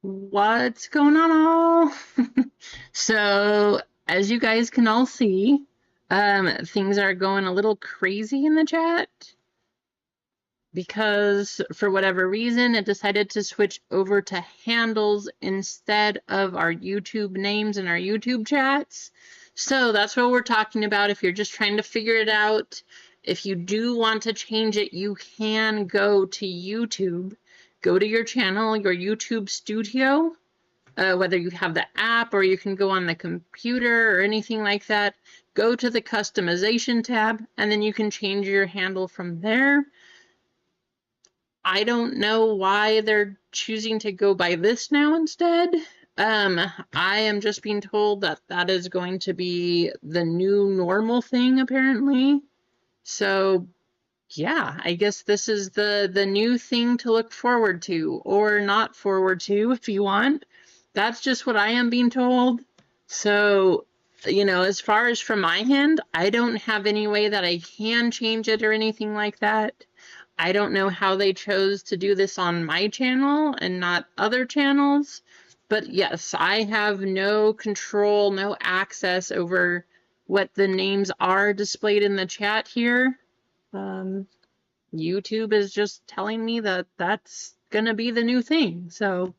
What's going on all? So, as you guys can all see, things are going a little crazy in the chat because for whatever reason, it decided to switch over to handles instead of our YouTube names and our YouTube chats. So that's what we're talking about. If you're just trying to figure it out, if you do want to change it, you can go to YouTube, go to your channel, your YouTube studio, whether you have the app or you can go on the computer or anything like that, go to the customization tab, and then you can change your handle from there. I don't know why they're choosing to go by this now instead. I am just being told that that is going to be the new normal thing, apparently. So, yeah, I guess this is the new thing to look forward to, or not forward to if you want. That's just what I am being told. So, you know, as far as from my end, I don't have any way that I can change it or anything like that. I don't know how they chose to do this on my channel and not other channels. But yes, I have no control, no access over what the names are displayed in the chat here. YouTube is just telling me that that's going to be the new thing. So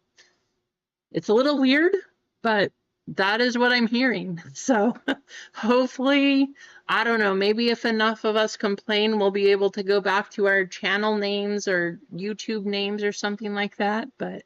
it's a little weird, but that is what I'm hearing. So hopefully, I don't know, maybe if enough of us complain, we'll be able to go back to our channel names or YouTube names or something like that. But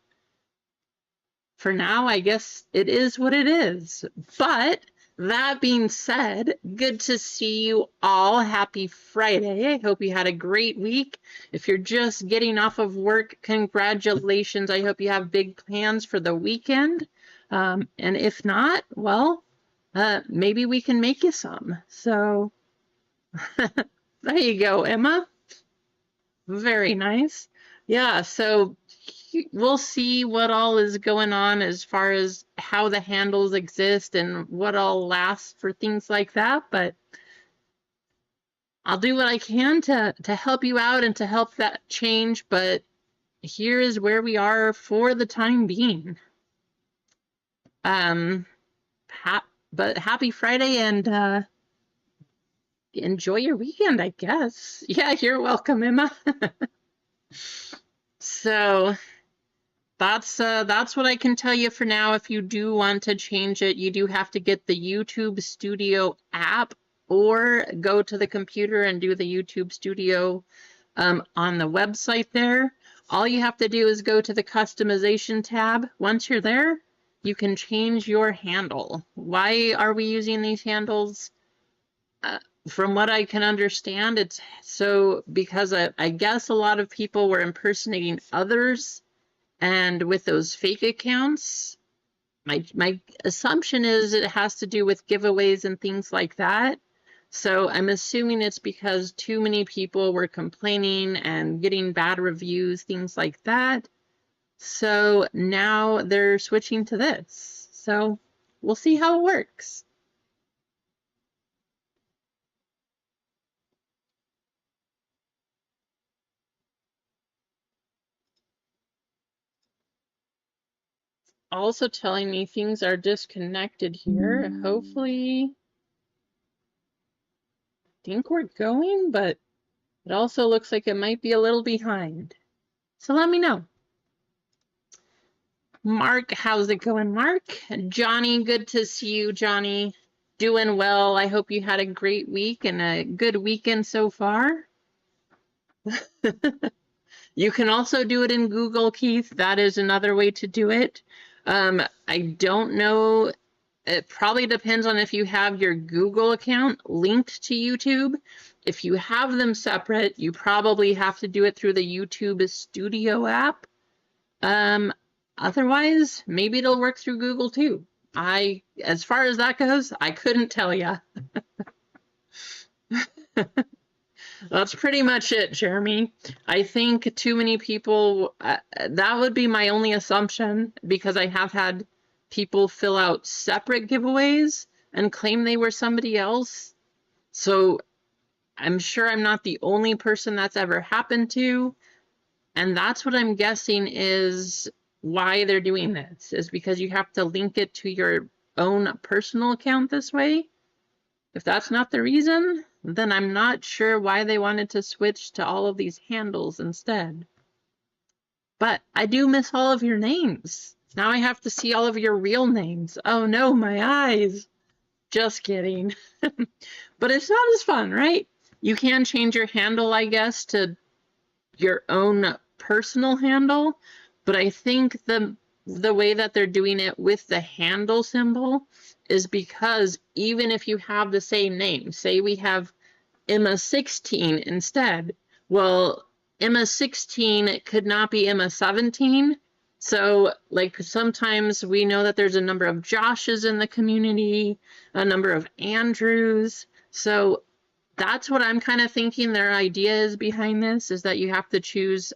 for now, I guess it is what it is. But that being said, good to see you all. Happy Friday. I hope you had a great week. If you're just getting off of work, congratulations. I hope you have big plans for the weekend. And if not, well, maybe we can make you some. So there you go, Emma. Very nice. Yeah, so we'll see what all is going on as far as how the handles exist and what all lasts for things like that, but I'll do what I can to help you out and to help that change, but here is where we are for the time being. But happy Friday and enjoy your weekend, I guess. Yeah, you're welcome, Emma. So that's what I can tell you for now. If you do want to change it, you do have to get the YouTube Studio app or go to the computer and do the YouTube Studio on the website there. All you have to do is go to the customization tab. Once you're there, you can change your handle. Why are we using these handles? From what I can understand, it's so because I guess a lot of people were impersonating others, and with those fake accounts, my assumption is it has to do with giveaways and things like that. So I'm assuming it's because too many people were complaining and getting bad reviews, things like that. So now they're switching to this. So we'll see how it works. Also telling me things are disconnected here. Hopefully, I think we're going, but it also looks like it might be a little behind. So let me know. Mark, how's it going, Mark? Johnny, good to see you, Johnny. Doing well. I hope you had a great week and a good weekend so far. You can also do it in Google, Keith. That is another way to do it. I don't know. It probably depends on if you have your Google account linked to YouTube. If you have them separate, you probably have to do it through the YouTube Studio app. Otherwise, maybe it'll work through Google too. As far as that goes, I couldn't tell you. That's pretty much it, Jeremy. I think too many people, that would be my only assumption, because I have had people fill out separate giveaways and claim they were somebody else. So I'm sure I'm not the only person that's ever happened to. And that's what I'm guessing is why they're doing this, is because you have to link it to your own personal account this way. If that's not the reason, then I'm not sure why they wanted to switch to all of these handles instead. But I do miss all of your names. Now I have to see all of your real names. Oh no, my eyes. Just kidding. But it's not as fun, right? You can change your handle, I guess, to your own personal handle, but I think the way that they're doing it with the handle symbol is because even if you have the same name, say we have Emma16 instead, well, Emma16 could not be Emma17. So like sometimes we know that there's a number of Joshes in the community, a number of Andrews. So that's what I'm kind of thinking their idea is behind this, is that you have to choose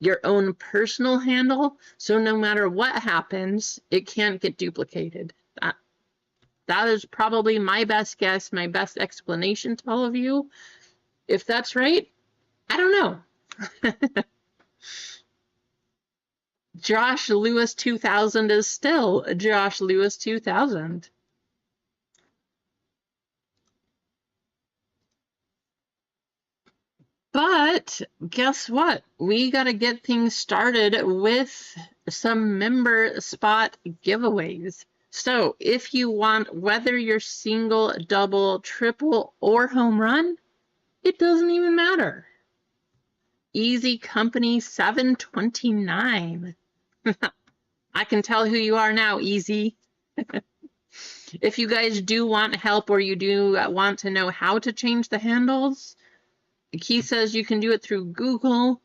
your own personal handle. So no matter what happens, it can't get duplicated. That is probably my best guess, my best explanation to all of you. If that's right, I don't know. Josh Lewis 2000 is still Josh Lewis 2000. But guess what? We got to get things started with some member spot giveaways. So if you want, whether you're single, double, triple, or home run, it doesn't even matter. Easy Company 729. I can tell who you are now, Easy. If you guys do want help or you do want to know how to change the handles, Keith says you can do it through Google.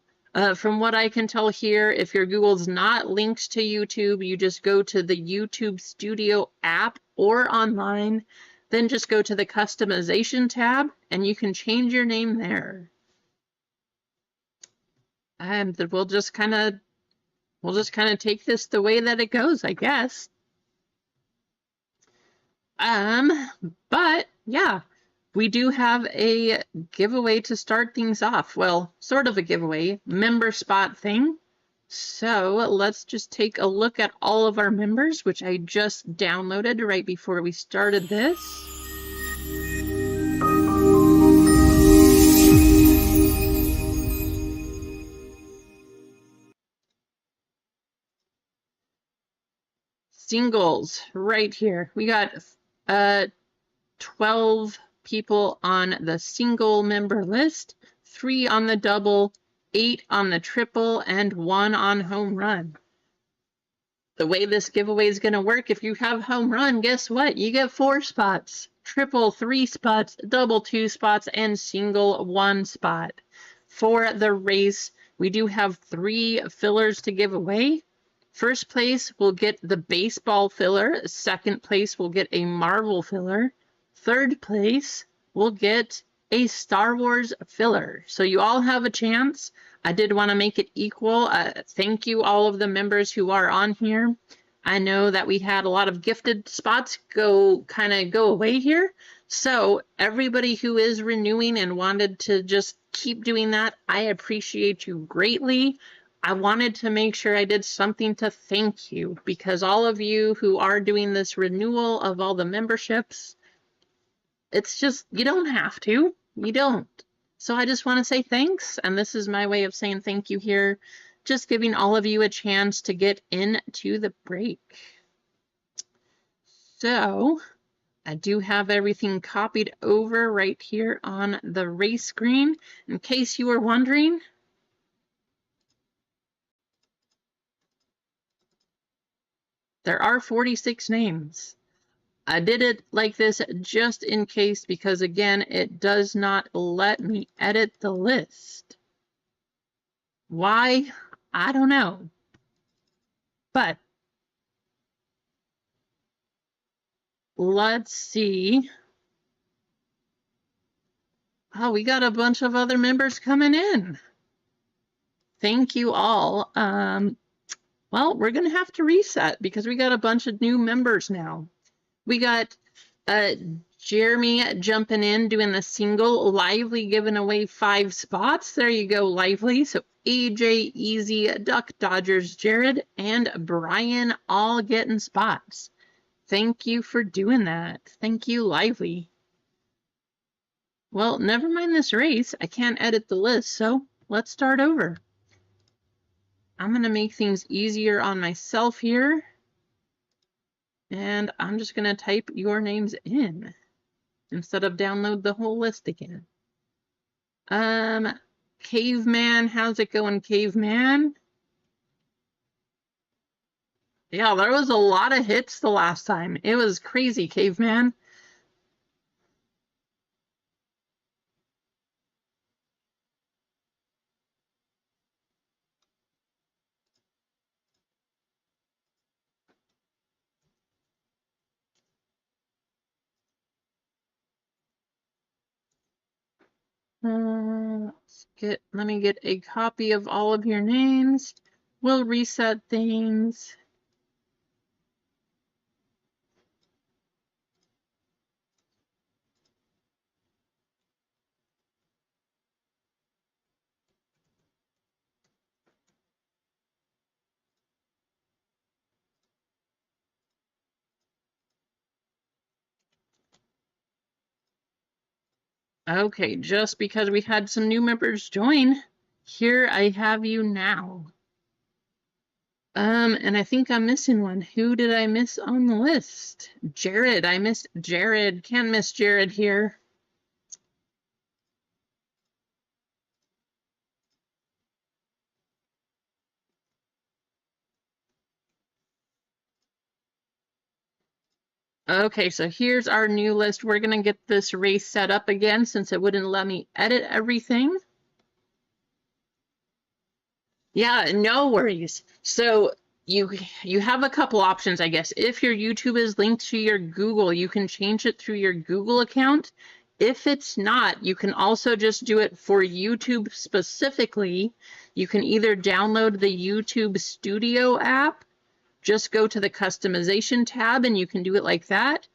From what I can tell here, if your Google's not linked to YouTube, you just go to the YouTube Studio app or online, then just go to the customization tab and you can change your name there. And we'll just kind of take this the way that it goes, I guess. But yeah. We do have a giveaway to start things off. Well, sort of a giveaway, member spot thing. So let's just take a look at all of our members, which I just downloaded right before we started this. Singles right here. We got 12 people on the single member list, 3 on the double, 8 on the triple, and 1 on home run. The way this giveaway is going to work, if you have home run, guess what? You get 4 spots, triple 3 spots, double 2 spots, and single 1 spot. For the race, we do have 3 fillers to give away. First place will get the baseball filler. Second place will get a Marvel filler. Third place will get a Star Wars filler. So you all have a chance. I did want to make it equal. Thank you all of the members who are on here. I know that we had a lot of gifted spots go away here. So everybody who is renewing and wanted to just keep doing that, I appreciate you greatly. I wanted to make sure I did something to thank you, because all of you who are doing this renewal of all the memberships, it's just, you don't have to. You don't. So I just want to say thanks, and this is my way of saying thank you here, just giving all of you a chance to get into the break. So I do have everything copied over right here on the race screen. In case you were wondering, there are 46 names. I did it like this just in case, because again, it does not let me edit the list. Why? I don't know. But let's see. Oh, we got a bunch of other members coming in. Thank you all. Well, we're going to have to reset because we got a bunch of new members now. We got Uh, Jeremy jumping in, doing the single. Lively giving away 5 spots. There you go, Lively. So AJ, Easy, Duck, Dodgers, Jared, and Brian all getting spots. Thank you for doing that. Thank you, Lively. Well, never mind this race. I can't edit the list, so let's start over. I'm going to make things easier on myself here. And I'm just going to type your names in instead of download the whole list again. Caveman, how's it going, Caveman? Yeah, there was a lot of hits the last time. It was crazy, Caveman. Let me get a copy of all of your names. We'll reset things. Okay, just because we had some new members join, here I have you now. And I think I'm missing one. Who did I miss on the list? Jared. I missed Jared. Can't miss Jared here. Okay, so here's our new list. We're going to get this race set up again since it wouldn't let me edit everything. Yeah, no worries. So you have a couple options, I guess. If your YouTube is linked to your Google, you can change it through your Google account. If it's not, you can also just do it for YouTube specifically. You can either download the YouTube Studio app, just go to the customization tab and you can do it like that.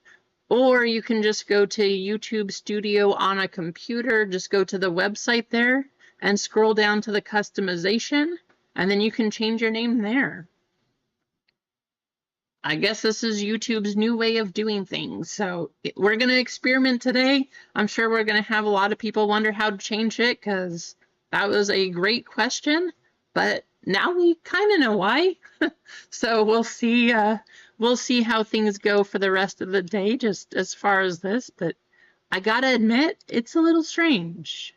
Or you can just go to YouTube Studio on a computer, just go to the website there and scroll down to the customization, and then you can change your name there. I guess this is YouTube's new way of doing things. So we're going to experiment today. I'm sure we're going to have a lot of people wonder how to change it because that was a great question, but now we kind of know why. So we'll see how things go for the rest of the day just as far as this, but I gotta admit, it's a little strange.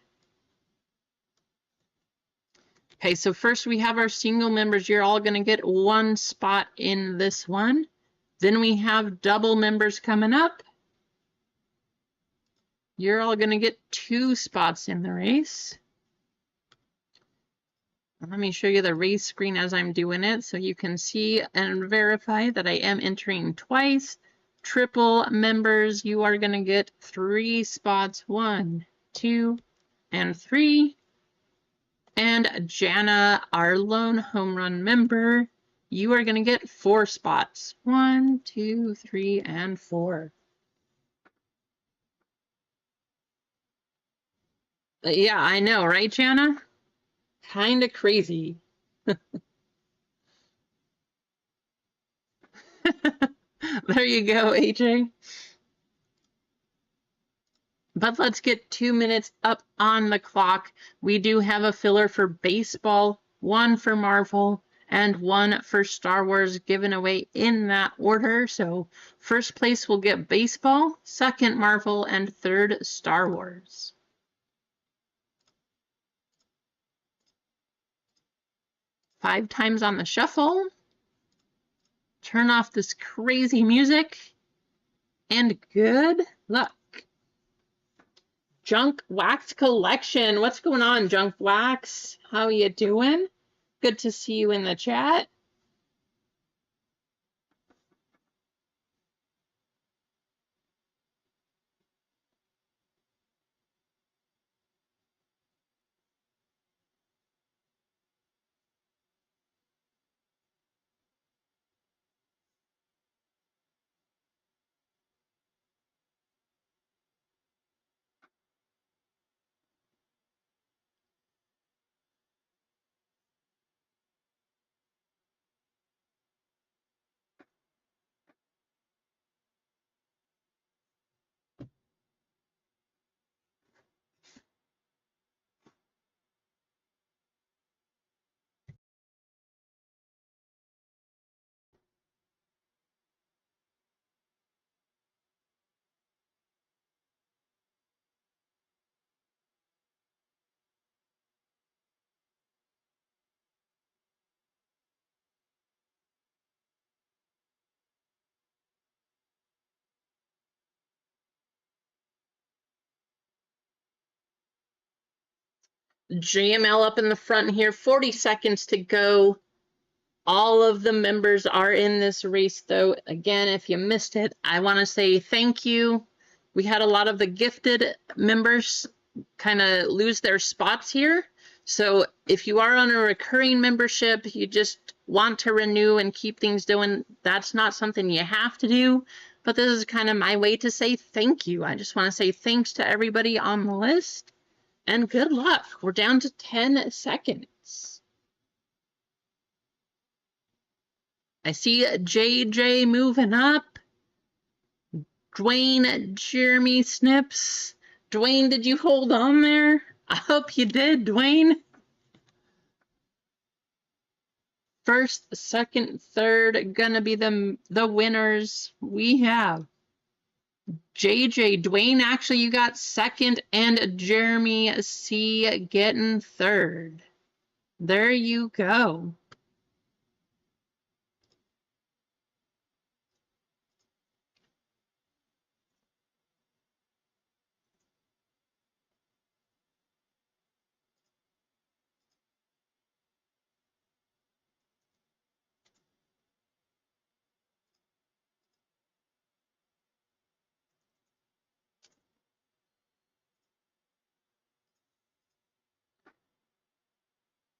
Okay, so first we have our single members. You're all gonna get 1 spot in this one. Then we have double members coming up. You're all gonna get 2 spots in the race. Let me show you the race screen as I'm doing it so you can see and verify that I am entering twice. Triple members, you are going to get 3 spots, 1, 2, and 3. And Jana, our lone home run member, you are going to get 4 spots, 1, 2, 3, and 4. Yeah, I know, right, Jana? Kind of crazy. There you go, AJ. But let's get 2 minutes up on the clock. We do have a filler for baseball, 1 for Marvel, and 1 for Star Wars given away in that order. So first place will get baseball, second Marvel, and third Star Wars. Five times on the shuffle. Turn off this crazy music. And good luck. Junk Wax Collection. What's going on, Junk Wax? How you doing? Good to see you in the chat. JML up in the front here, 40 seconds to go. All of the members are in this race, though. Again, if you missed it, I want to say thank you. We had a lot of the gifted members kind of lose their spots here. So if you are on a recurring membership, you just want to renew and keep things doing, that's not something you have to do. But this is kind of my way to say thank you. I just want to say thanks to everybody on the list and good luck. We're down to 10 seconds. I see JJ moving up. Dwayne, Jeremy Snips. Dwayne, did you hold on there? I hope you did, Dwayne. First, second, third, gonna be the winners. We have JJ, Dwayne, actually you got second, and Jeremy C getting third. There you go.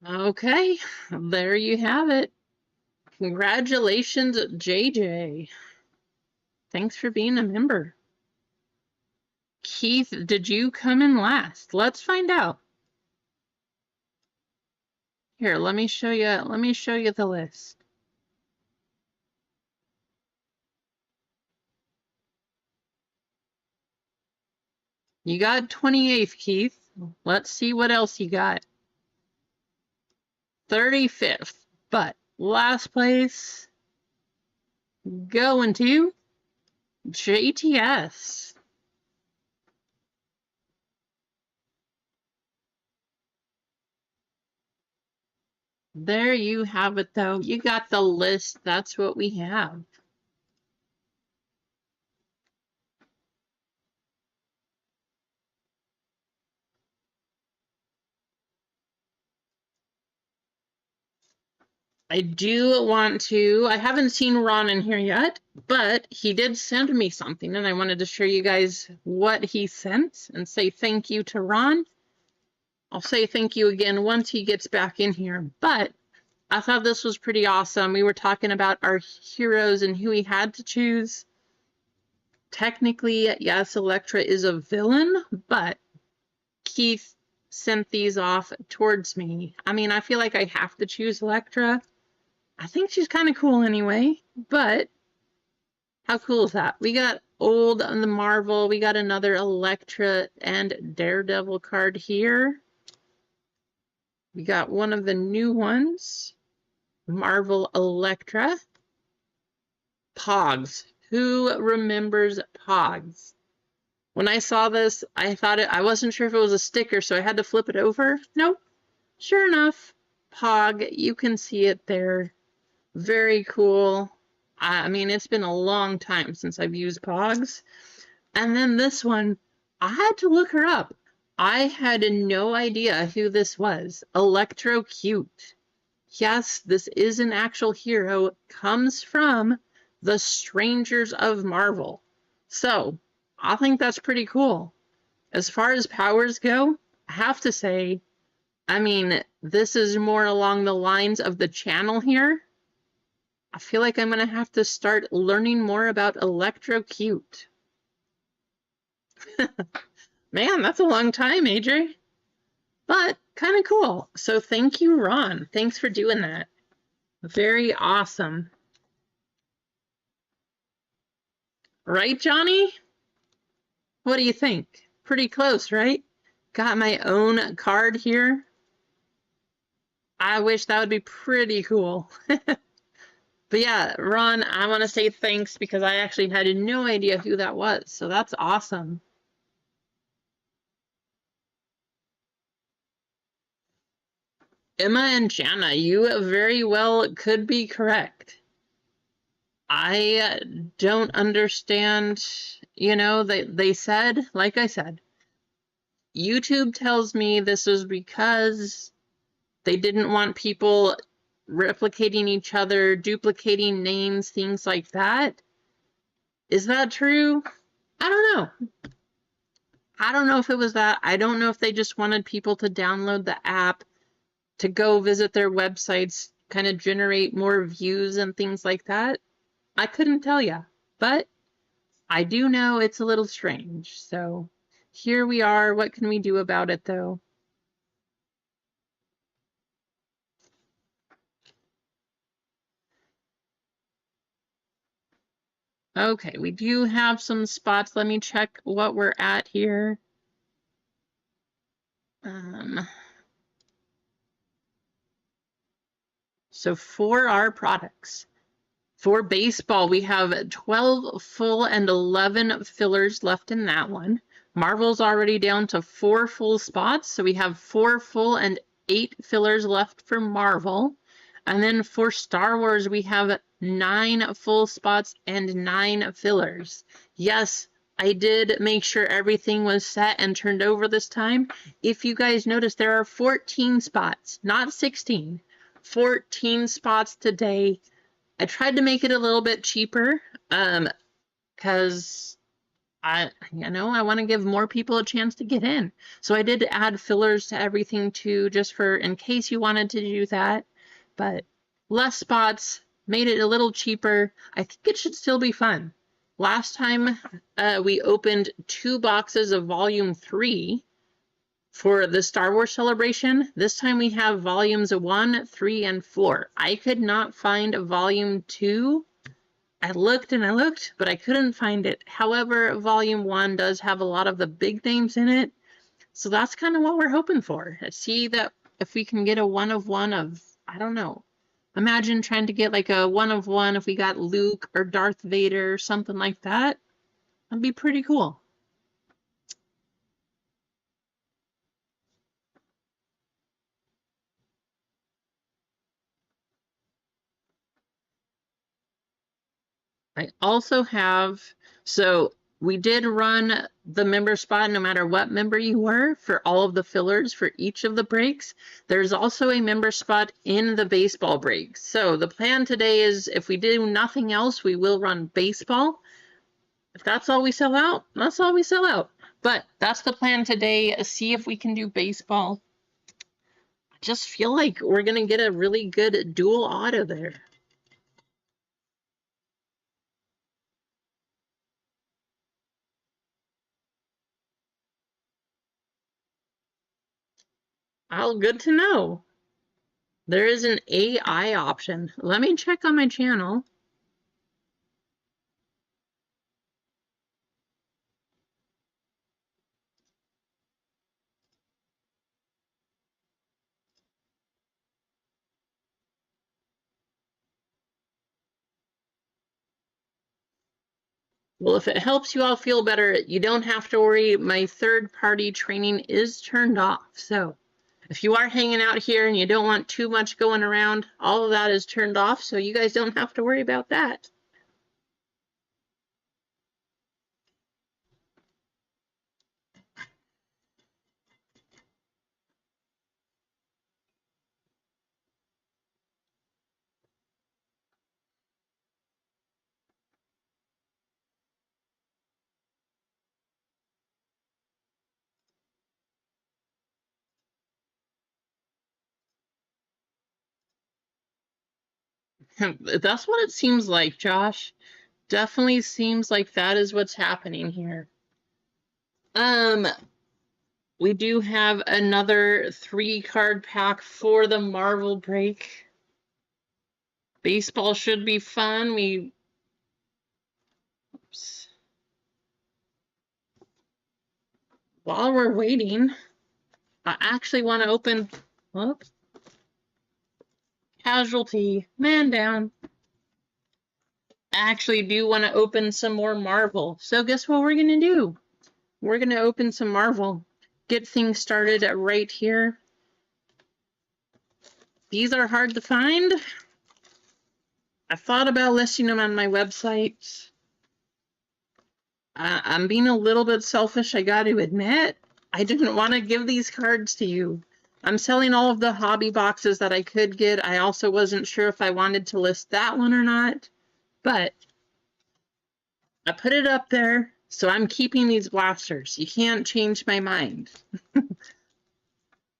Okay, there you have it. Congratulations, JJ. Thanks for being a member. Keith, did you come in last? Let's find out. Here, let me show you the list. You got 28th, Keith. Let's see what else you got. 35th, but last place going to JTS. There you have it, though. You got the list. That's what we have. I do want to, I haven't seen Ron in here yet, but he did send me something, and I wanted to show you guys what he sent and say thank you to Ron. I'll say thank you again once he gets back in here, but I thought this was pretty awesome. We were talking about our heroes and who we had to choose. Technically, yes, Electra is a villain, but Keith sent these off towards me. I mean, I feel like I have to choose Electra. I think she's kind of cool anyway, but how cool is that? We got old on the Marvel. We got another Electra and Daredevil card here. We got one of the new ones, Marvel Electra. Pogs. Who remembers Pogs? When I saw this, I thought I wasn't sure if it was a sticker, so I had to flip it over. Nope. Sure enough, Pog, you can see it there. Very cool. I mean, it's been a long time since I've used Pogs. And then this one, I had to look her up. I had no idea who this was. Electro Cute. Yes, this is an actual hero. Comes from the Strangers of Marvel. So, I think that's pretty cool. As far as powers go, I have to say, I mean, this is more along the lines of the channel here. I feel like I'm going to have to start learning more about Electro Cute. Man, that's a long time, AJ. But kind of cool. So thank you, Ron. Thanks for doing that. Very awesome. Right, Johnny? What do you think? Pretty close, right? Got my own card here. I wish that would be pretty cool. But yeah, Ron, I want to say thanks because I actually had no idea who that was. So that's awesome. Emma and Jana, you very well could be correct. I don't understand, you know, they said, like I said, YouTube tells me this is because they didn't want people replicating each other, duplicating names, things like that. Is that true? I don't know. I don't know if it was that. I don't know if they just wanted people to download the app, to go visit their websites, kind of generate more views and things like that. I couldn't tell you, but I do know it's a little strange. So here we are. What can we do about it, though? Okay, we do have some spots. Let me check what we're at here. So for our products, for baseball, we have 12 full and 11 fillers left in that one. Marvel's already down to 4 full spots, so we have 4 full and 8 fillers left for Marvel. And then for Star Wars, we have 9 full spots and 9 fillers. Yes, I did make sure everything was set and turned over this time. If you guys notice, there are 14 spots, not 16. 14 spots today. I tried to make it a little bit cheaper, because I want to give more people a chance to get in. So I did add fillers to everything too, just for in case you wanted to do that. But less spots, made it a little cheaper. I think it should still be fun. Last time we opened 2 boxes of Volume 3 for the Star Wars celebration. This time we have volumes 1, 3, and 4. I could not find volume 2. I looked and I looked, but I couldn't find it. However, volume 1 does have a lot of the big names in it. So that's kind of what we're hoping for. See that if we can get a 1 of 1 of, I don't know. Imagine trying to get like a 1 of 1 if we got Luke or Darth Vader or something like that. That'd be pretty cool. I also have, so we did run the member spot no matter what member you were for all of the fillers for each of the breaks. There's also a member spot in the baseball break. So the plan today is if we do nothing else, we will run baseball. If that's all we sell out, that's all we sell out. But that's the plan today. See if we can do baseball. I just feel like we're going to get a really good dual auto there. Oh, good to know. There is an AI option. Let me check on my channel. Well, if it helps you all feel better, you don't have to worry. My third-party training is turned off. So if you are hanging out here and you don't want too much going around, all of that is turned off. So you guys don't have to worry about that. That's what it seems like, Josh. Definitely seems like that is what's happening here. We do have another 3-card pack for the Marvel break. Baseball should be fun. Oops. While we're waiting, I actually want to open, whoops, casualty, man down. I actually do want to open some more Marvel. So guess what we're going to do? We're going to open some Marvel. Get things started right here. These are hard to find. I thought about listing them on my website. I'm being a little bit selfish, I got to admit. I didn't want to give these cards to you. I'm selling all of the hobby boxes that I could get. I also wasn't sure if I wanted to list that one or not, but I put it up there, so I'm keeping these blasters. You can't change my mind.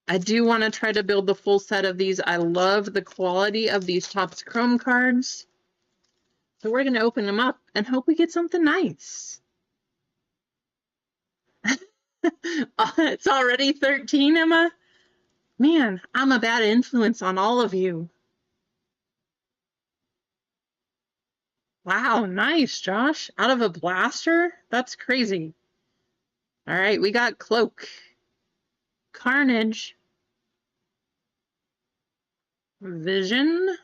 I do want to try to build the full set of these. I love the quality of these Topps Chrome cards. So we're going to open them up and hope we get something nice. It's already 13, Emma. Man, I'm a bad influence on all of you. Wow, nice, Josh. Out of a blaster? That's crazy. All right, we got Cloak, Carnage, Vision,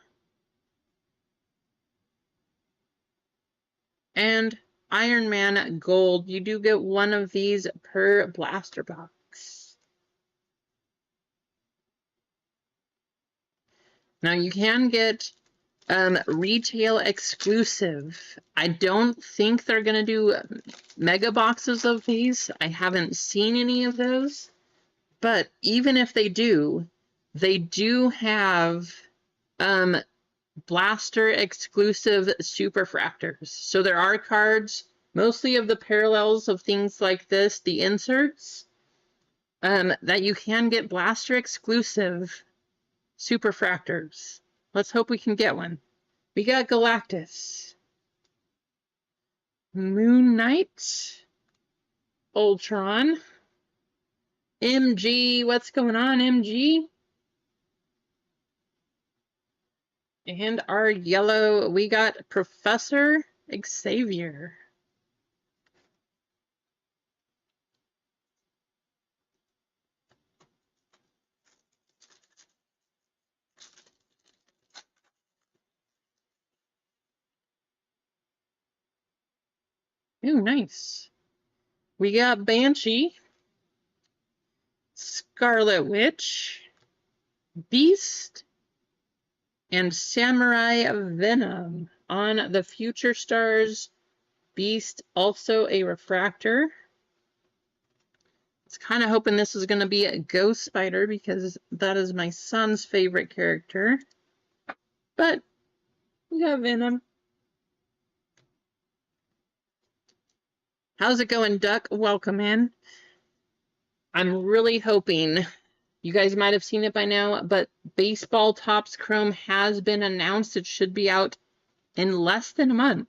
and Iron Man Gold. You do get one of these per blaster box. Now you can get retail exclusive. I don't think they're going to do mega boxes of these. I haven't seen any of those. But even if they do have blaster exclusive superfractors. So there are cards, mostly of the parallels of things like this, the inserts, that you can get blaster exclusive superfractors. Let's hope we can get one. We got Galactus, Moon Knight, Ultron, MG. What's going on, MG? And our yellow, we got Professor Xavier. Ooh, nice. We got Banshee, Scarlet Witch, Beast, and Samurai Venom. On the Future Stars, Beast, also a refractor. I was kind of hoping this was going to be a Ghost Spider because that is my son's favorite character. But we got Venom. How's it going, Duck? Welcome in. I'm really hoping, you guys might have seen it by now, but Baseball Topps Chrome has been announced. It should be out in less than a month.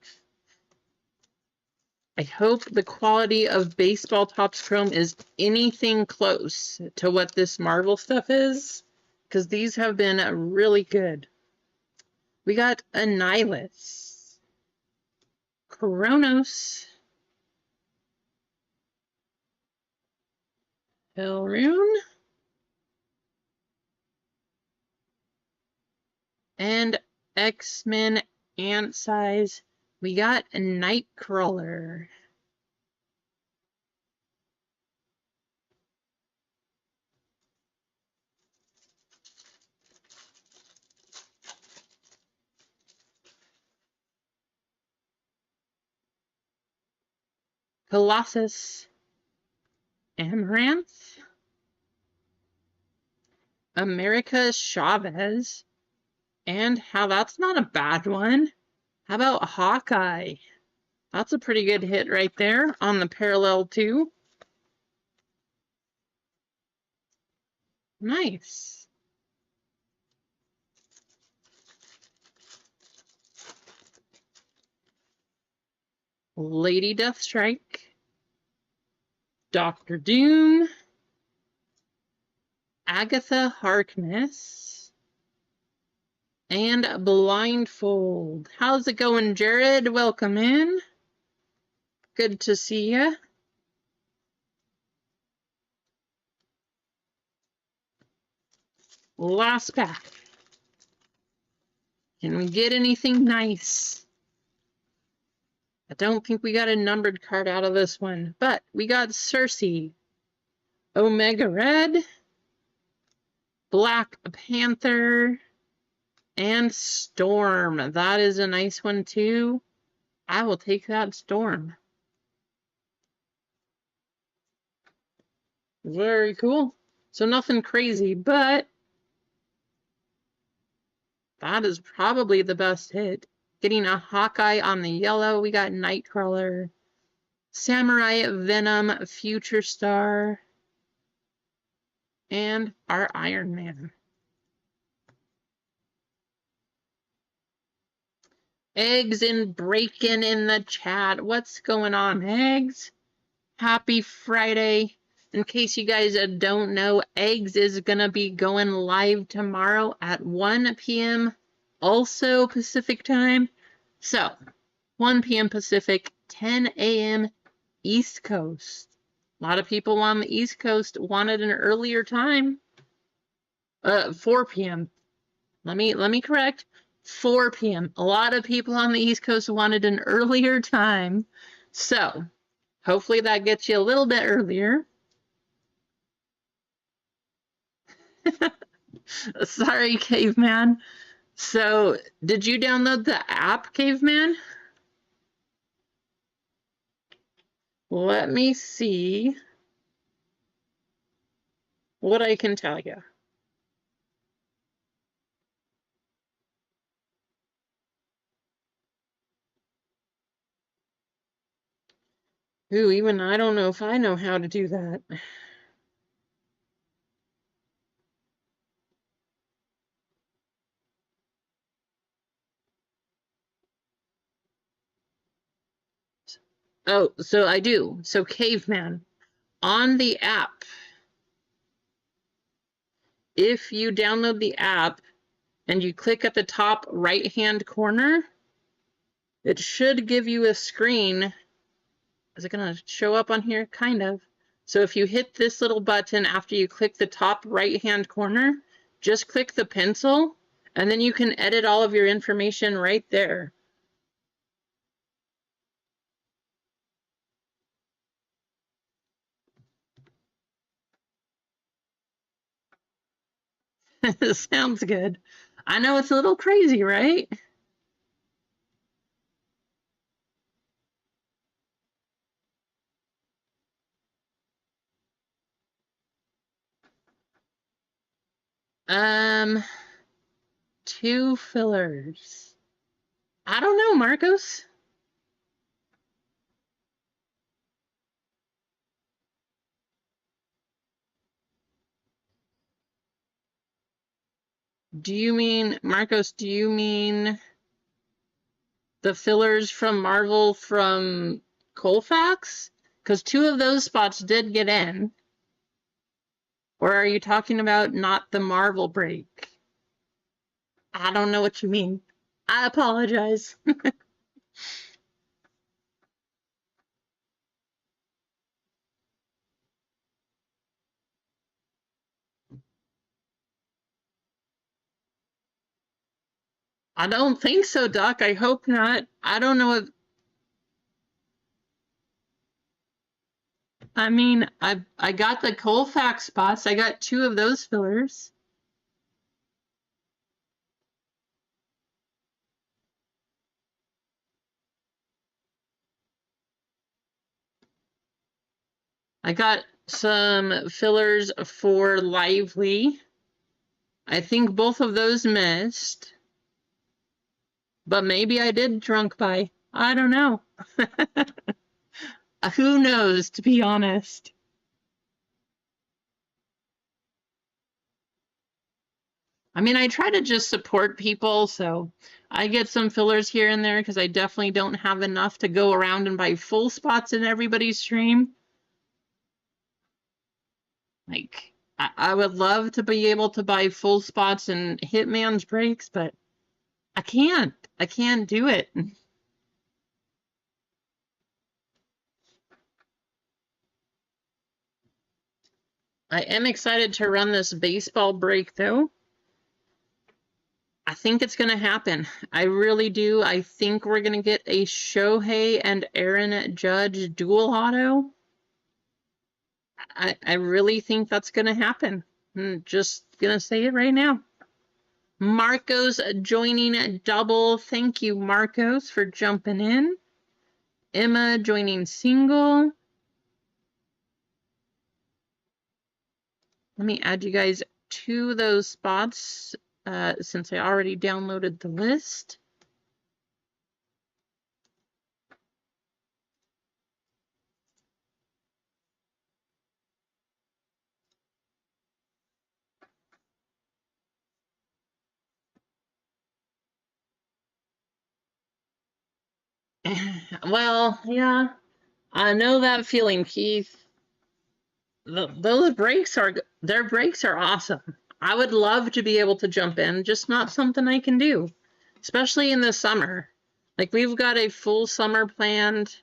I hope the quality of Baseball Topps Chrome is anything close to what this Marvel stuff is, because these have been really good. We got Annihilus, Kronos, Elrune, and X-Men Ant Size. We got a Nightcrawler. Colossus, Amaranth, America Chavez, and how that's not a bad one. How about Hawkeye? That's a pretty good hit right there on the parallel too. Nice. Lady Deathstrike, Dr. Doom, Agatha Harkness, and Blindfold. How's it going, Jared? Welcome in. Good to see you. Last pack. Can we get anything nice? I don't think we got a numbered card out of this one, but we got Cersei, Omega Red, Black Panther, and Storm. That is a nice one too. I will take that Storm. Very cool. So nothing crazy, but that is probably the best hit. Getting a Hawkeye on the yellow. We got Nightcrawler, Samurai, Venom, Future Star, and our Iron Man. Eggs and Bacon in the chat. What's going on, Eggs? Happy Friday. In case you guys don't know, Eggs is going to be going live tomorrow at 1 p.m. also Pacific time. So, 1 p.m. Pacific, 10 a.m. East Coast. A lot of people on the East Coast wanted an earlier time. 4 p.m. Let me correct. 4 p.m. A lot of people on the East Coast wanted an earlier time. So, hopefully that gets you a little bit earlier. Sorry, Caveman. So, did you download the app, Caveman? Let me see what I can tell you. Ooh, even I don't know if I know how to do that. Oh, so I do. So Caveman, on the app, if you download the app and you click at the top right-hand corner, it should give you a screen. Is it going to show up on here? Kind of. So if you hit this little button after you click the top right-hand corner, just click the pencil, and then you can edit all of your information right there. Sounds good. I know it's a little crazy, right? Two fillers. I don't know, Marcos. Do you mean, Marcos, do you mean the fillers from Marvel from Colfax? Because two of those spots did get in. Or are you talking about not the Marvel break? I don't know what you mean. I apologize. I don't think so, Doc. I hope not. I don't know if... I mean, I got the Colfax spots. I got two of those fillers. I got some fillers for Lively. I think both of those missed. But maybe I did drunk by. I don't know. Who knows, to be honest. I mean, I try to just support people, so I get some fillers here and there because I definitely don't have enough to go around and buy full spots in everybody's stream. Like, I would love to be able to buy full spots in Hitman's breaks, but I can't. I can't do it. I am excited to run this baseball break, though. I think it's going to happen. I really do. I think we're going to get a Shohei and Aaron Judge dual auto. I really think that's going to happen. I'm just going to say it right now. Marcos joining double. Thank you, Marcos, for jumping in. Emma joining single. Let me add you guys to those spots since I already downloaded the list. Well, yeah, I know that feeling, Keith. Those breaks are their breaks are awesome. I would love to be able to jump in, just not something I can do, especially in the summer. Like we've got a full summer planned.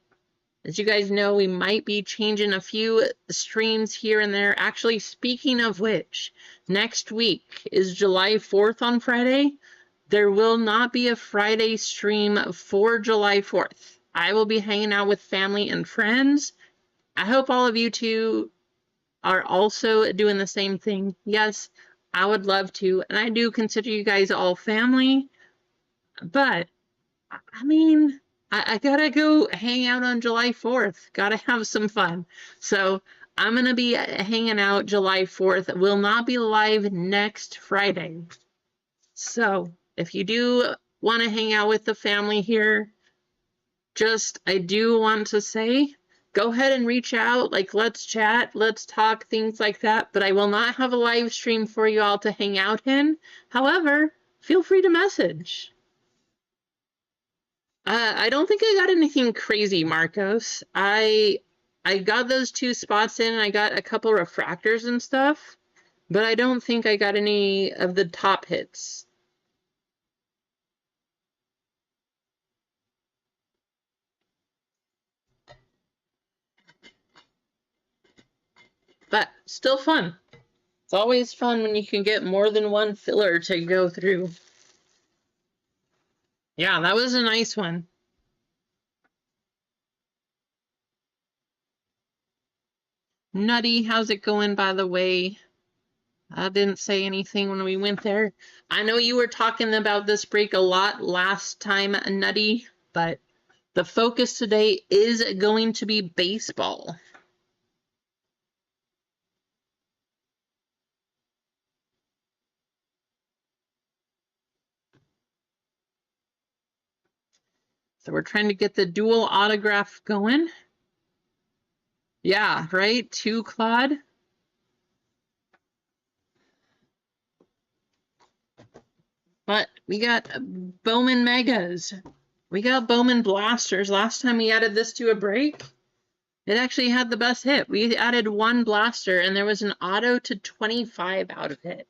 As you guys know, we might be changing a few streams here and there. Actually, speaking of which, next week is July 4th on Friday. There will not be a Friday stream for July 4th. I will be hanging out with family and friends. I hope all of you two are also doing the same thing. Yes, I would love to, and I do consider you guys all family, but I mean, I gotta go hang out on July 4th. Gotta have some fun. So I'm gonna be hanging out July 4th. Will not be live next Friday. So if you do want to hang out with the family here, I do want to say, go ahead and reach out. Like, let's chat, let's talk, things like that. But I will not have a live stream for you all to hang out in. However, feel free to message. I don't think I got anything crazy, Marcos. I got those 2 spots in, and I got a couple refractors and stuff, but I don't think I got any of the top hits. But still fun. It's always fun when you can get more than one filler to go through. Yeah, that was a nice one. Nutty, how's it going, by the way? I didn't say anything when we went there. I know you were talking about this break a lot last time, Nutty, but the focus today is going to be baseball. So we're trying to get the dual autograph going. Yeah, right? 2 Claude. But we got Bowman Megas. We got Bowman Blasters. Last time we added this to a break, it actually had the best hit. We added 1 blaster, and there was an auto to 25 out of it.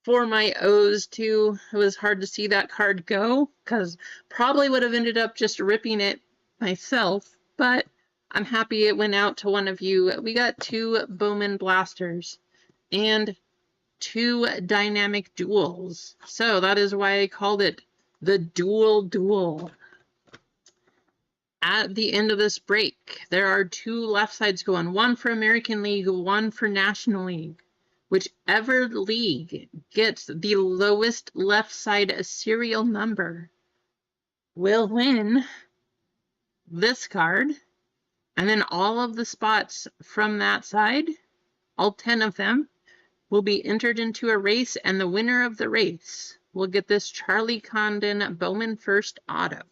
For my O's, too, it was hard to see that card go, because probably would have ended up just ripping it myself, but I'm happy it went out to one of you. We got 2 Bowman Blasters and 2 dynamic duels. So that is why I called it the duel. At the end of this break, there are 2 left sides going, 1 for American League, 1 for National League. Whichever league gets the lowest left side serial number will win this card. And then all of the spots from that side, all 10 of them, will be entered into a race, and the winner of the race will get this Charlie Condon Bowman First Auto.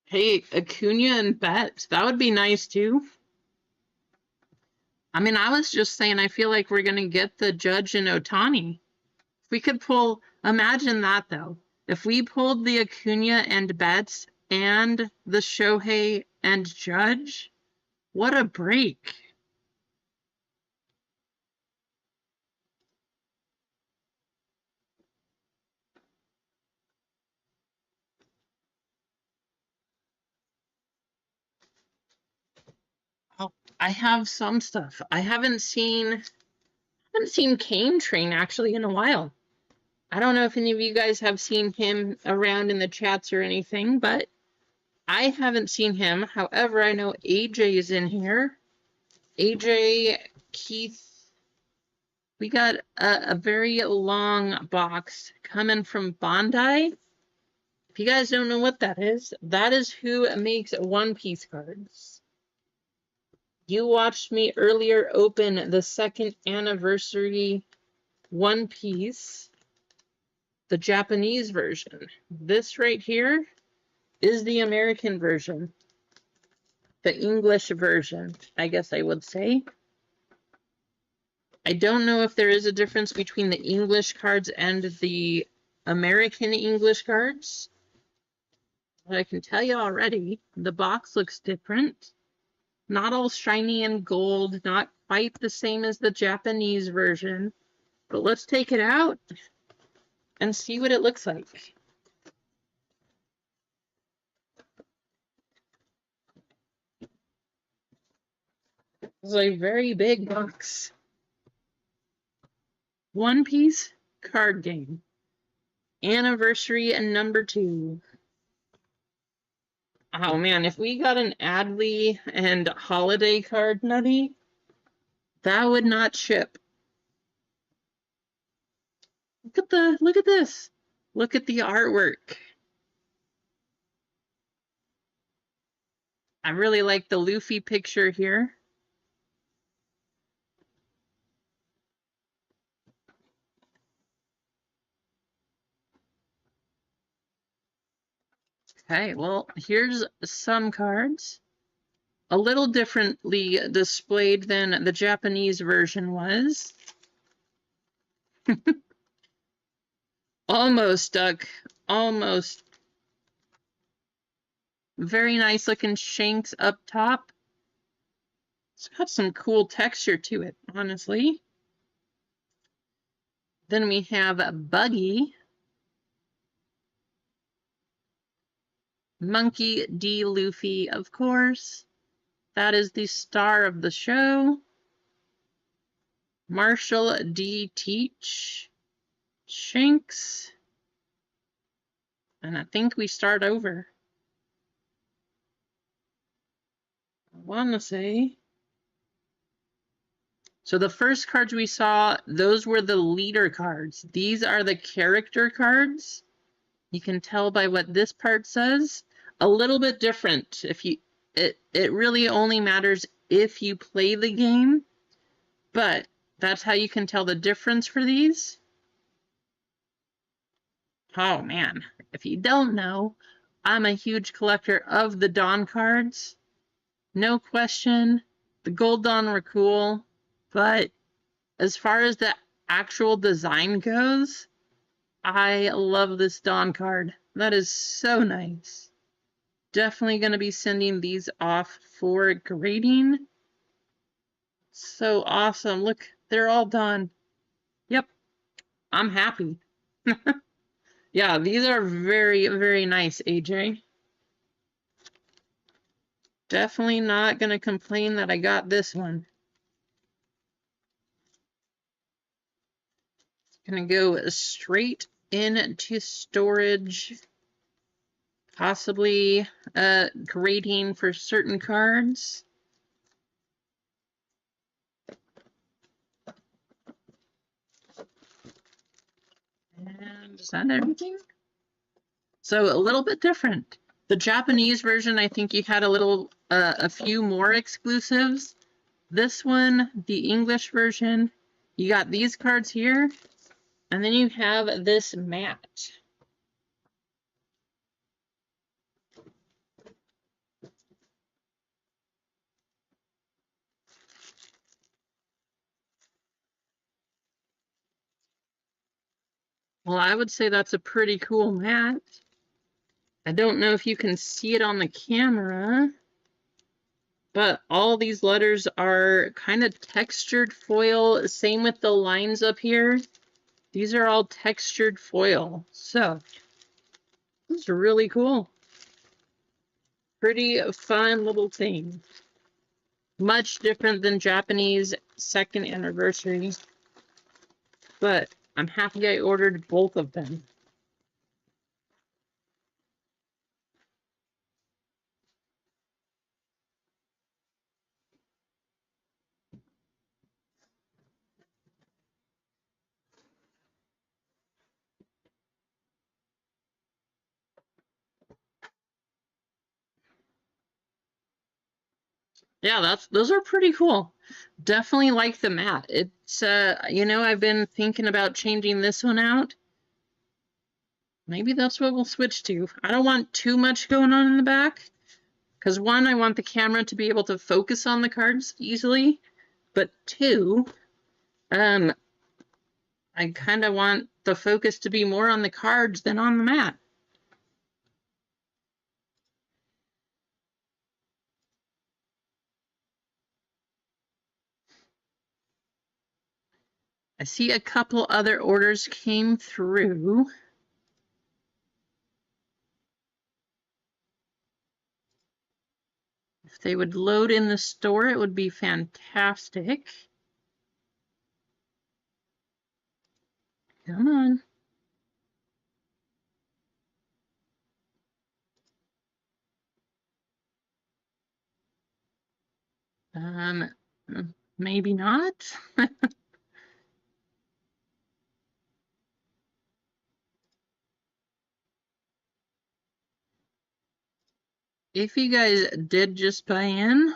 Hey, Acuna and Betts, that would be nice too. I mean, I was just saying, I feel like we're going to get the Judge and Ohtani. If we could pull, imagine that though. If we pulled the Acuna and Betts and the Shohei and Judge, what a break. Oh, I have some stuff. I haven't seen Cane Train actually in a while. I don't know if any of you guys have seen him around in the chats or anything, but I haven't seen him. However, I know AJ is in here. AJ, Keith. We got a very long box coming from Bondi. If you guys don't know what that is who makes One Piece cards. You watched me earlier open the 2nd anniversary One Piece, the Japanese version. This right here is the American version. The English version, I guess I would say. I don't know if there is a difference between the English cards and the American English cards. But I can tell you already, the box looks different. Not all shiny and gold, not quite the same as the Japanese version. But let's take it out and see what it looks like. It's a very big box. One Piece card game. Anniversary and number 2. Oh man, if we got an Adley and holiday card, Nutty, that would not ship. Look at this. Look at the artwork. I really like the Luffy picture here. Okay, well, here's some cards. A little differently displayed than the Japanese version was. Almost, Duck. Almost. Very nice looking shanks up top. It's got some cool texture to it, honestly. Then we have Buggy. Monkey D. Luffy, of course. That is the star of the show. Marshall D. Teach. Shanks. And I think we start over. I want to say. So the first cards we saw, those were the leader cards. These are the character cards. You can tell by what this part says. A little bit different. It really only matters if you play the game, but that's how you can tell the difference for these. Oh man, if you don't know, I'm a huge collector of the Dawn cards. No question, the Gold Dawn were cool, but as far as the actual design goes, I love this Dawn card. That is so nice. Definitely going to be sending these off for grading. So awesome. Look, they're all done. Yep, I'm happy. Yeah, these are very, very nice, AJ. Definitely not going to complain that I got this one. Going to go straight into storage. Possibly grading for certain cards. And is that everything? So a little bit different. The Japanese version, I think you had a few more exclusives. This one, the English version, you got these cards here, and then you have this mat. Well, I would say that's a pretty cool mat. I don't know if you can see it on the camera, but all these letters are kind of textured foil. Same with the lines up here. These are all textured foil. So, this is really cool. Pretty fun little thing. Much different than Japanese 2nd anniversary. But I'm happy I ordered both of them. Yeah, those are pretty cool. Definitely like the mat. It's you know, I've been thinking about changing this one out. Maybe that's what we'll switch to. I don't want too much going on in the back, because one, I want the camera to be able to focus on the cards easily, but two, I kind of want the focus to be more on the cards than on the mat. I see a couple other orders came through. If they would load in the store, it would be fantastic. Come on. Maybe not. If you guys did just buy in,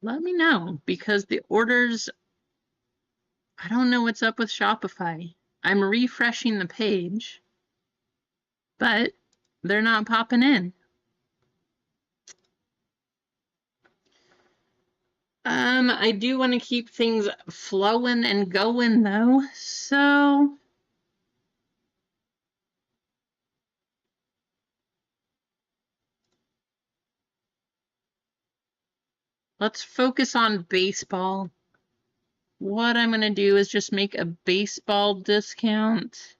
let me know, because the orders, I don't know what's up with Shopify. I'm refreshing the page, but they're not popping in. I do want to keep things flowing and going though, so let's focus on baseball. What I'm going to do is just make a baseball discount.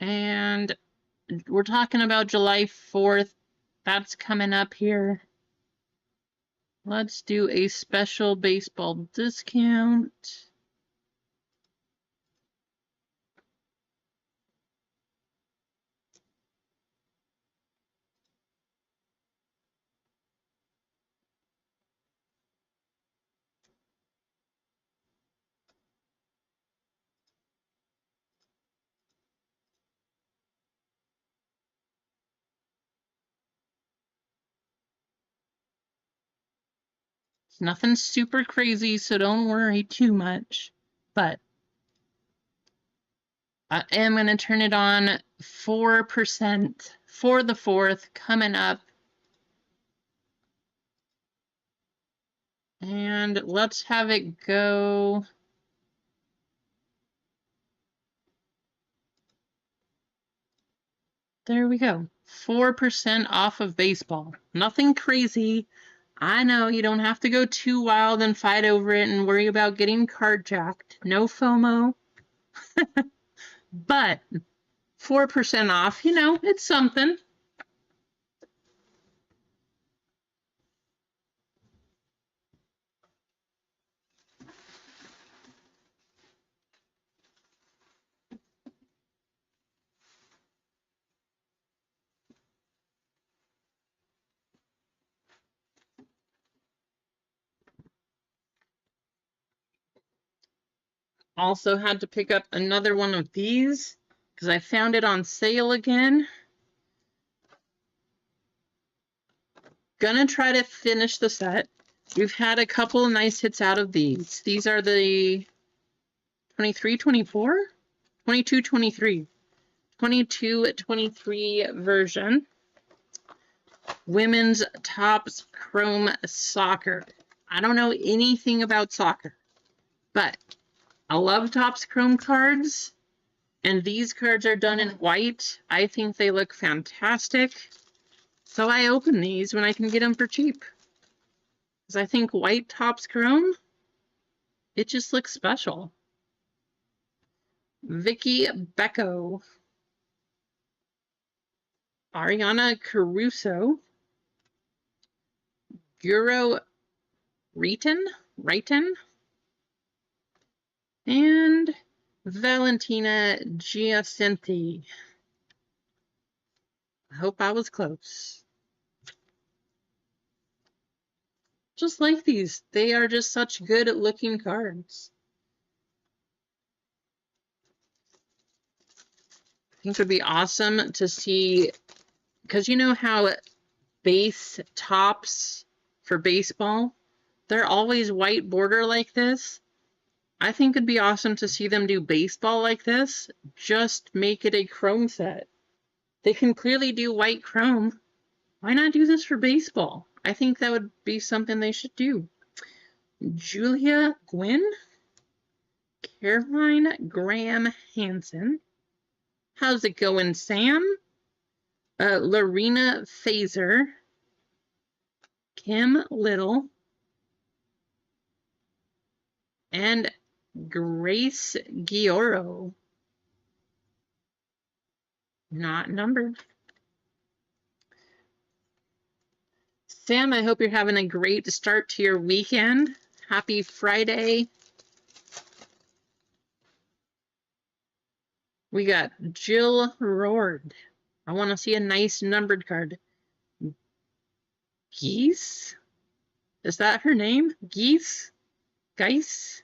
And we're talking about July 4th. That's coming up here. Let's do a special baseball discount. It's nothing super crazy, so don't worry too much. But I am going to turn it on 4% for the 4th coming up. And let's have it go. There we go. 4% off of baseball. Nothing crazy. I know you don't have to go too wild and fight over it and worry about getting card-jacked. No FOMO. But 4% off, you know, it's something. Also had to pick up another one of these because I found it on sale again. Gonna try to finish the set. We've had a couple of nice hits out of these. These are the 23, 24, 22, 23, 22, 23 version. Women's Topps Chrome Soccer. I don't know anything about soccer, but I love Topps Chrome cards, and these cards are done in white. I think they look fantastic. So I open these when I can get them for cheap. Because I think white Topps Chrome, it just looks special. Vicky Becco. Ariana Caruso. Guro Riton. And Valentina Giacinti. I hope I was close. Just like these. They are just such good looking cards. I think it would be awesome to see because you know how base tops for baseball, they're always white border like this. I think it'd be awesome to see them do baseball like this. Just make it a chrome set. They can clearly do white chrome. Why not do this for baseball? I think that would be something they should do. Julia Gwynn, Caroline Graham Hansen. How's it going, Sam? Lorena Fazer, Kim Little, and Grace Gioro. Not numbered. Sam, I hope you're having a great start to your weekend. Happy Friday. We got Jill Roard. I want to see a nice numbered card. Geese? Is that her name? Geese? Geis?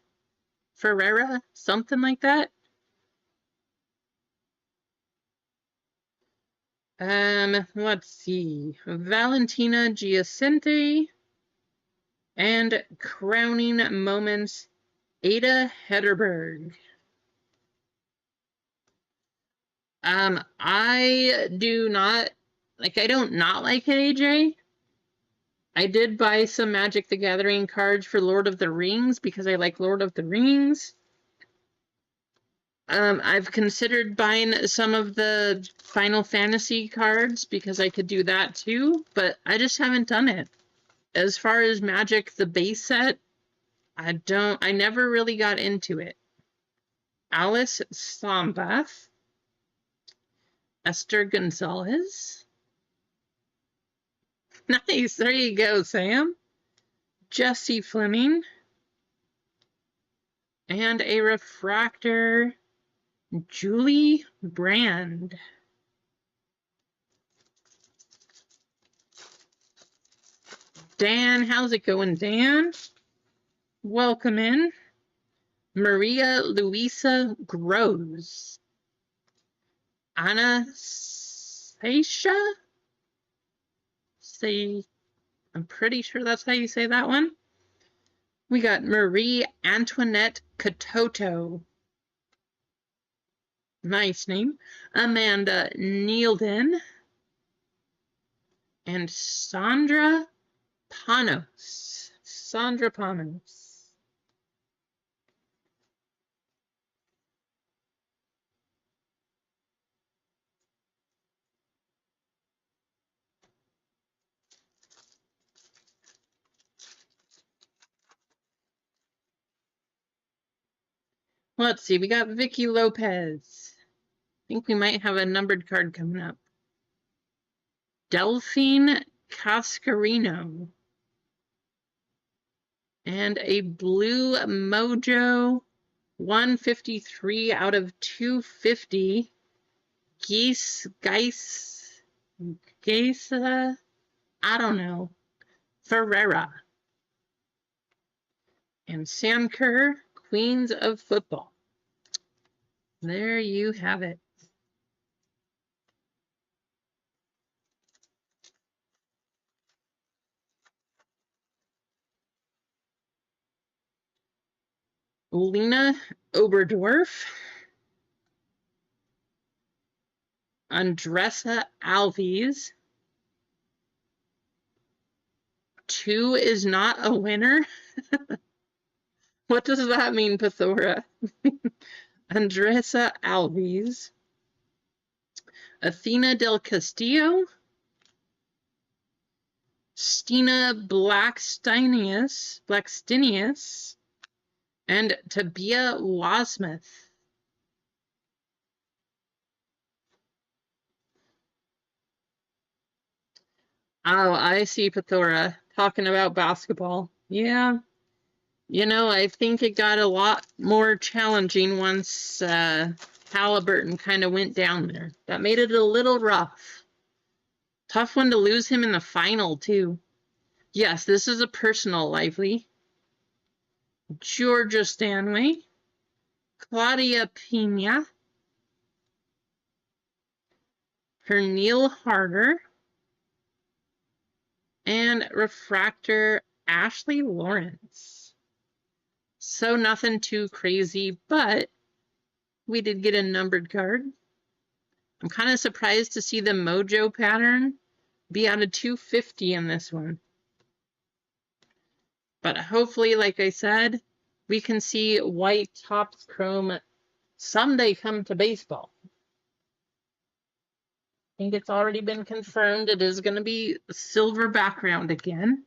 Ferreira? Something like that? Let's see. Valentina Giacente. And crowning moments, Ada Hederberg. I do not, I don't not like AJ. I did buy some Magic the Gathering cards for Lord of the Rings because I like Lord of the Rings. I've considered buying some of the Final Fantasy cards because I could do that too, but I just haven't done it. As far as Magic the base set, I never really got into it. Alice Sombath. Esther Gonzalez. Nice, there you go, Sam. Jesse Fleming. And a refractor, Julie Brand. Dan, how's it going, Dan? Welcome in. Maria Luisa Groves. Anastasia? I'm pretty sure that's how you say that one. We got Marie Antoinette Katoto. Nice name. Amanda Neilden. And Sandra Panos. Sandra Panos. Let's see, we got Vicky Lopez. I think we might have a numbered card coming up. Delphine Cascarino. And a blue Mojo 153 out of 250. Geese, I don't know. Ferreira. And Sam Kerr, Queens of Football. There you have it. Lena Oberdorf. Andressa Alves. 2 is not a winner. What does that mean, Pithora? Andressa Alves. Athena del Castillo. Stina Blackstenius. And Tabia Wasmith. Oh, I see, Pithora. Talking about basketball. Yeah. You know, I think it got a lot more challenging once Halliburton kind of went down there. That made it a little rough. Tough one to lose him in the final, too. Yes, this is a personal lively. Georgia Stanway. Claudia Pena. Pernille Harder. And refractor, Ashley Lawrence. So nothing too crazy, but we did get a numbered card. I'm kind of surprised to see the mojo pattern be out of 250 in this one. But hopefully, like I said, we can see white Topps Chrome someday come to baseball. I think it's already been confirmed it is going to be silver background again.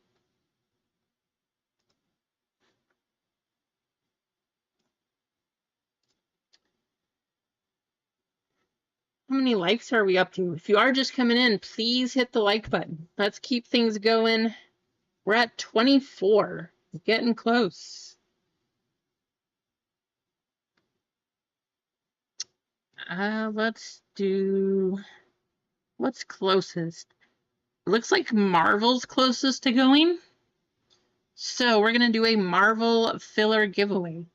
How many likes are we up to? If you are just coming in, please hit the like button. Let's keep things going. We're at 24. Getting close. Let's do... What's closest? It looks like Marvel's closest to going. So we're going to do a Marvel filler giveaway.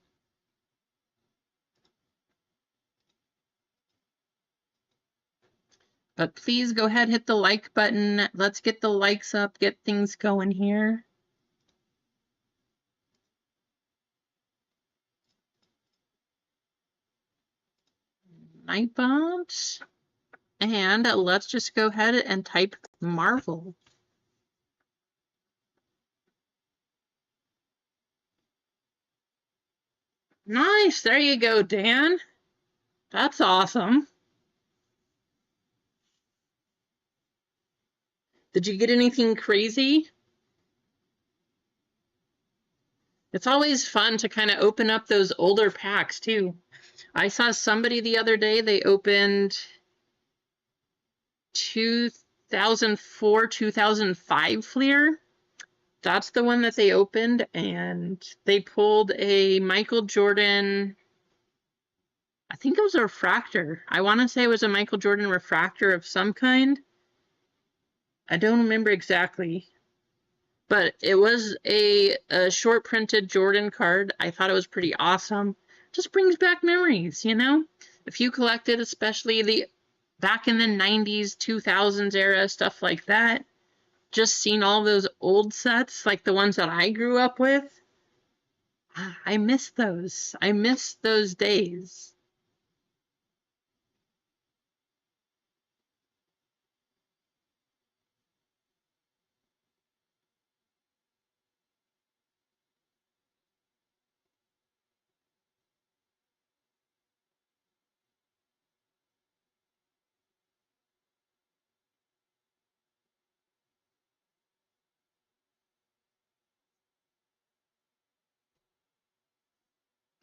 But please go ahead, hit the like button. Let's get the likes up, get things going here. Night bombs. And let's just go ahead and type Marvel. Nice. There you go, Dan. That's awesome. Did you get anything crazy? It's always fun to kind of open up those older packs, too. I saw somebody the other day, they opened 2004, 2005 Fleer. That's the one that they opened, and they pulled a Michael Jordan, I think it was a refractor. I want to say it was a Michael Jordan refractor of some kind. I don't remember exactly. But it was a short printed Jordan card. I thought it was pretty awesome. Just brings back memories, you know? If you collected, especially the back in the 90s, 2000s era, stuff like that, just seeing all those old sets, like the ones that I grew up with, I miss those. I miss those days.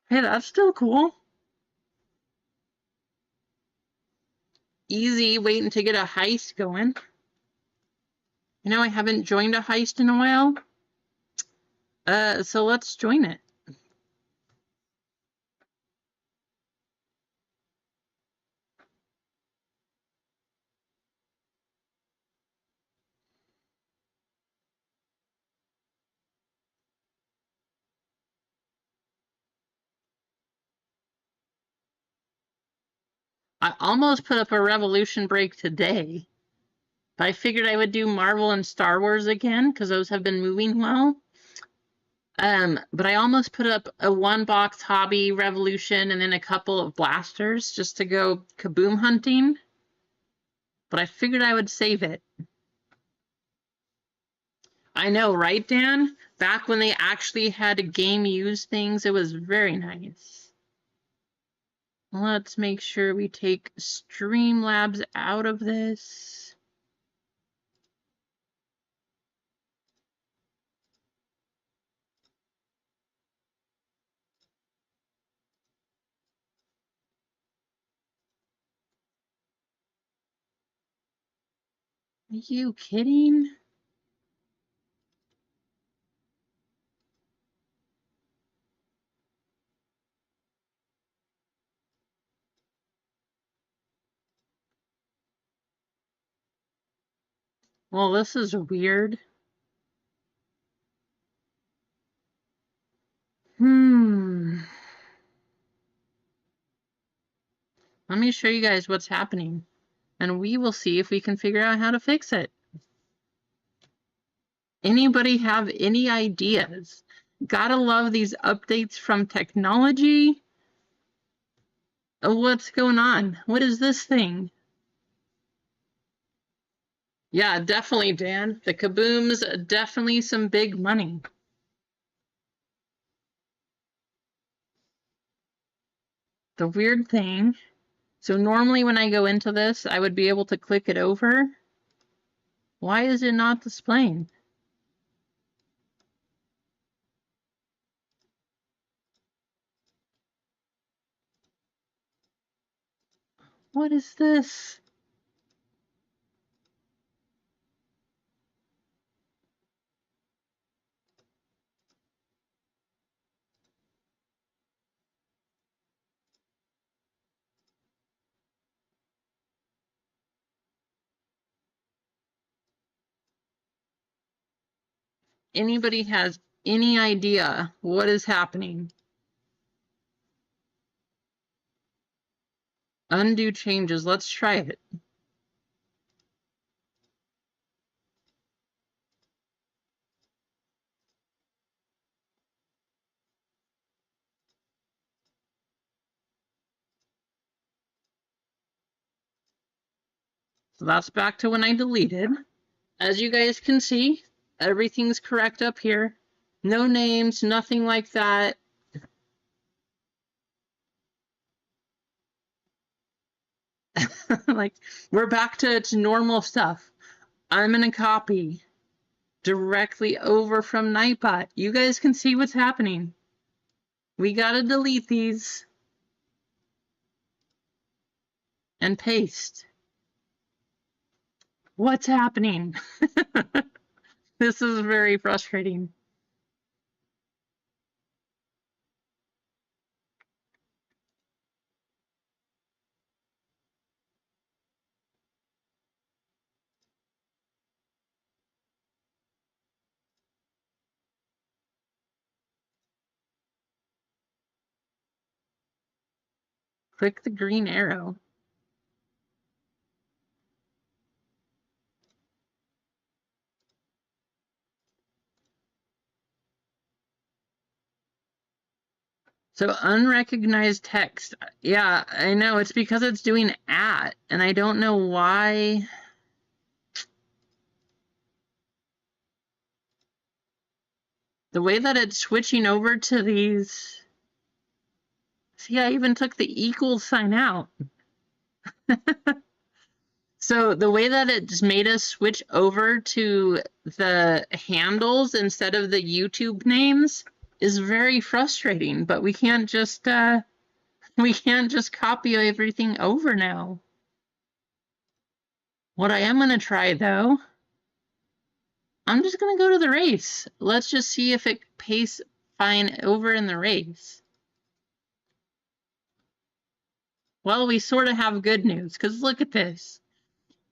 Hey, that's still cool. Easy waiting to get a heist going. You know, I haven't joined a heist in a while. So let's join it. I almost put up a Revolution break today, but I figured I would do Marvel and Star Wars again because those have been moving well. But I almost put up a one-box Hobby Revolution and then a couple of blasters just to go kaboom hunting. But I figured I would save it. I know, right, Dan? Back when they actually had to game use things, it was very nice. Let's make sure we take Streamlabs out of this. Are you kidding? Well, this is weird. Let me show you guys what's happening, and we will see if we can figure out how to fix it. Anybody have any ideas? Gotta love these updates from technology. What's going on? What is this thing? Yeah, definitely, Dan. The kaboom's definitely some big money. The weird thing, so normally when I go into this, I would be able to click it over. Why is it not displaying? What is this? Anybody has any idea what is happening? Undo changes. Let's try it. So that's back to when I deleted. As you guys can see, everything's correct up here. No names, nothing like that. Like, we're back to its normal stuff. I'm going to copy directly over from Nightbot. You guys can see what's happening. We got to delete these and paste. What's happening? This is very frustrating. Click the green arrow. So unrecognized text. Yeah, I know. It's because it's doing at, and I don't know why. The way that it's switching over to these. See, I even took the equal sign out. So the way that it just made us switch over to the handles instead of the YouTube names is very frustrating, but we can't just copy everything over now. What I am going to try though, I'm just going to go to the race. Let's just see if it pastes fine over in the race. Well, we sort of have good news because look at this.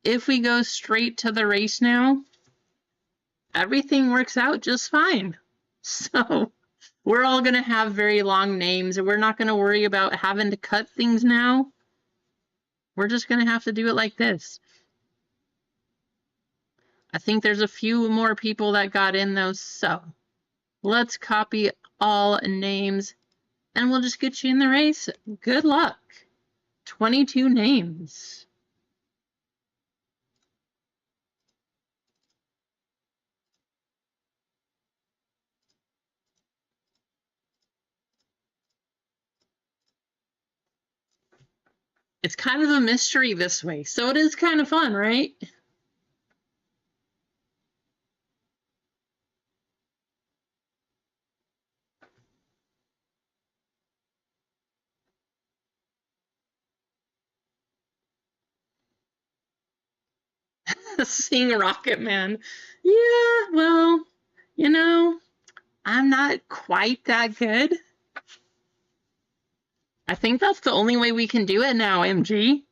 If we go straight to the race now, everything works out just fine. So we're all going to have very long names and we're not going to worry about having to cut things now. We're just going to have to do it like this. I think there's a few more people that got in though, so let's copy all names and we'll just get you in the race. Good luck. 22 names. It's kind of a mystery this way, so it is kind of fun, right? Seeing Rocket Man. Yeah, well, you know, I'm not quite that good. I think that's the only way we can do it now, MG.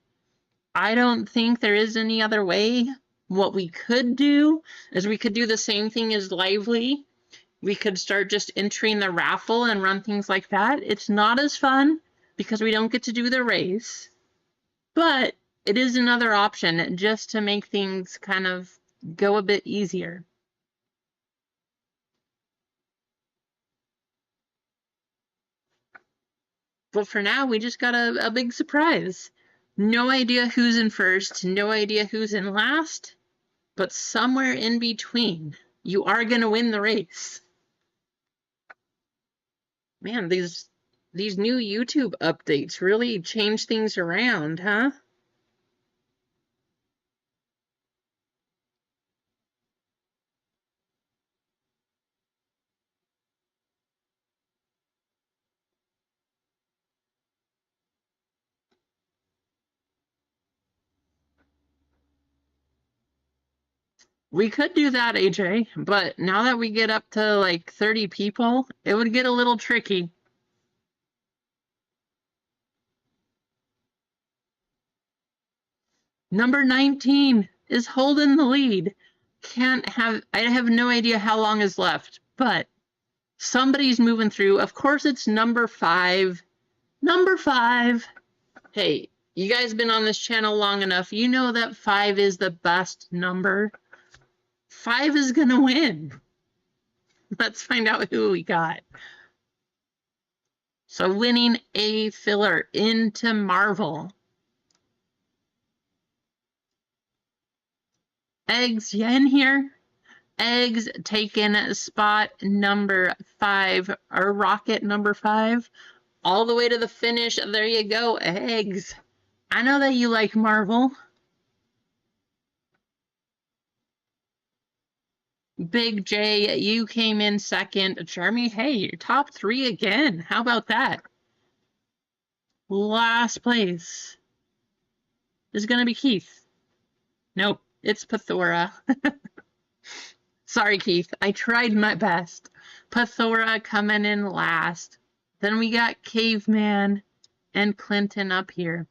I don't think there is any other way. What we could do is we could do the same thing as Lively. We could start just entering the raffle and run things like that. It's not as fun because we don't get to do the race, but it is another option just to make things kind of go a bit easier. But for now, we just got a big surprise. No idea who's in first, no idea who's in last, but somewhere in between, you are going to win the race. Man, these new YouTube updates really change things around, huh? We could do that, AJ, but now that we get up to like 30 people, it would get a little tricky. Number 19 is holding the lead. I have no idea how long is left, but somebody's moving through. Of course, it's number 5. Number 5. Hey, you guys been on this channel long enough. You know that 5 is the best number. 5 is going to win. Let's find out who we got. So winning a filler into Marvel. Eggs, you in here? Eggs taking spot number 5, or rocket number 5, all the way to the finish. There you go, Eggs. I know that you like Marvel. Big J, you came in second. Jeremy, hey, you're top 3 again. How about that? Last place is going to be Keith. Nope, it's Pathora. Sorry, Keith. I tried my best. Pathora coming in last. Then we got Caveman and Clinton up here.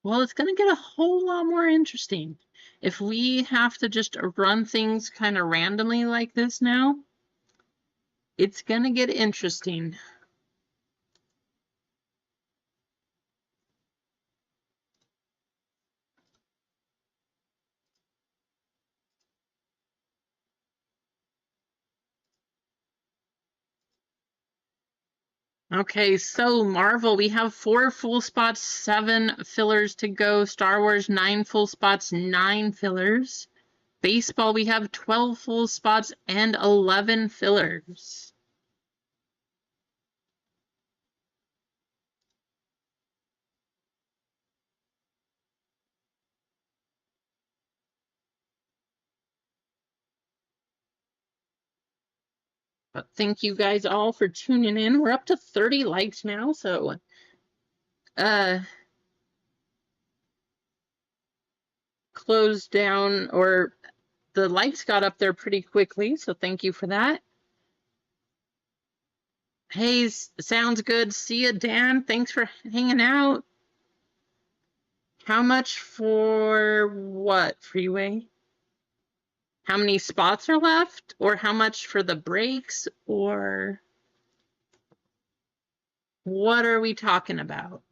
Well, it's going to get a whole lot more interesting. If we have to just run things kind of randomly like this now, it's going to get interesting. Okay, so Marvel, we have 4 full spots, 7 fillers to go. Star Wars, 9 full spots, 9 fillers. Baseball, we have 12 full spots and 11 fillers. But thank you guys all for tuning in. We're up to 30 likes now, so closed down, or the likes got up there pretty quickly, so thank you for that. Hey, sounds good. See ya, Dan. Thanks for hanging out. How much for what, Freeway? How many spots are left? Or how much for the breaks? Or what are we talking about?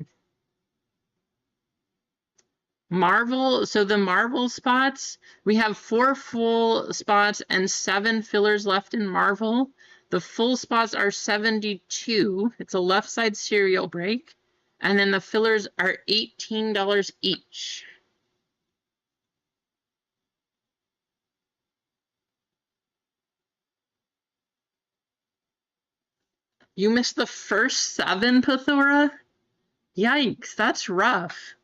Marvel, so the Marvel spots, we have 4 full spots and 7 fillers left in Marvel. The full spots are 72. It's a left side serial break. And then the fillers are $18 each. You missed the first 7, Pathora? Yikes, that's rough.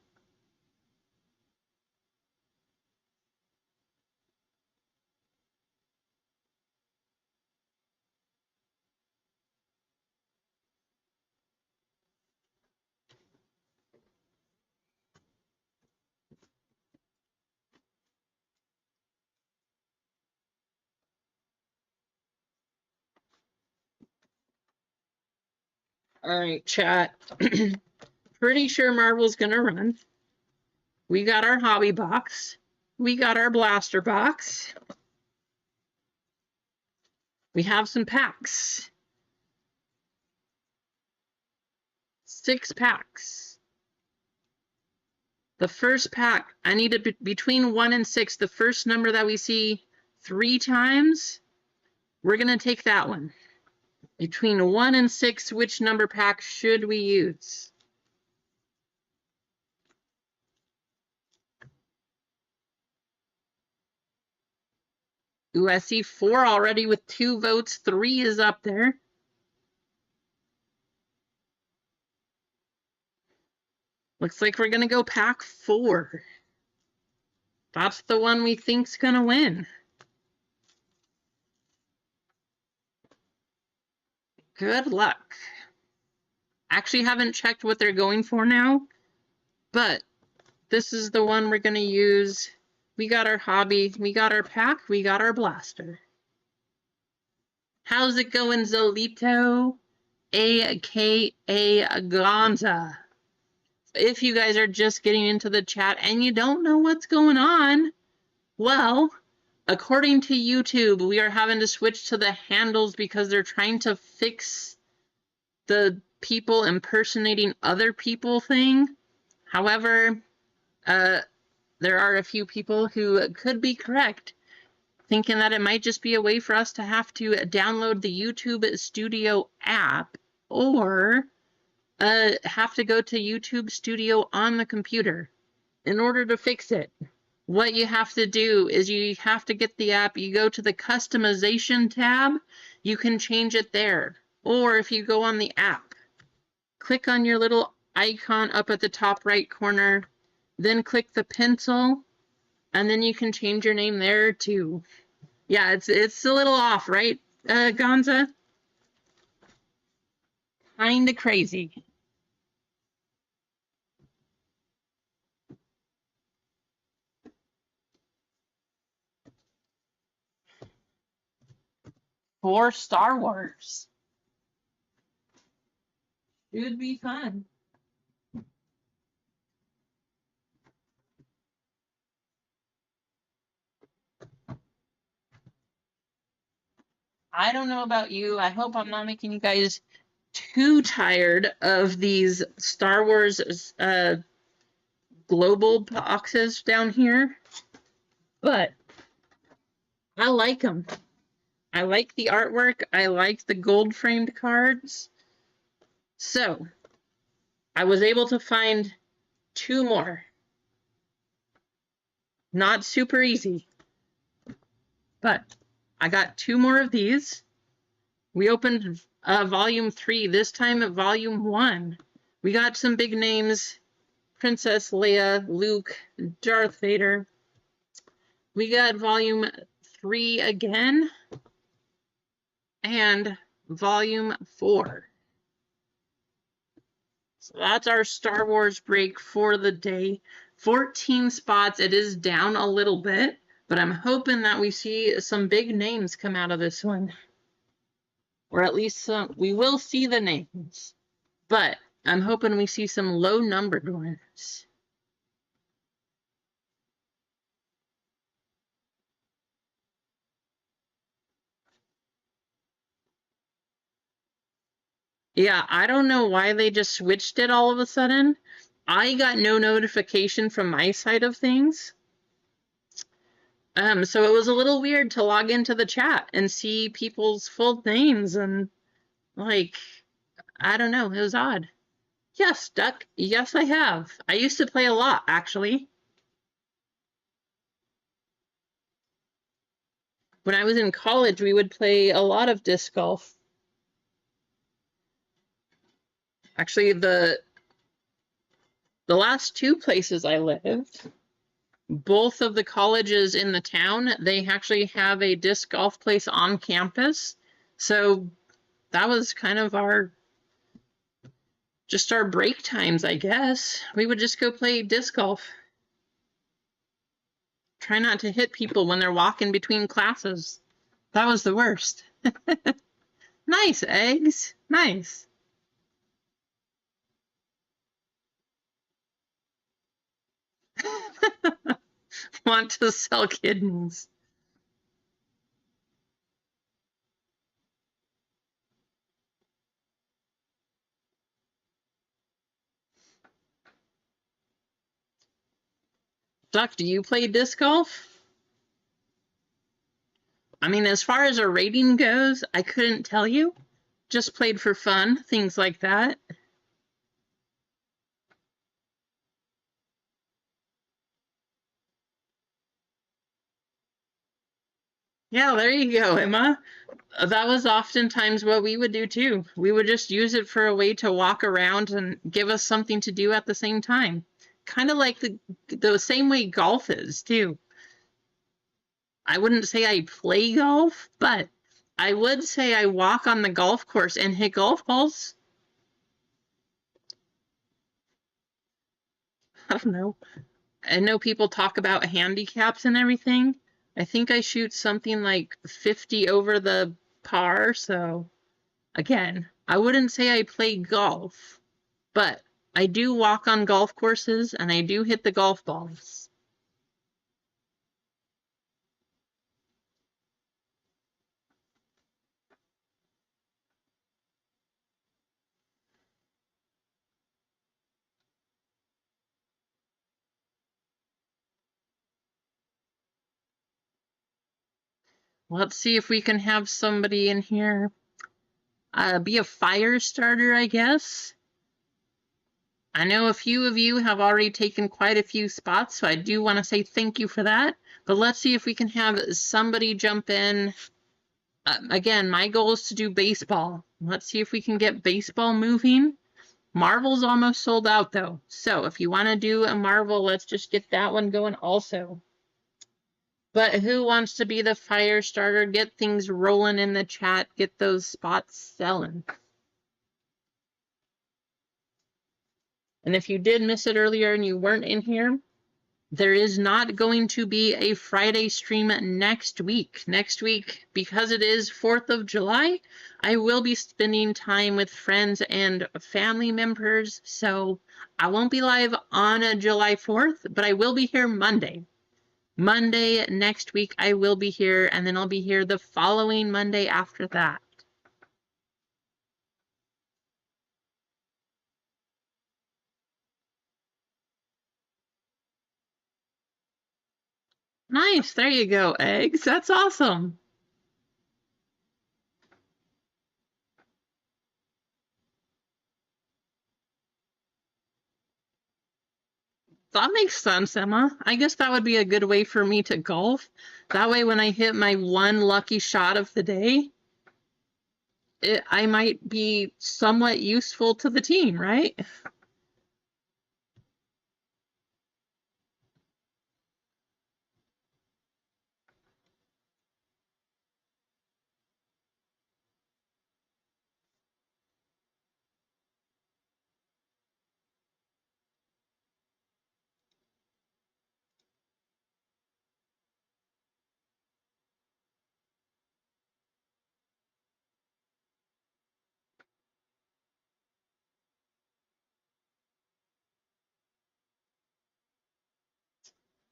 All right, chat. Pretty sure Marvel's gonna run. We got our hobby box. We got our blaster box. We have some packs. 6 packs. The first pack, I need it between 1 and 6. The first number that we see 3 times, we're going to take that one. Between 1 and 6, which number pack should we use? Ooh, I see 4 already with 2 votes. 3 is up there. Looks like we're going to go pack 4. That's the one we think's going to win. Good luck. Actually haven't checked what they're going for now, but this is the one we're going to use. We got our hobby, we got our pack, we got our blaster. How's it going, Zolito? AKA Gonza. If you guys are just getting into the chat and you don't know what's going on, well, according to YouTube, we are having to switch to the handles because they're trying to fix the people impersonating other people thing. However, there are a few people who could be correct, thinking that it might just be a way for us to have to download the YouTube Studio app or have to go to YouTube Studio on the computer in order to fix it. What you have to do is you have to get the app, you go to the customization tab, you can change it there. Or if you go on the app, click on your little icon up at the top right corner, then click the pencil, and then you can change your name there too. Yeah, it's a little off, right, Gonza? Kinda crazy. For Star Wars. Should be fun. I don't know about you. I hope I'm not making you guys too tired of these Star Wars global boxes down here, but I like them. I like the artwork. I like the gold framed cards. So I was able to find 2 more. Not super easy, but I got 2 more of these. We opened volume 3, this time at volume 1. We got some big names: Princess Leia, Luke, Darth Vader. We got volume 3 again, and volume 4. So that's our Star Wars break for the day. 14 spots. It is down a little bit, but I'm hoping that we see some big names come out of this one. Or at least we will see the names. But I'm hoping we see some low numbered ones. Yeah, I don't know why they just switched it all of a sudden. I got no notification from my side of things. So it was a little weird to log into the chat and see people's full names and, like, I don't know, it was odd. Yes, Duck, yes I have. I used to play a lot, actually. When I was in college, we would play a lot of disc golf. Actually, the last 2 places I lived, both of the colleges in the town, they actually have a disc golf place on campus. So that was kind of just our break times, I guess. We would just go play disc golf. Try not to hit people when they're walking between classes. That was the worst. Nice, eggs. Nice. Want to sell kittens. Duck, do you play disc golf? I mean, as far as a rating goes, I couldn't tell you. Just played for fun, things like that. Yeah, there you go, Emma. That was oftentimes what we would do too. We would just use it for a way to walk around and give us something to do at the same time. Kind of like the same way golf is too. I wouldn't say I play golf, but I would say I walk on the golf course and hit golf balls. I don't know. I know people talk about handicaps and everything. I think I shoot something like 50 over the par, so again, I wouldn't say I play golf, but I do walk on golf courses and I do hit the golf balls. Let's see if we can have somebody in here be a fire starter, I guess. I know a few of you have already taken quite a few spots, so I do want to say thank you for that. But let's see if we can have somebody jump in. Again, my goal is to do baseball. Let's see if we can get baseball moving. Marvel's almost sold out, though. So if you want to do a Marvel, let's just get that one going also. But who wants to be the fire starter? Get things rolling in the chat. Get those spots selling. And if you did miss it earlier and you weren't in here, there is not going to be a Friday stream next week. Next week, because it is 4th of July, I will be spending time with friends and family members. So I won't be live on July 4th, but I will be here Monday. Monday next week, I will be here, and then I'll be here the following Monday after that. Nice, there you go, eggs. That's awesome. That makes sense, Emma. I guess that would be a good way for me to golf. That way, when I hit my one lucky shot of the day, I might be somewhat useful to the team, right?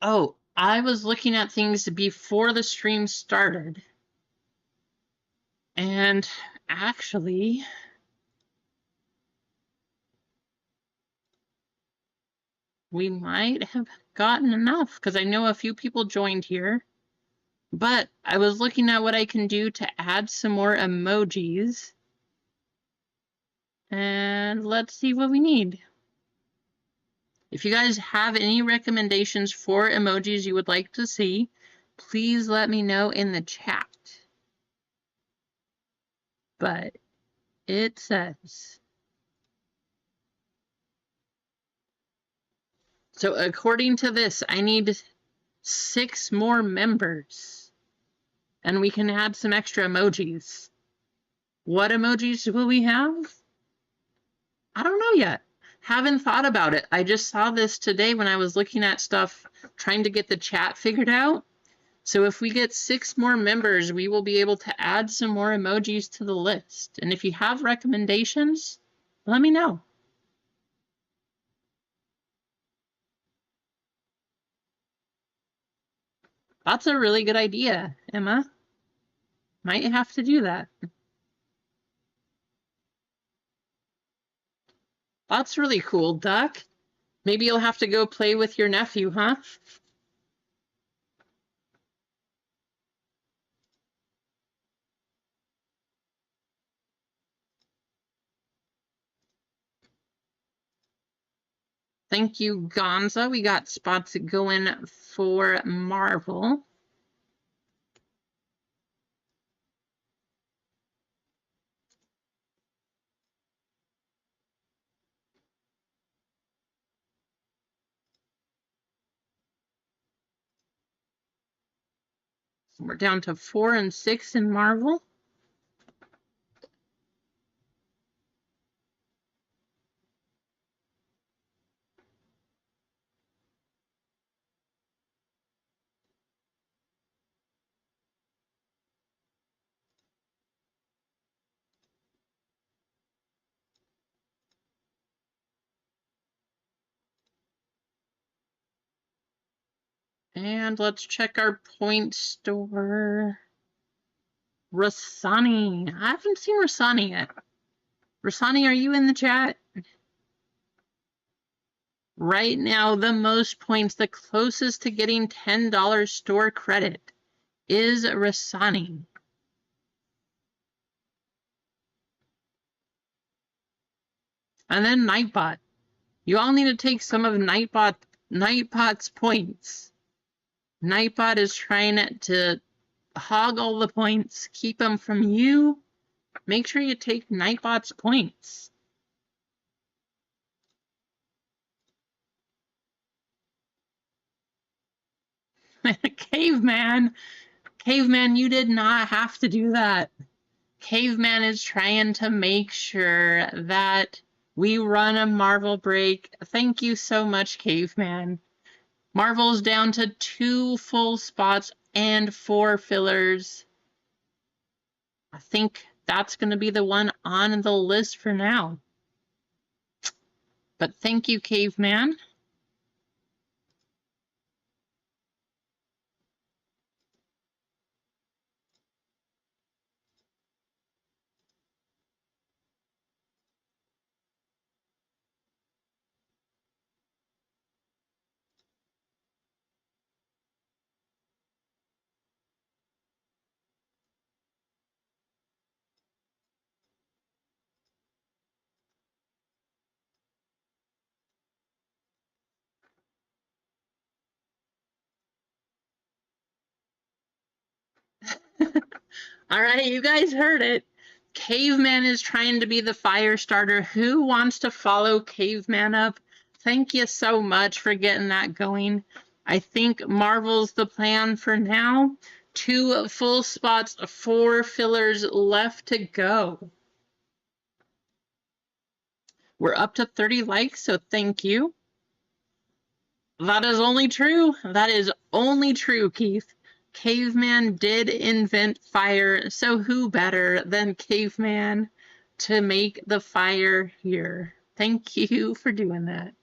Oh, I was looking at things before the stream started. And actually, we might have gotten enough because I know a few people joined here. But I was looking at what I can do to add some more emojis. And let's see what we need. If you guys have any recommendations for emojis you would like to see, please let me know in the chat. But it says, so according to this, I need 6 more members. And we can add some extra emojis. What emojis will we have? I don't know yet. Haven't thought about it. I just saw this today when I was looking at stuff, trying to get the chat figured out. So if we get 6 more members, we will be able to add some more emojis to the list. And if you have recommendations, let me know. That's a really good idea, Emma. Might have to do that. That's really cool, Duck. Maybe you'll have to go play with your nephew, huh? Thank you, Gonza. We got spots going for Marvel. We're down to 4 and 6 in Marvel. And let's check our point store. Rasani. I haven't seen Rasani yet. Rasani, are you in the chat? Right now, the most points, the closest to getting $10 store credit is Rasani. And then Nightbot. You all need to take some of Nightbot's points. Nightbot is trying to hog all the points, keep them from you. Make sure you take Nightbot's points. Caveman, you did not have to do that. Caveman is trying to make sure that we run a Marvel break. Thank you so much, Caveman. Marvel's down to 2 full spots and 4 fillers. I think that's going to be the one on the list for now. But thank you, Caveman. All right, you guys heard it. Caveman is trying to be the fire starter. Who wants to follow Caveman up? Thank you so much for getting that going. I think Marvel's the plan for now. 2 full spots, 4 fillers left to go. We're up to 30 likes, so thank you. That is only true. That is only true, Keith. Caveman did invent fire, so who better than Caveman to make the fire here? Thank you for doing that.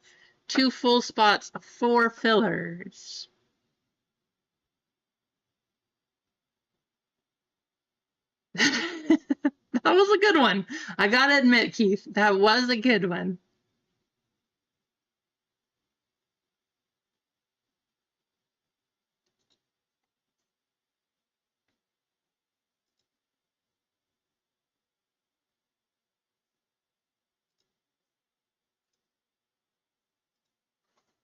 2 full spots, 4 fillers. That was a good one. I gotta admit, Keith, that was a good one.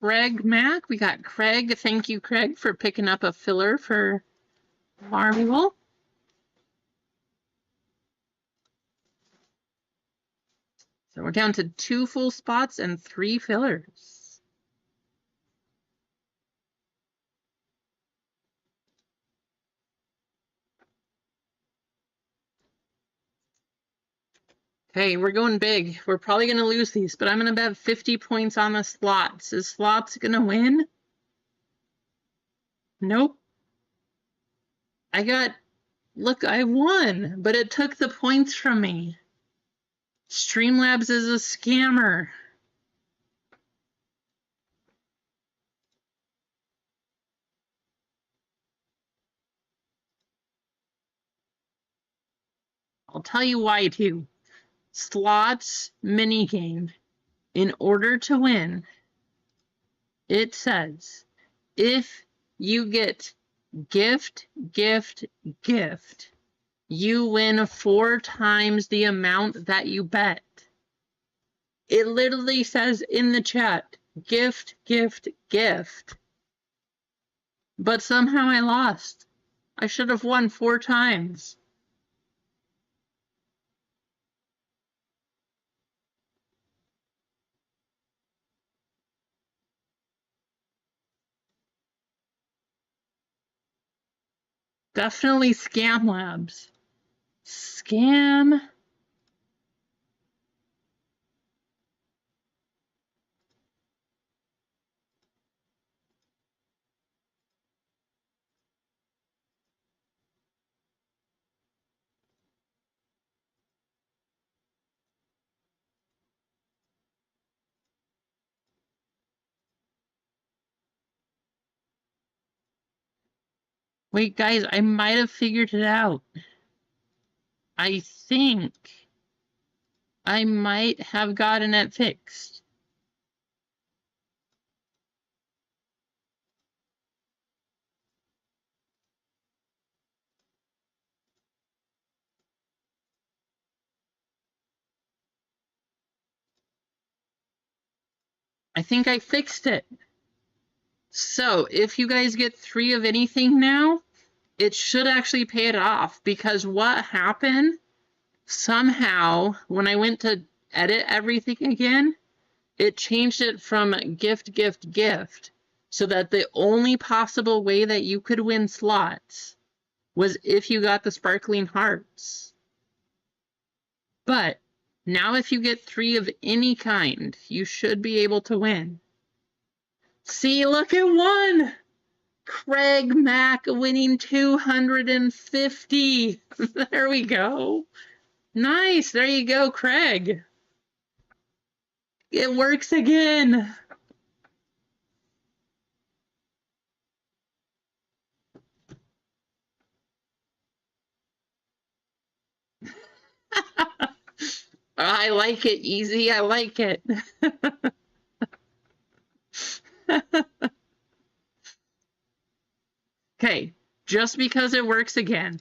Craig Mack, we got Craig. Thank you, Craig, for picking up a filler for Marvel. So we're down to 2 full spots and 3 fillers. Okay, we're going big. We're probably going to lose these, but I'm going to bet 50 points on the slots. Is slots going to win? Nope. Look, I won, but it took the points from me. Streamlabs is a scammer. I'll tell you why, too. Slots minigame. In order to win, it says, if you get gift, you win 4 times the amount that you bet. It literally says in the chat, gift, gift, gift. But somehow I lost. I should have won 4 times. Definitely Scam Labs. Scam. Wait, guys, I might have figured it out. I think I might have gotten it fixed. I think I fixed it. So if you guys get 3 of anything now, it should actually pay it off, because what happened somehow when I went to edit everything again, it changed it from gift, gift, gift, so that the only possible way that you could win slots was if you got the sparkling hearts. But now if you get 3 of any kind, you should be able to win. See, look at 1! Craig Mack winning 250. There we go. Nice. There you go, Craig. It works again. I like it, Easy. I like it. Okay, just because it works again,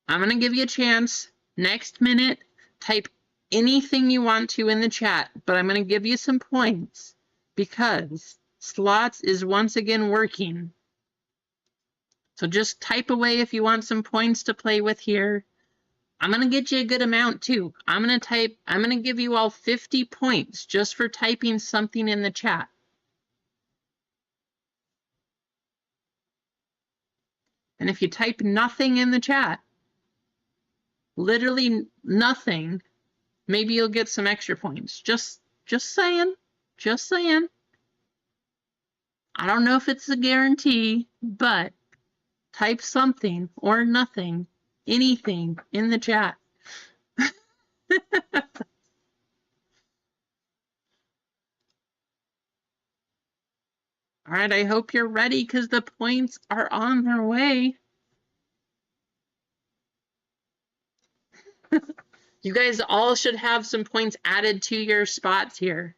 I'm going to give you a chance. Next minute, type anything you want to in the chat, but I'm going to give you some points because slots is once again working. So just type away if you want some points to play with here. I'm going to get you a good amount too. I'm going to give you all 50 points just for typing something in the chat. And if you type nothing in the chat, literally nothing, maybe you'll get some extra points. Just saying. Just saying. I don't know if it's a guarantee, but type something or nothing, anything in the chat. All right, I hope you're ready because the points are on their way. You guys all should have some points added to your spots here.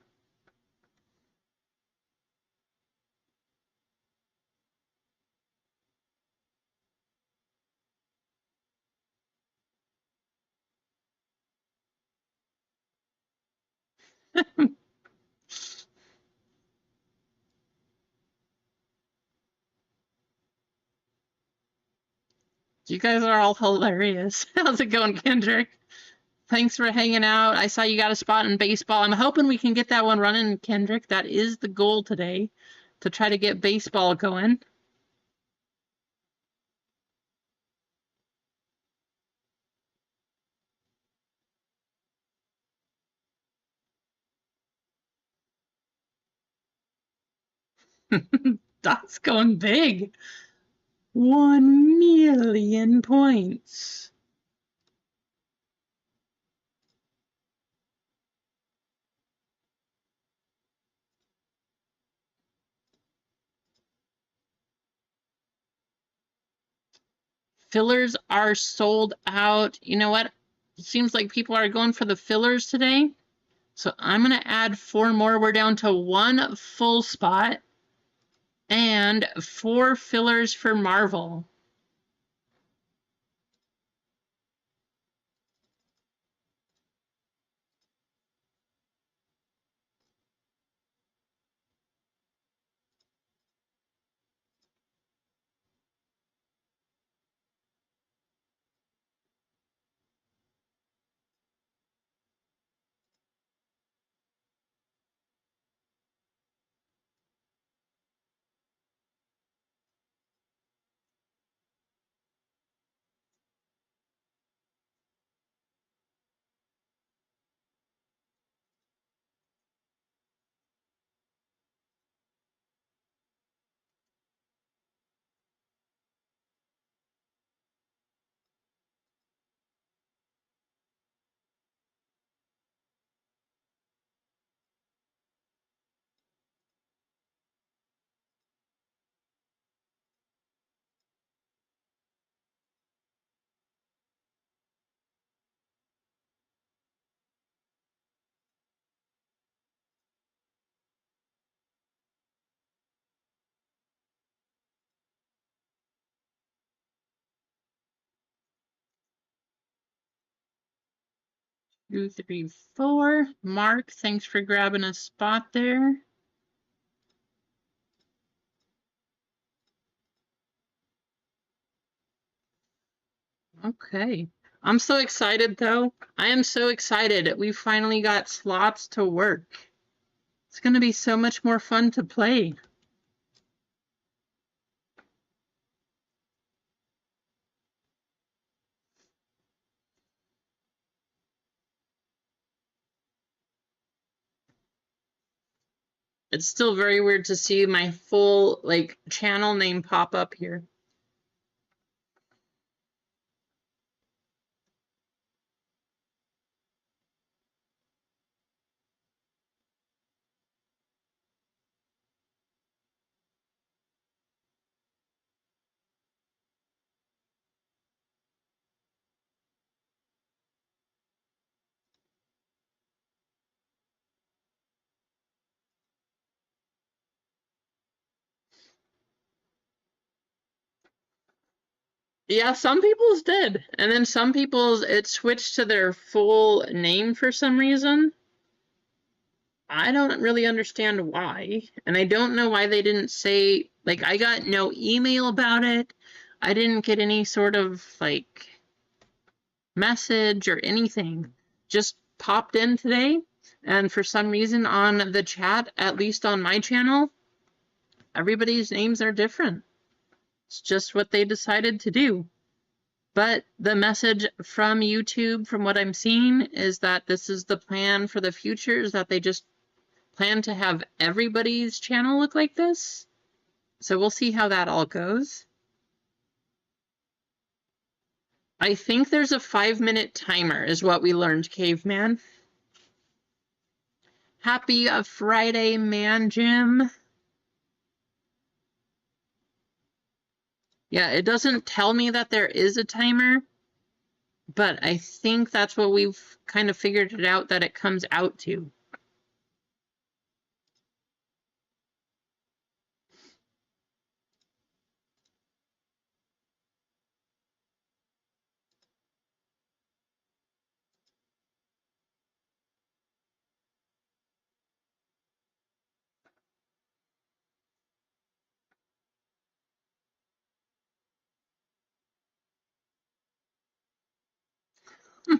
You guys are all hilarious. How's it going, Kendrick? Thanks for hanging out. I saw you got a spot in baseball. I'm hoping we can get that one running, Kendrick. That is the goal today, to try to get baseball going. That's going big. 1 million points. Fillers are sold out. You know what? It seems like people are going for the fillers today. So I'm going to add 4 more. We're down to 1 full spot and 4 fillers for Marvel. 2, 3, 4. Mark, thanks for grabbing a spot there. Okay. I'm so excited, though. I am so excited. We finally got slots to work. It's going to be so much more fun to play. It's still very weird to see my full, like, channel name pop up here. Yeah, some people's did. And then some people's, it switched to their full name for some reason. I don't really understand why. And I don't know why they didn't say, like, I got no email about it. I didn't get any sort of, like, message or anything. Just popped in today. And for some reason on the chat, at least on my channel, everybody's names are different. It's just what they decided to do. But the message from YouTube, from what I'm seeing, is that this is the plan for the future, is that they just plan to have everybody's channel look like this. So we'll see how that all goes. I think there's a 5-minute timer is what we learned, Caveman. Happy Friday, man, Jim. Yeah, it doesn't tell me that there is a timer, but I think that's what we've kind of figured it out that it comes out to.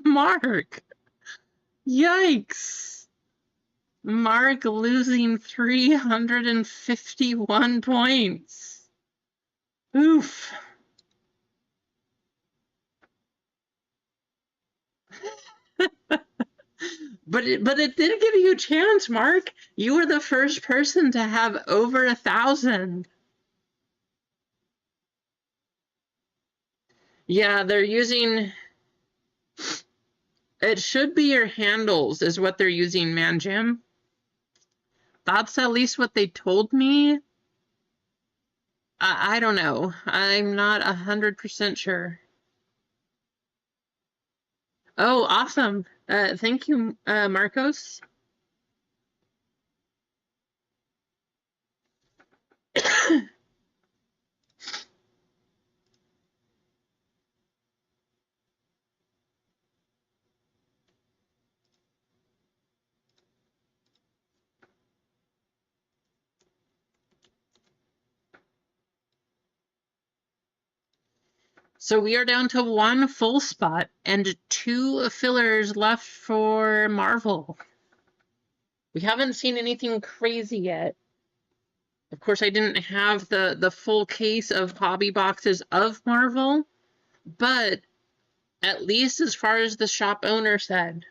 Mark! Yikes! Mark losing 351 points. Oof. But it did give you a chance, Mark. You were the first person to have over 1,000. Yeah, they're using... It should be your handles is what they're using, man, Jim. That's at least what they told me. I don't know. I'm not 100% sure. Oh, awesome. Thank you, Marcos. So we are down to 1 full spot and 2 fillers left for Marvel. We haven't seen anything crazy yet. Of course, I didn't have the full case of hobby boxes of Marvel, but at least as far as the shop owner said,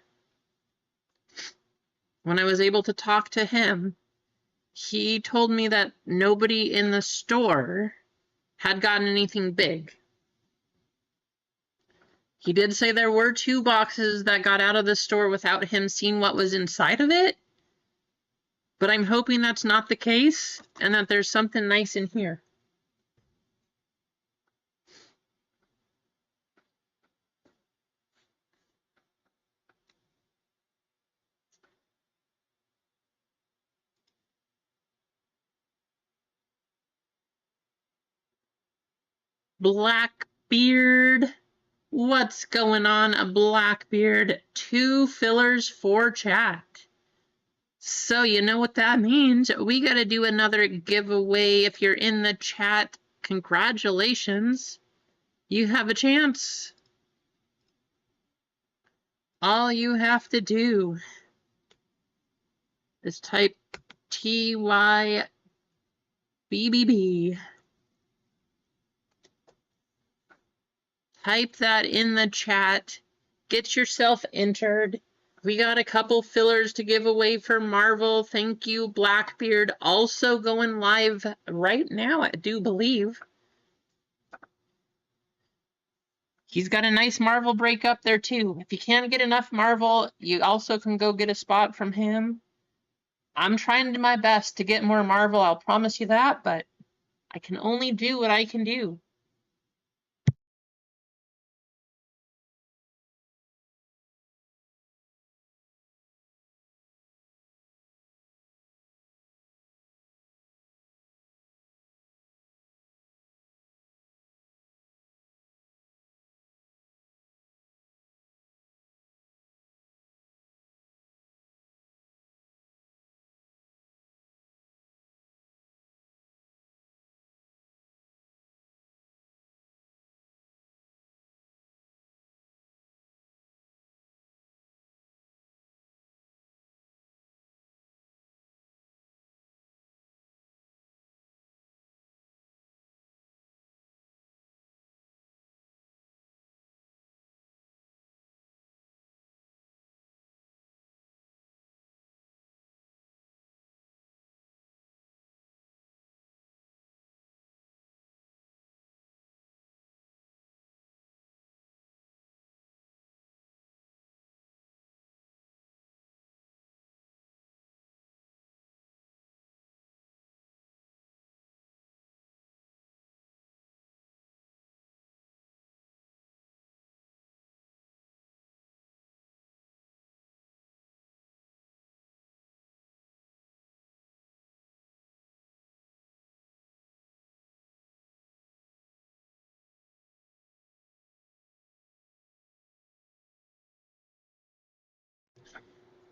when I was able to talk to him, he told me that nobody in the store had gotten anything big. He did say there were 2 boxes that got out of the store without him seeing what was inside of it, but I'm hoping that's not the case and that there's something nice in here. Blackbeard, What's going on, Blackbeard? 2 fillers for chat. So you know what that means. We got to do another giveaway. If you're in the chat, congratulations. You have a chance. All you have to do is type TYBBB. Type that in the chat. Get yourself entered. We got a couple fillers to give away for Marvel. Thank you, Blackbeard. Also going live right now, I do believe. He's got a nice Marvel break up there, too. If you can't get enough Marvel, you also can go get a spot from him. I'm trying my best to get more Marvel, I'll promise you that, but I can only do what I can do.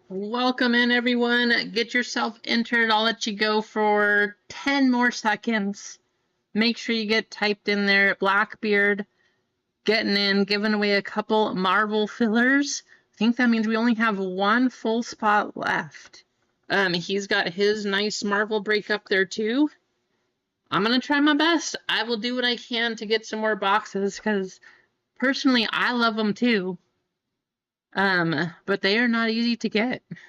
Welcome in, everyone. Get yourself entered. I'll let you go for 10 more seconds. Make sure you get typed in there. Blackbeard getting in, giving away a couple Marvel fillers. I think that means we only have 1 full spot left. He's got his nice Marvel break up there, too. I'm going to try my best. I will do what I can to get some more boxes, because personally, I love them, too. But they are not easy to get. Let's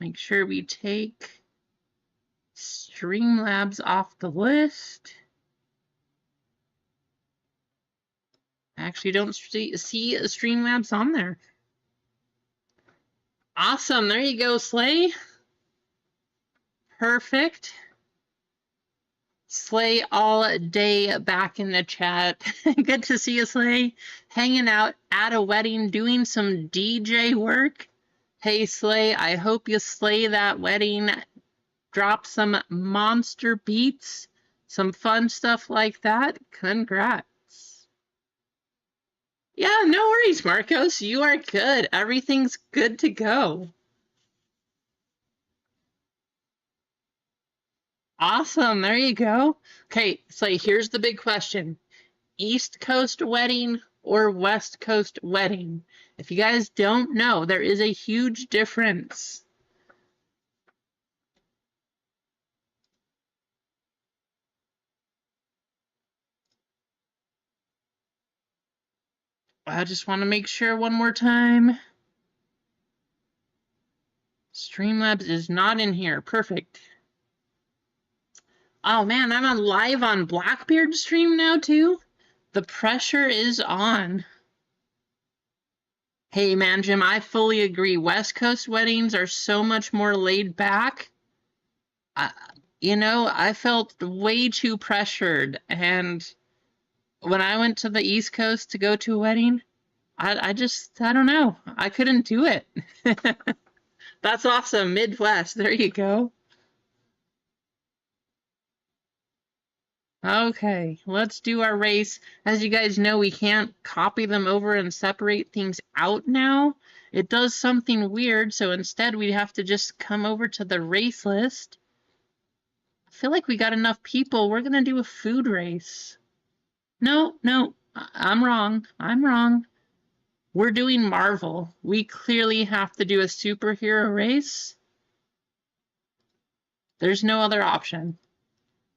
make sure we take Streamlabs off the list. I actually don't see Streamlabs on there. Awesome. There you go, Slay. Perfect. Slay all day back in the chat. Good to see you, Slay. Hanging out at a wedding, doing some DJ work. Hey, Slay, I hope you slay that wedding. Drop some monster beats, some fun stuff like that. Congrats. Yeah, no worries, Marcos. You are good. Everything's good to go. Awesome. There you go. Okay, so here's the big question. East Coast wedding or West Coast wedding? If you guys don't know, there is a huge difference. I just want to make sure one more time. Streamlabs is not in here. Perfect. Oh man, I'm on live on Blackbeard stream now too. The pressure is on. Hey man, Jim, I fully agree. West Coast weddings are so much more laid back. You know, I felt way too pressured, and when I went to the East Coast to go to a wedding, I don't know. I couldn't do it. That's awesome. Midwest. There you go. Okay, let's do our race. As you guys know, we can't copy them over and separate things out now. It does something weird, so instead we have to just come over to the race list. I feel like we got enough people. We're gonna do a food race. No, I'm wrong. I'm wrong. We're doing Marvel. We clearly have to do a superhero race. There's no other option.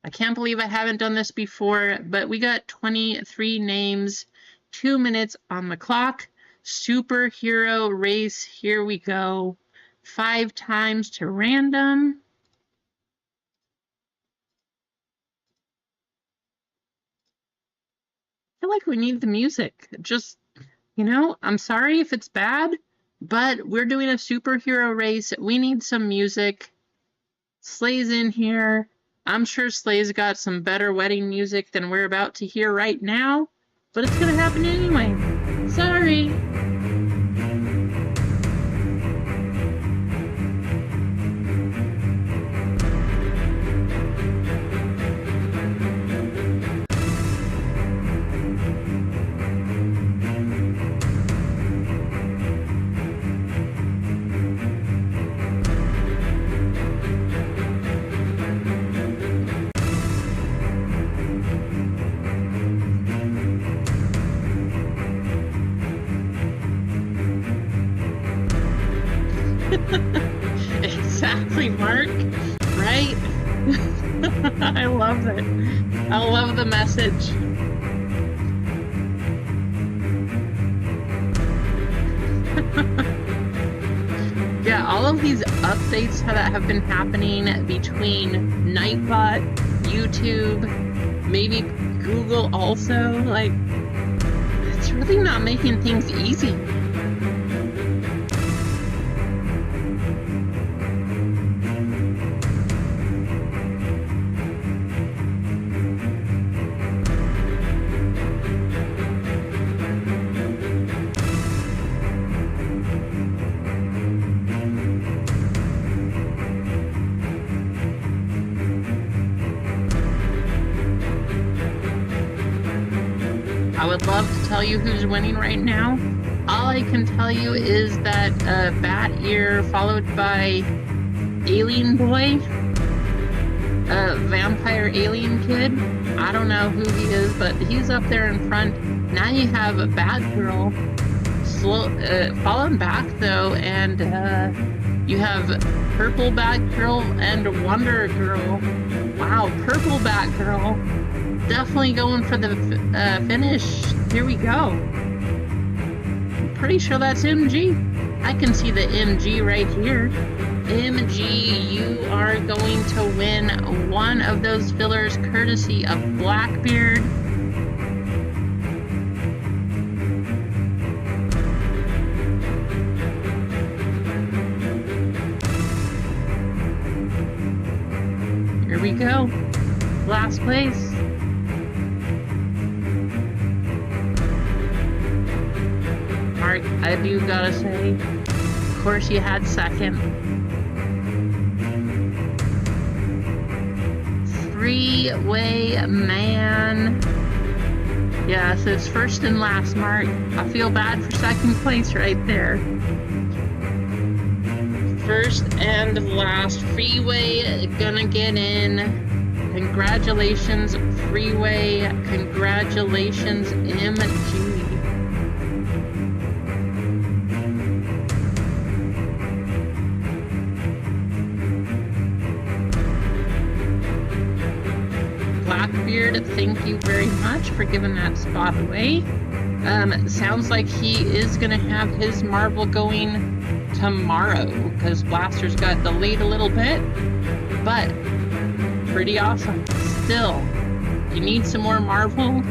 I can't believe I haven't done this before, but we got 23 names, 2 minutes on the clock. Superhero race, here we go. 5 times to random. I feel like we need the music. Just, I'm sorry if it's bad, but we're doing a superhero race. We need some music. Slay's in here. I'm sure Slay's got some better wedding music than we're about to hear right now, but it's gonna happen anyway. Sorry. Exactly, Mark. Right? I love it. I love the message. Yeah, all of these updates that have been happening between Nightbot, YouTube, maybe Google also, like, it's really not making things easy. I would love to tell you who's winning right now. All I can tell you is that Bat Ear followed by Alien Boy, Vampire Alien Kid. I don't know who he is, but he's up there in front. Now you have a Bad Girl falling back though, and you have Purple Bad Girl and Wonder Girl. Wow, Purple Bat Girl. Definitely going for the finish. Here we go. I'm pretty sure that's MG. I can see the MG right here. MG, you are going to win one of those fillers courtesy of Blackbeard. Here we go. Last place. Mark, I do gotta say, of course you had second. Three-way man. Yeah, so it's first and last, Mark. I feel bad for second place right there. First and last, Freeway gonna get in. Congratulations, Freeway. Congratulations, MG. Blackbeard, thank you very much for giving that spot away. Sounds like he is going to have his Marvel going tomorrow because Blaster's got delayed a little bit, but pretty awesome. Still, you need some more Marvel.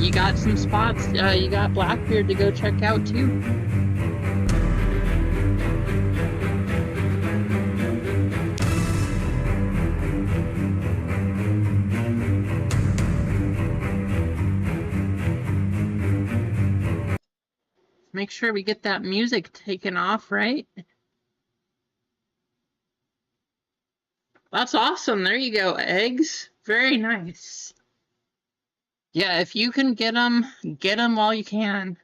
You got some spots. You got Blackbeard to go check out too. Make sure we get that music taken off, right? That's awesome. There you go, eggs. Very nice. Yeah, if you can get them while you can.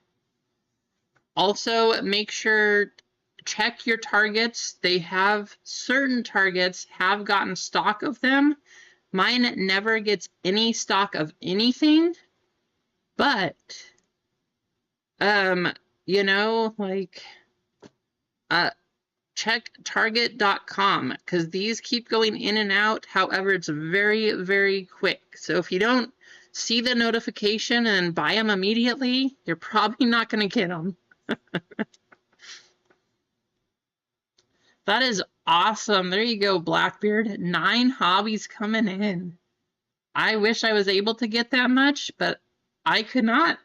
Also, make sure, check your targets. They have, certain targets have gotten stock of them. Mine never gets any stock of anything, but, you know, like, check target.com because these keep going in and out. However, it's very, very quick. So if you don't see the notification and buy them immediately, you're probably not going to get them. That is awesome. There you go, Blackbeard. 9 hobbies coming in. I wish I was able to get that much, but I could not.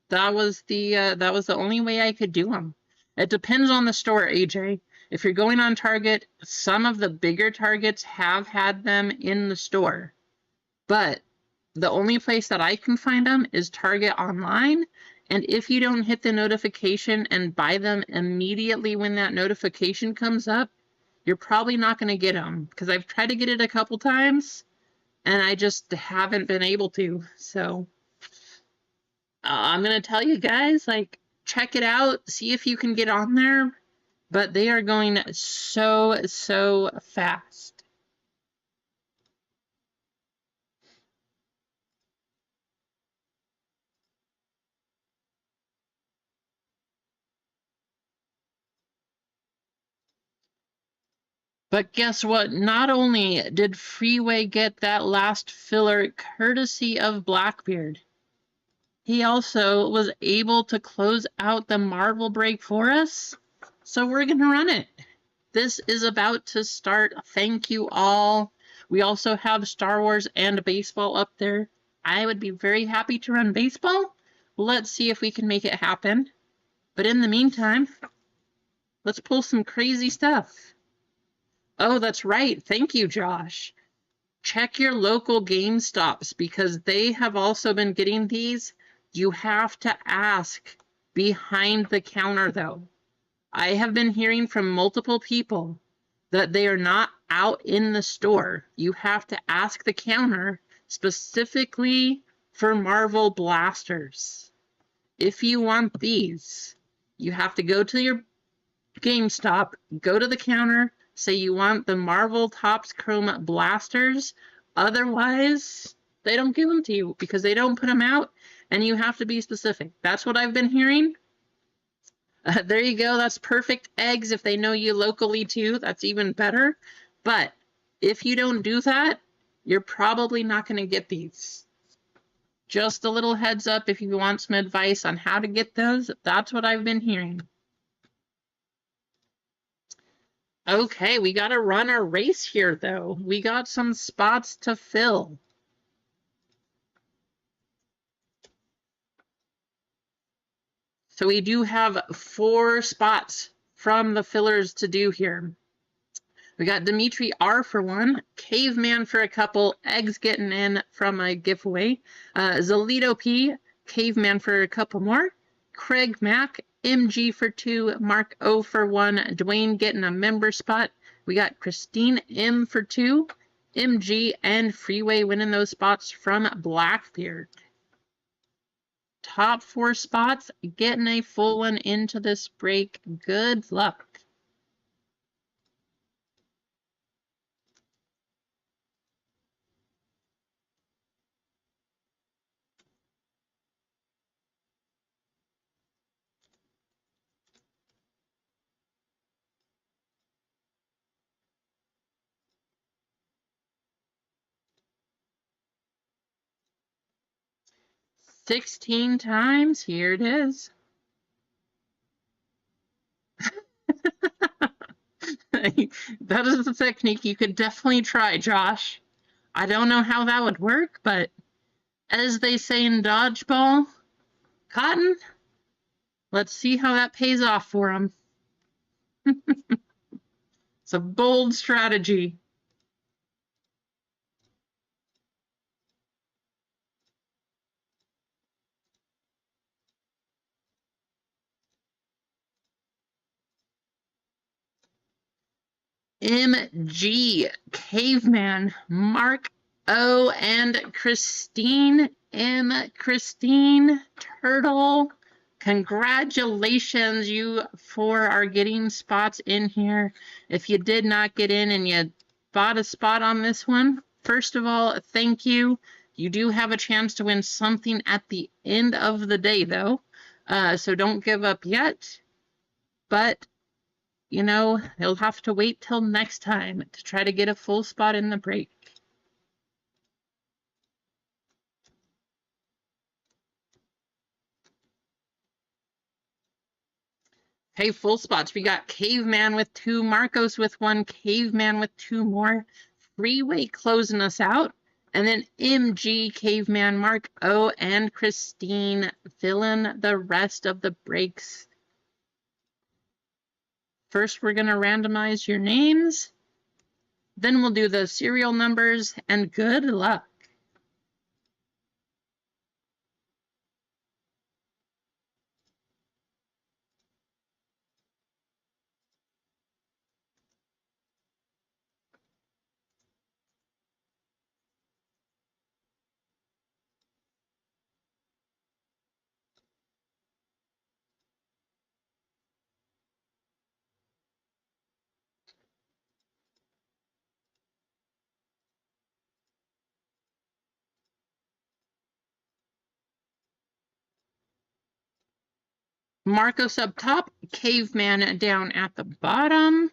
That was the only way I could do them. It depends on the store, AJ. If you're going on Target, some of the bigger Targets have had them in the store. But the only place that I can find them is Target online. And if you don't hit the notification and buy them immediately when that notification comes up, you're probably not going to get them. Because I've tried to get it a couple times, and I just haven't been able to. So I'm going to tell you guys, like, check it out. See if you can get on there. But they are going so, so fast. But guess what? Not only did Freeway get that last filler courtesy of Blackbeard, he also was able to close out the Marvel break for us. So we're going to run it. This is about to start. Thank you all. We also have Star Wars and baseball up there. I would be very happy to run baseball. Let's see if we can make it happen. But in the meantime, let's pull some crazy stuff. Oh, that's right. Thank you, Josh. Check your local GameStops because they have also been getting these. You have to ask behind the counter, though. I have been hearing from multiple people that they are not out in the store. You have to ask the counter specifically for Marvel blasters. If you want these, you have to go to your GameStop, go to the counter, say you want the Marvel Topps Chrome blasters. Otherwise, they don't give them to you because they don't put them out, and you have to be specific. That's what I've been hearing. There you go. That's perfect eggs. If they know you locally too, that's even better. But if you don't do that, you're probably not going to get these. Just a little heads up if you want some advice on how to get those. That's what I've been hearing. Okay, we got to run our race here, though. We got some spots to fill. So we do have 4 spots from the fillers to do here. We got Dimitri R for 1, Caveman for a couple, eggs getting in from a giveaway, Zalito P, Caveman for a couple more, Craig Mack, MG for 2, Mark O for 1, Dwayne getting a member spot. We got Christine M for 2, MG and Freeway winning those spots from Blackbeard. Top 4 spots, getting a full one into this break. Good luck. $16 times. Here it is. That is the technique you could definitely try, Josh. I don't know how that would work, but as they say in dodgeball, Cotton, let's see how that pays off for him. It's a bold strategy. MG, Caveman, Mark O and Christine M. Christine Turtle. Congratulations, you four are getting spots in here. If you did not get in and you bought a spot on this one, first of all, thank you. You do have a chance to win something at the end of the day, though. So don't give up yet. But, you know, you'll have to wait till next time to try to get a full spot in the break. Hey, full spots. We got Caveman with 2, Marcos with 1, Caveman with 2 more, Freeway closing us out, and then MG, Caveman, Mark O, and Christine filling the rest of the breaks. First, we're going to randomize your names. Then we'll do the serial numbers, and good luck. Marcos up top, Caveman down at the bottom.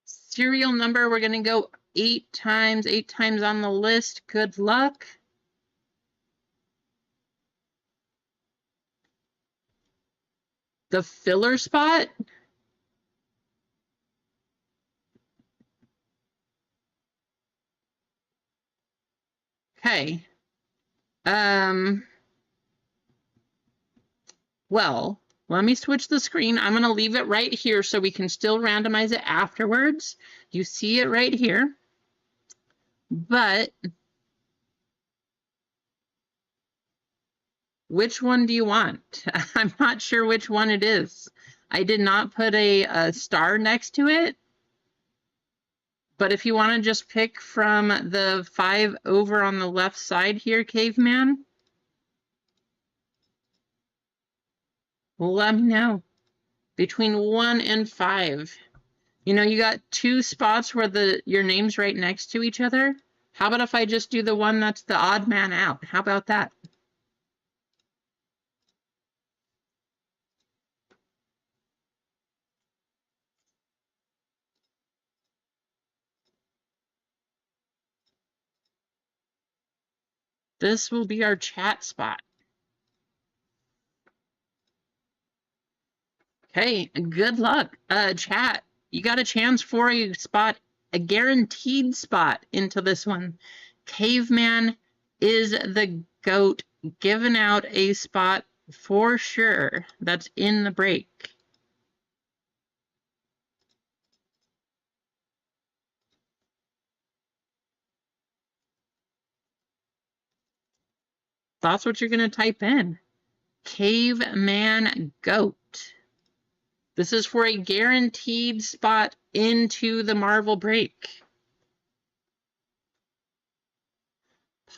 Serial number, we're going to go 8 times on the list. Good luck. The filler spot. Okay. Well, let me switch the screen. I'm going to leave it right here so we can still randomize it afterwards. You see it right here. But which one do you want? I'm not sure which one it is. I did not put a star next to it. But if you want to just pick from the 5 over on the left side here, Caveman, let me know. Between 1 and 5. You know, you got 2 spots where your name's right next to each other. How about if I just do the one that's the odd man out? How about that? This will be our chat spot. Okay, good luck. Chat, you got a chance for a spot, a guaranteed spot into this one. Caveman is the GOAT, giving out a spot for sure that's in the break. That's what you're going to type in. Caveman GOAT. This is for a guaranteed spot into the Marvel break.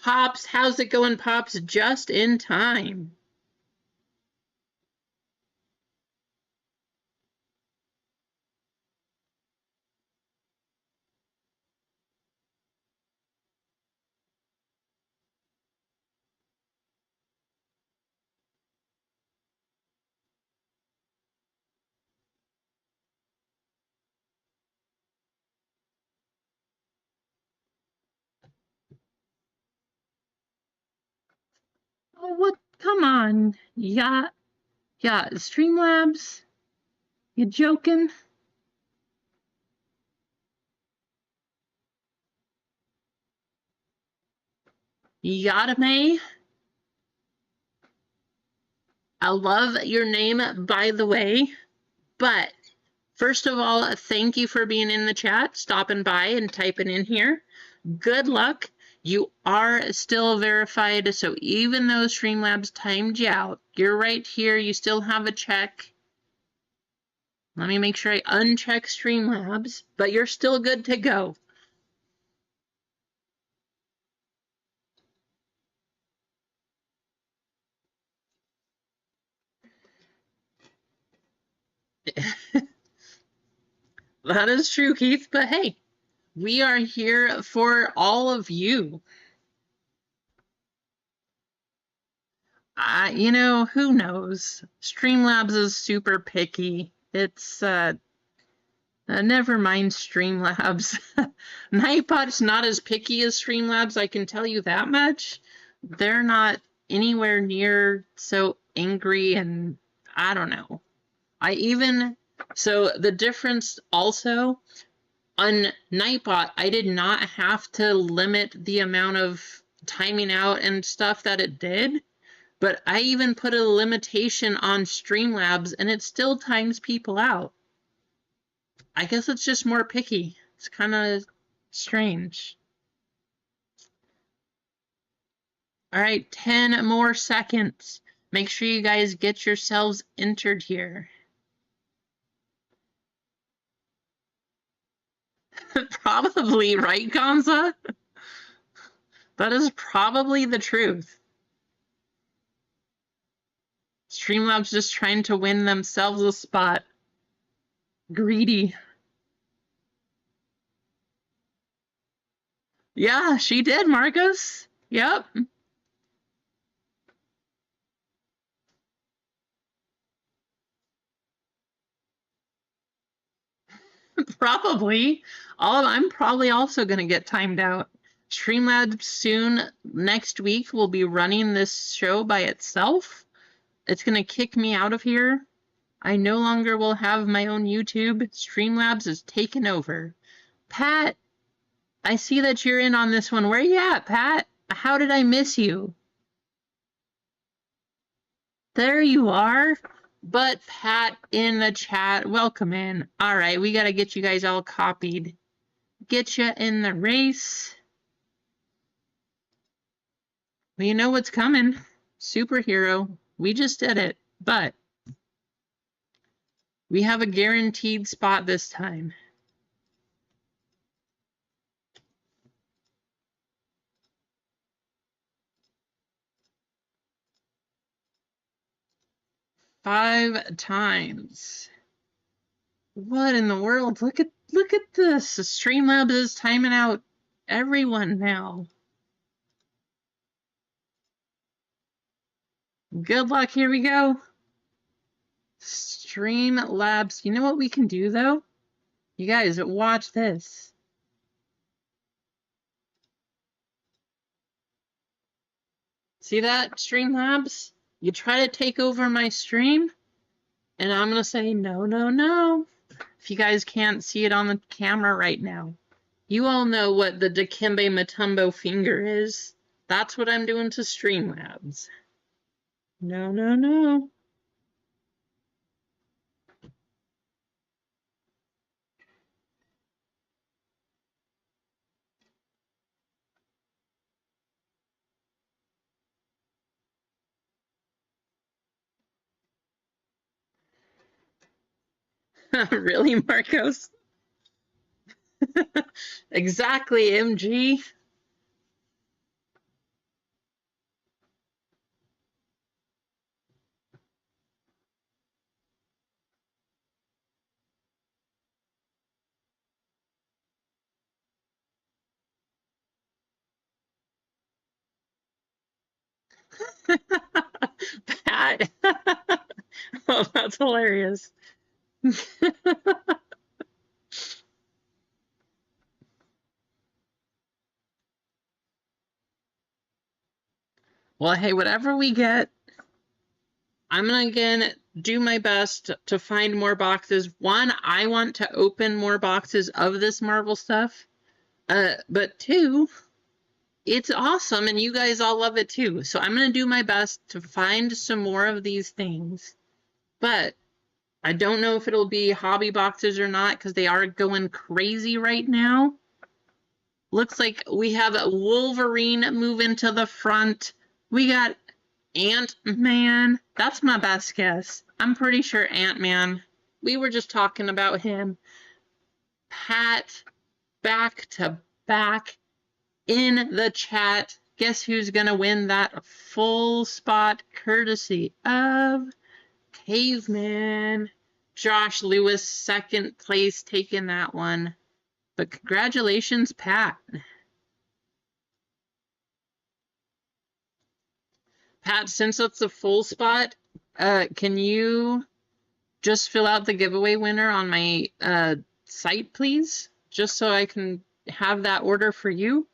Pops, how's it going, Pops? Just in time. Oh, what? Come on. Yeah, Streamlabs? You joking? Yadame? I love your name, by the way, but first of all, thank you for being in the chat, stopping by and typing in here. Good luck. You are still verified, so even though Streamlabs timed you out, you're right here. You still have a check. Let me make sure I uncheck Streamlabs, but you're still good to go. That is true, Keith, but hey, we are here for all of you. You know, who knows? Streamlabs is super picky. It's, never mind Streamlabs. Nightbot's not as picky as Streamlabs, I can tell you that much. They're not anywhere near so angry, and I don't know. So the difference also, on Nightbot, I did not have to limit the amount of timing out and stuff that it did, but I even put a limitation on Streamlabs and it still times people out. I guess it's just more picky. It's kind of strange. All right, 10 more seconds. Make sure you guys get yourselves entered here. Probably, right, Gonza? That is probably the truth. Streamlabs just trying to win themselves a spot. Greedy. Yeah, she did, Marcus. Yep. Probably. I'm probably also going to get timed out. Streamlabs soon, next week, will be running this show by itself. It's going to kick me out of here. I no longer will have my own YouTube. Streamlabs is taken over. Pat, I see that you're in on this one. Where you at, Pat? How did I miss you? There you are. But Pat in the chat, welcome in. All right, we got to get you guys all copied. Get you in the race. Well, you know what's coming. Superhero. We just did it, but we have a guaranteed spot this time. Five times. What in the world? Look at this. Streamlabs is timing out everyone now. Good luck. Here we go. Streamlabs. You know what we can do though? You guys, watch this. See that, Streamlabs? You try to take over my stream, and I'm going to say, no, no, no. If you guys can't see it on the camera right now, you all know what the Dikembe Mutombo finger is. That's what I'm doing to Streamlabs. No, no, no. Really, Marcos? Exactly, MG. Pat. Oh, that's hilarious. Well, hey, whatever we get, I'm going to again do my best to find more boxes. One, I want to open more boxes of this Marvel stuff. But two, It's awesome, and you guys all love it too. So I'm going to do my best to find some more of these things. But I don't know if it'll be hobby boxes or not, because they are going crazy right now. Looks like we have a Wolverine moving to the front. We got Ant-Man. That's my best guess. I'm pretty sure Ant-Man. We were just talking about him. Pat, back to back in the chat. Guess who's going to win that full spot courtesy of Caveman? Josh Lewis, second place, taking that one. But congratulations, Pat. Pat, since it's a full spot, can you just fill out the giveaway winner on my site, please? Just so I can have that order for you.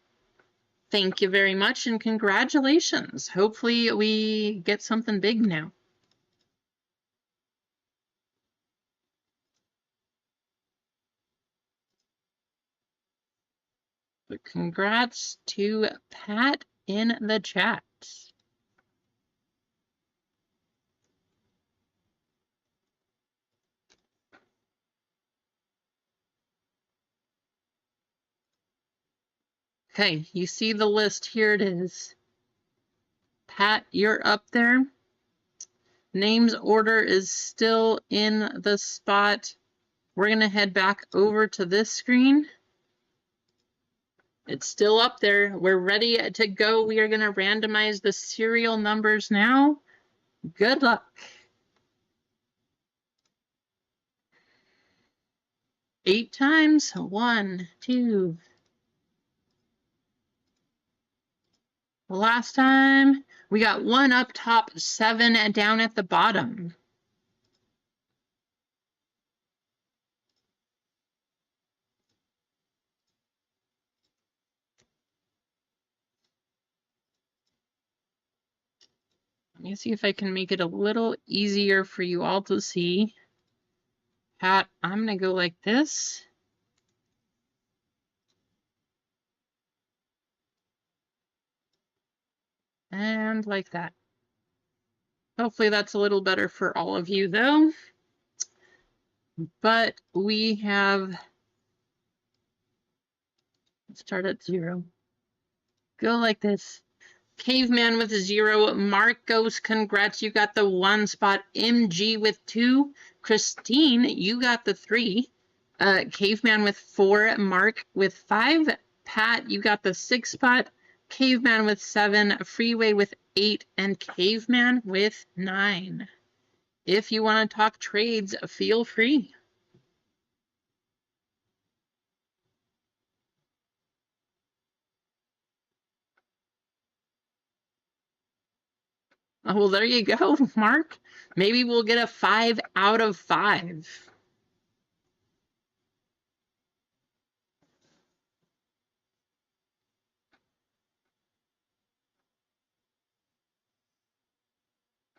Thank you very much, and congratulations. Hopefully we get something big now. But congrats to Pat in the chat. Okay, you see the list. Here it is. Pat, you're up there. Names order is still in the spot. We're going to head back over to this screen. It's still up there. We're ready to go. We are going to randomize the serial numbers now. Good luck. 8 times. 1, 2. Last time, we got 1 up top, 7 down at the bottom. Let me see if I can make it a little easier for you all to see. Pat, I'm going to go like this. And like that. Hopefully that's a little better for all of you, though. But we have... Start at 0. Go like this. Caveman with 0. Marcos, congrats. You got the 1 spot. MG with 2. Christine, you got the 3. Caveman with 4. Mark with 5. Pat, you got the 6 spot. Caveman with 7. Freeway with 8. And Caveman with 9. If you want to talk trades, feel free. Oh, well, there you go, Mark. Maybe we'll get a 5 out of 5.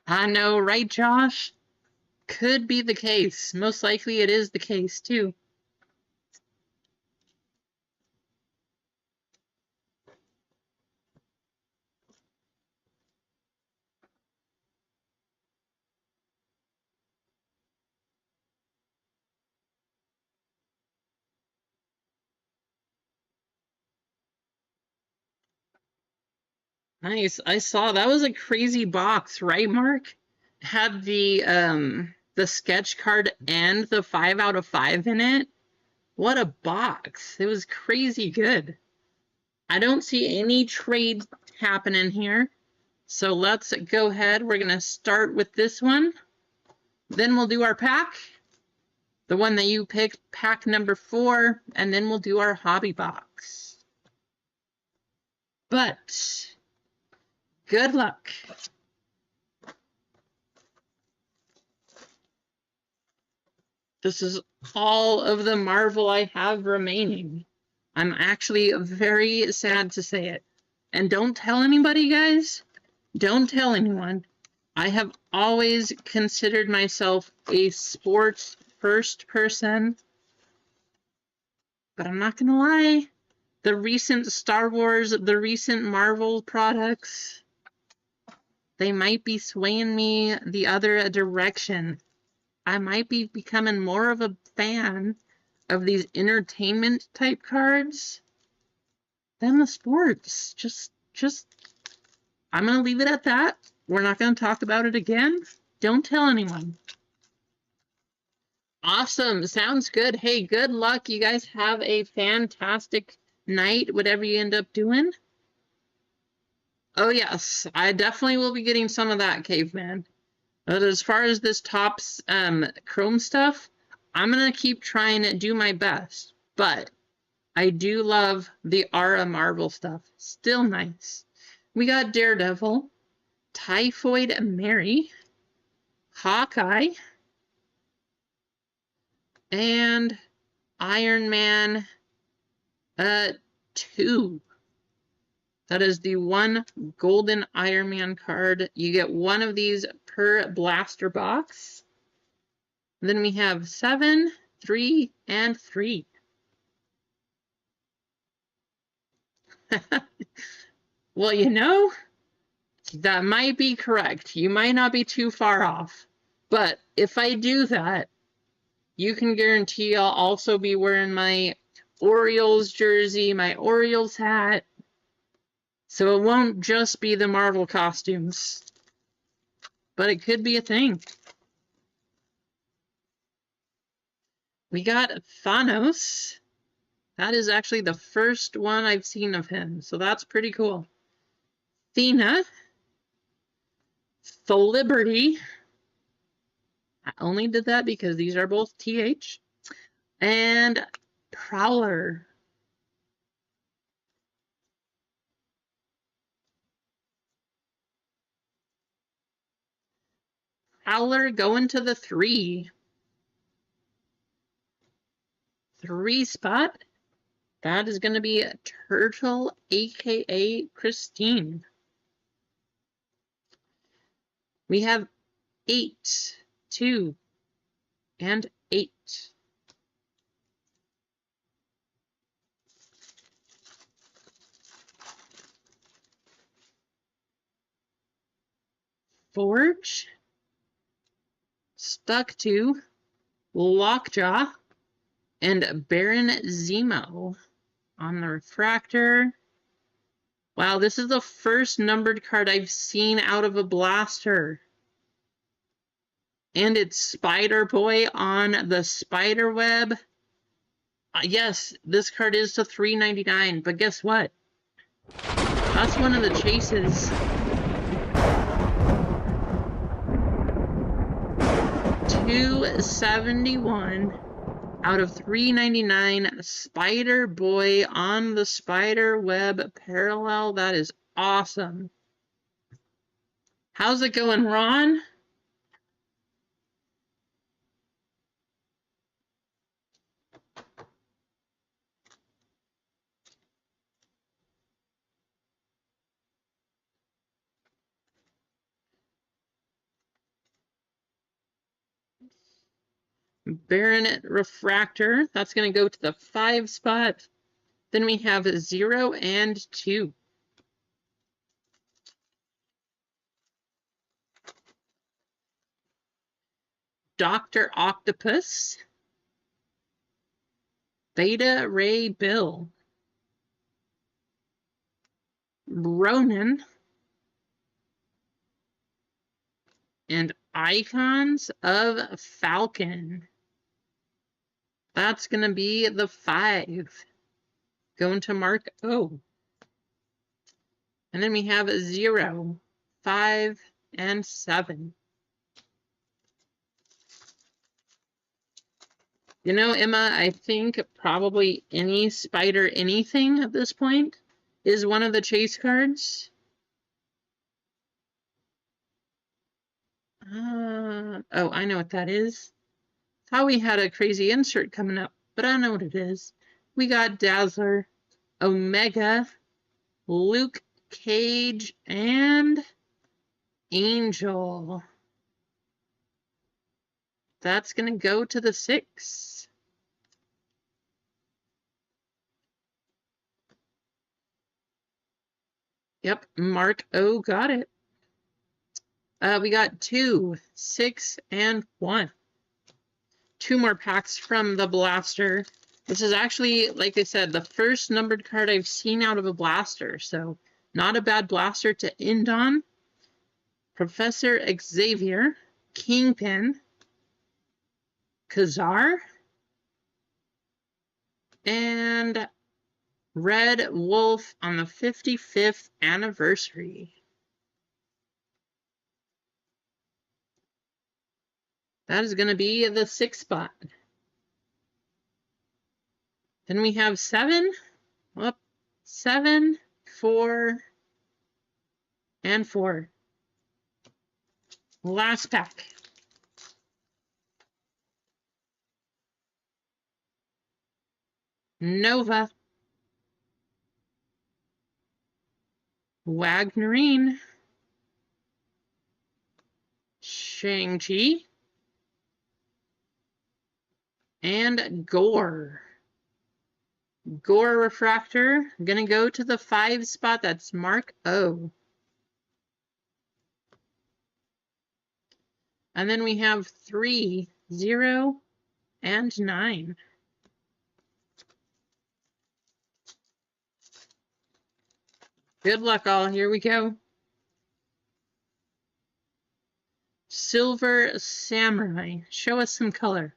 I know, right, Josh? Could be the case. Most likely it is the case, too. Nice. I saw that was a crazy box, right, Mark? Had the sketch card and the 5 out of 5 in it. What a box. It was crazy good. I don't see any trade happening here. So let's go ahead. We're going to start with this one. Then we'll do our pack. The one that you picked, pack number 4, and then we'll do our hobby box. But good luck. This is all of the Marvel I have remaining. I'm actually very sad to say it. And don't tell anybody, guys. Don't tell anyone. I have always considered myself a sports first person. But I'm not going to lie. The recent Star Wars, the recent Marvel products, they might be swaying me the other direction. I might be becoming more of a fan of these entertainment type cards than the sports. Just, I'm going to leave it at that. We're not going to talk about it again. Don't tell anyone. Awesome. Sounds good. Hey, good luck. You guys have a fantastic night, whatever you end up doing. Oh, yes. I definitely will be getting some of that, Caveman. But as far as this Topps Chrome stuff, I'm going to keep trying to do my best. But I do love the Aura Marvel stuff. Still nice. We got Daredevil, Typhoid Mary, Hawkeye, and Iron Man 2. That is the one golden Iron Man card. You get one of these per blaster box. Then we have 7, 3, and 3. Well, you know, that might be correct. You might not be too far off. But if I do that, you can guarantee I'll also be wearing my Orioles jersey, my Orioles hat. So it won't just be the Marvel costumes. But it could be a thing. We got Thanos. That is actually the first one I've seen of him. So that's pretty cool. Athena. The Liberty. I only did that because these are both TH. And Prowler. Prowler going to the 3. 3 spot. That is going to be Turtle, aka Christine. We have 8, 2, and 8. Forge, Stuck to, Lockjaw, and Baron Zemo on the refractor. Wow, this is the first numbered card I've seen out of a blaster. And it's Spider-Boy on the spider web. Yes, this card is to $3.99, but guess what? That's one of the chases. $271 out of $3.99. Spider-Boy on the spider web parallel. That is awesome. How's it going, Ron? Baronet Refractor. That's going to go to the 5 spot. Then we have 0 and 2. Dr. Octopus. Beta Ray Bill. Ronan. And Icons of Falcon. That's going to be the 5. Going to Mark O. And then we have 0, 5, and 7. You know, Emma, I think probably any Spider anything at this point is one of the chase cards. Oh, I know what that is. Thought we had a crazy insert coming up, but I know what it is. We got Dazzler, Omega, Luke Cage, and Angel. That's going to go to the 6. Yep, Mark O got it. We got 2, 6, and 1. 2 more packs from the blaster. This is actually, like I said, the first numbered card I've seen out of a blaster, so not a bad blaster to end on. Professor Xavier, Kingpin, Kazar, and Red Wolf on the 55th anniversary. That is going to be the 6th spot. Then we have 7, 7, 4, and 4. Last pack. Nova, Wagnerine, Shang-Chi, and Gore. Gore Refractor, gonna go to the 5 spot. That's Mark O. And then we have 3, 0, and 9. Good luck, all. Here we go. Silver Samurai. Show us some color.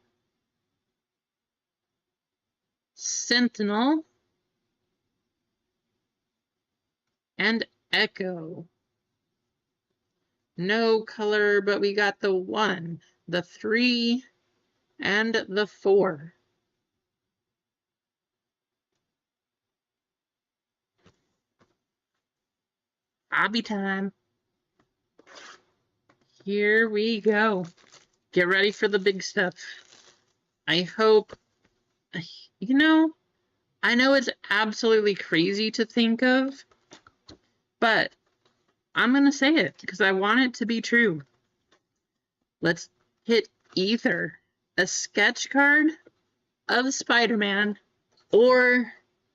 Sentinel. And Echo. No color, but we got the 1, the 3, and the 4. Hobby time. Here we go. Get ready for the big stuff. I hope, you know, I know it's absolutely crazy to think of, but I'm going to say it because I want it to be true. Let's hit either a sketch card of Spider-Man or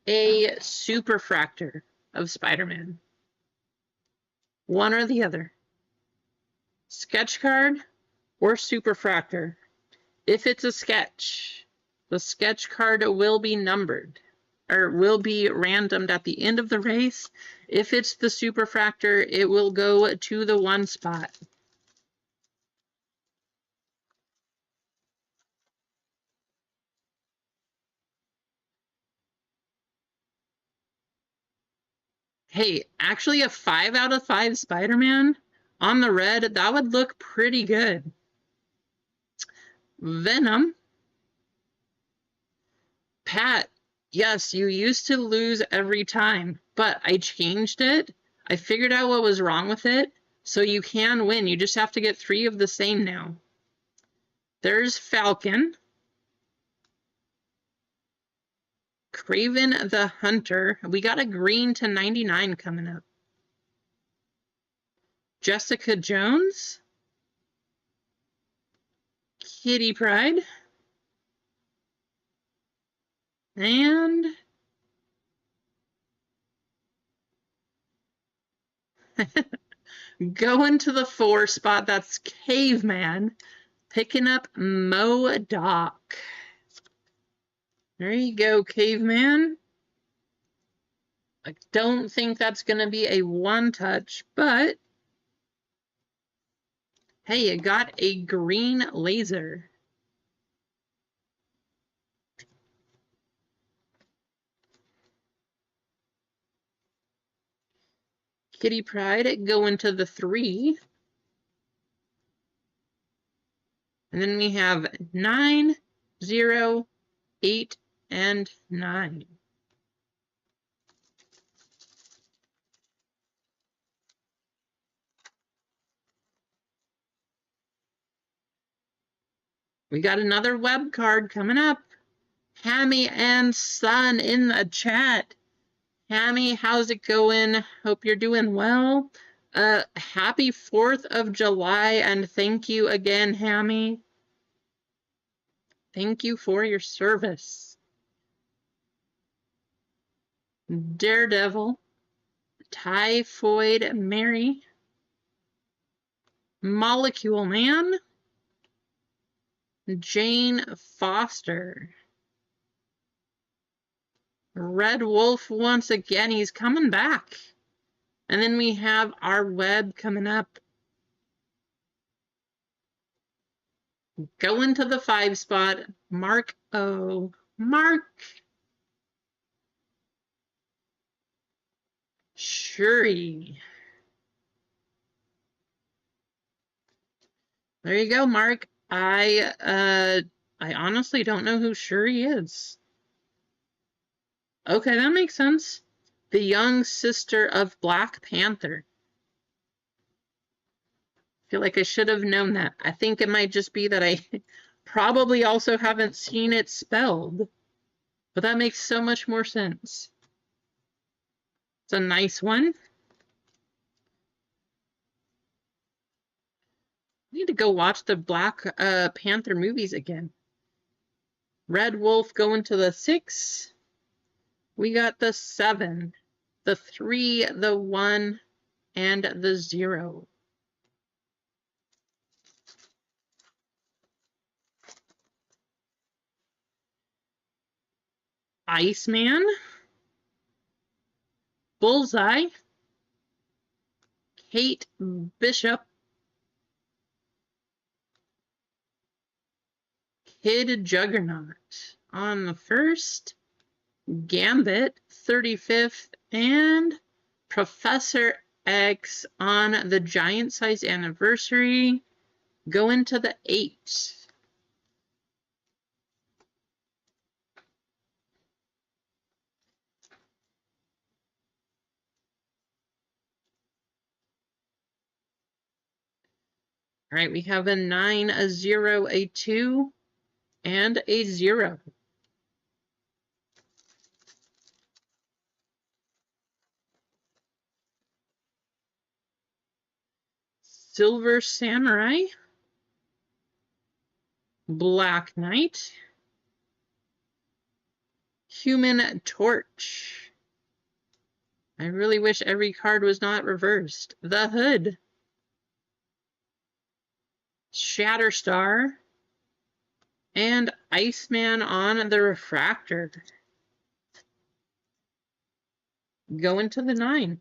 a superfractor of Spider-Man. One or the other. Sketch card or superfractor. If it's a sketch, the sketch card will be numbered or will be randomed at the end of the race. If it's the superfractor, it will go to the 1 spot. Hey, actually a 5 out of 5 Spider-Man on the red, that would look pretty good. Venom. Pat, yes, you used to lose every time, but I changed it. I figured out what was wrong with it, so you can win. You just have to get 3 of the same now. There's Falcon. Craven the Hunter. We got a green to 99 coming up. Jessica Jones. Kitty Pryde. And going to the 4 spot, that's Caveman. Picking up MODOK. There you go, Caveman. I don't think that's going to be a 1-touch, but hey, you got a green laser. Kitty Pryde going to the 3. And then we have 9, 0, 8, and 9. We got another web card coming up. Hammy and Son in the chat. Hammy, how's it going? Hope you're doing well. Happy 4th of July, and thank you again, Hammy. Thank you for your service. Daredevil, Typhoid Mary, Molecule Man, Jane Foster, Red Wolf once again, he's coming back. And then we have our web coming up. Going to the 5 spot, Mark O. Mark Shuri. There you go, Mark. I honestly don't know who Shuri is. Okay, that makes sense. The young sister of Black Panther. I feel like I should have known that. I think it might just be that I probably also haven't seen it spelled. But that makes so much more sense. It's a nice one. I need to go watch the Black Panther movies again. Red Wolf going to the 6. We got the 7, the 3, the 1, and the 0. Iceman, Bullseye, Kate Bishop, Kid Juggernaut on the 1st, Gambit 35th, and Professor X on the giant size anniversary going to the 8. All right, we have a 9, a 0, a 2, and a 0. Silver Samurai, Black Knight, Human Torch. I really wish every card was not reversed. The Hood, Shatterstar, and Iceman on the Refractor. Going to the 9.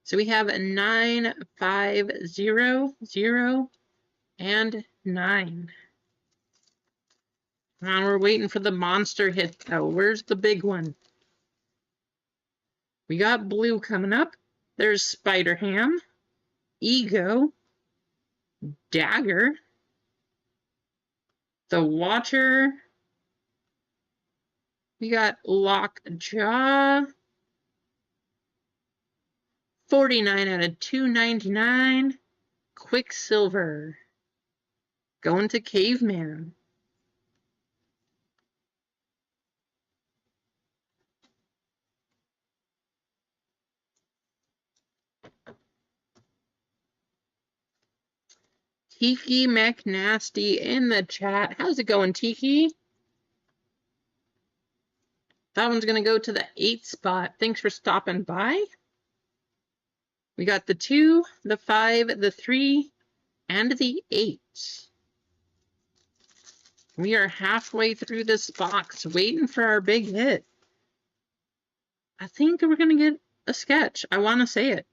So we have a 9, 5, 0, 0, and 9. Now we're waiting for the monster hit though. Where's the big one? We got blue coming up. There's Spider-Ham, Ego, Dagger, the Watcher. We got Lockjaw. 49 out of 299. Quicksilver. Going to Caveman. Tiki McNasty in the chat. How's it going, Tiki? That one's going to go to the 8 spot. Thanks for stopping by. We got the 2, the 5, the 3, and the 8. We are halfway through this box, waiting for our big hit. I think we're going to get a sketch. I want to say it.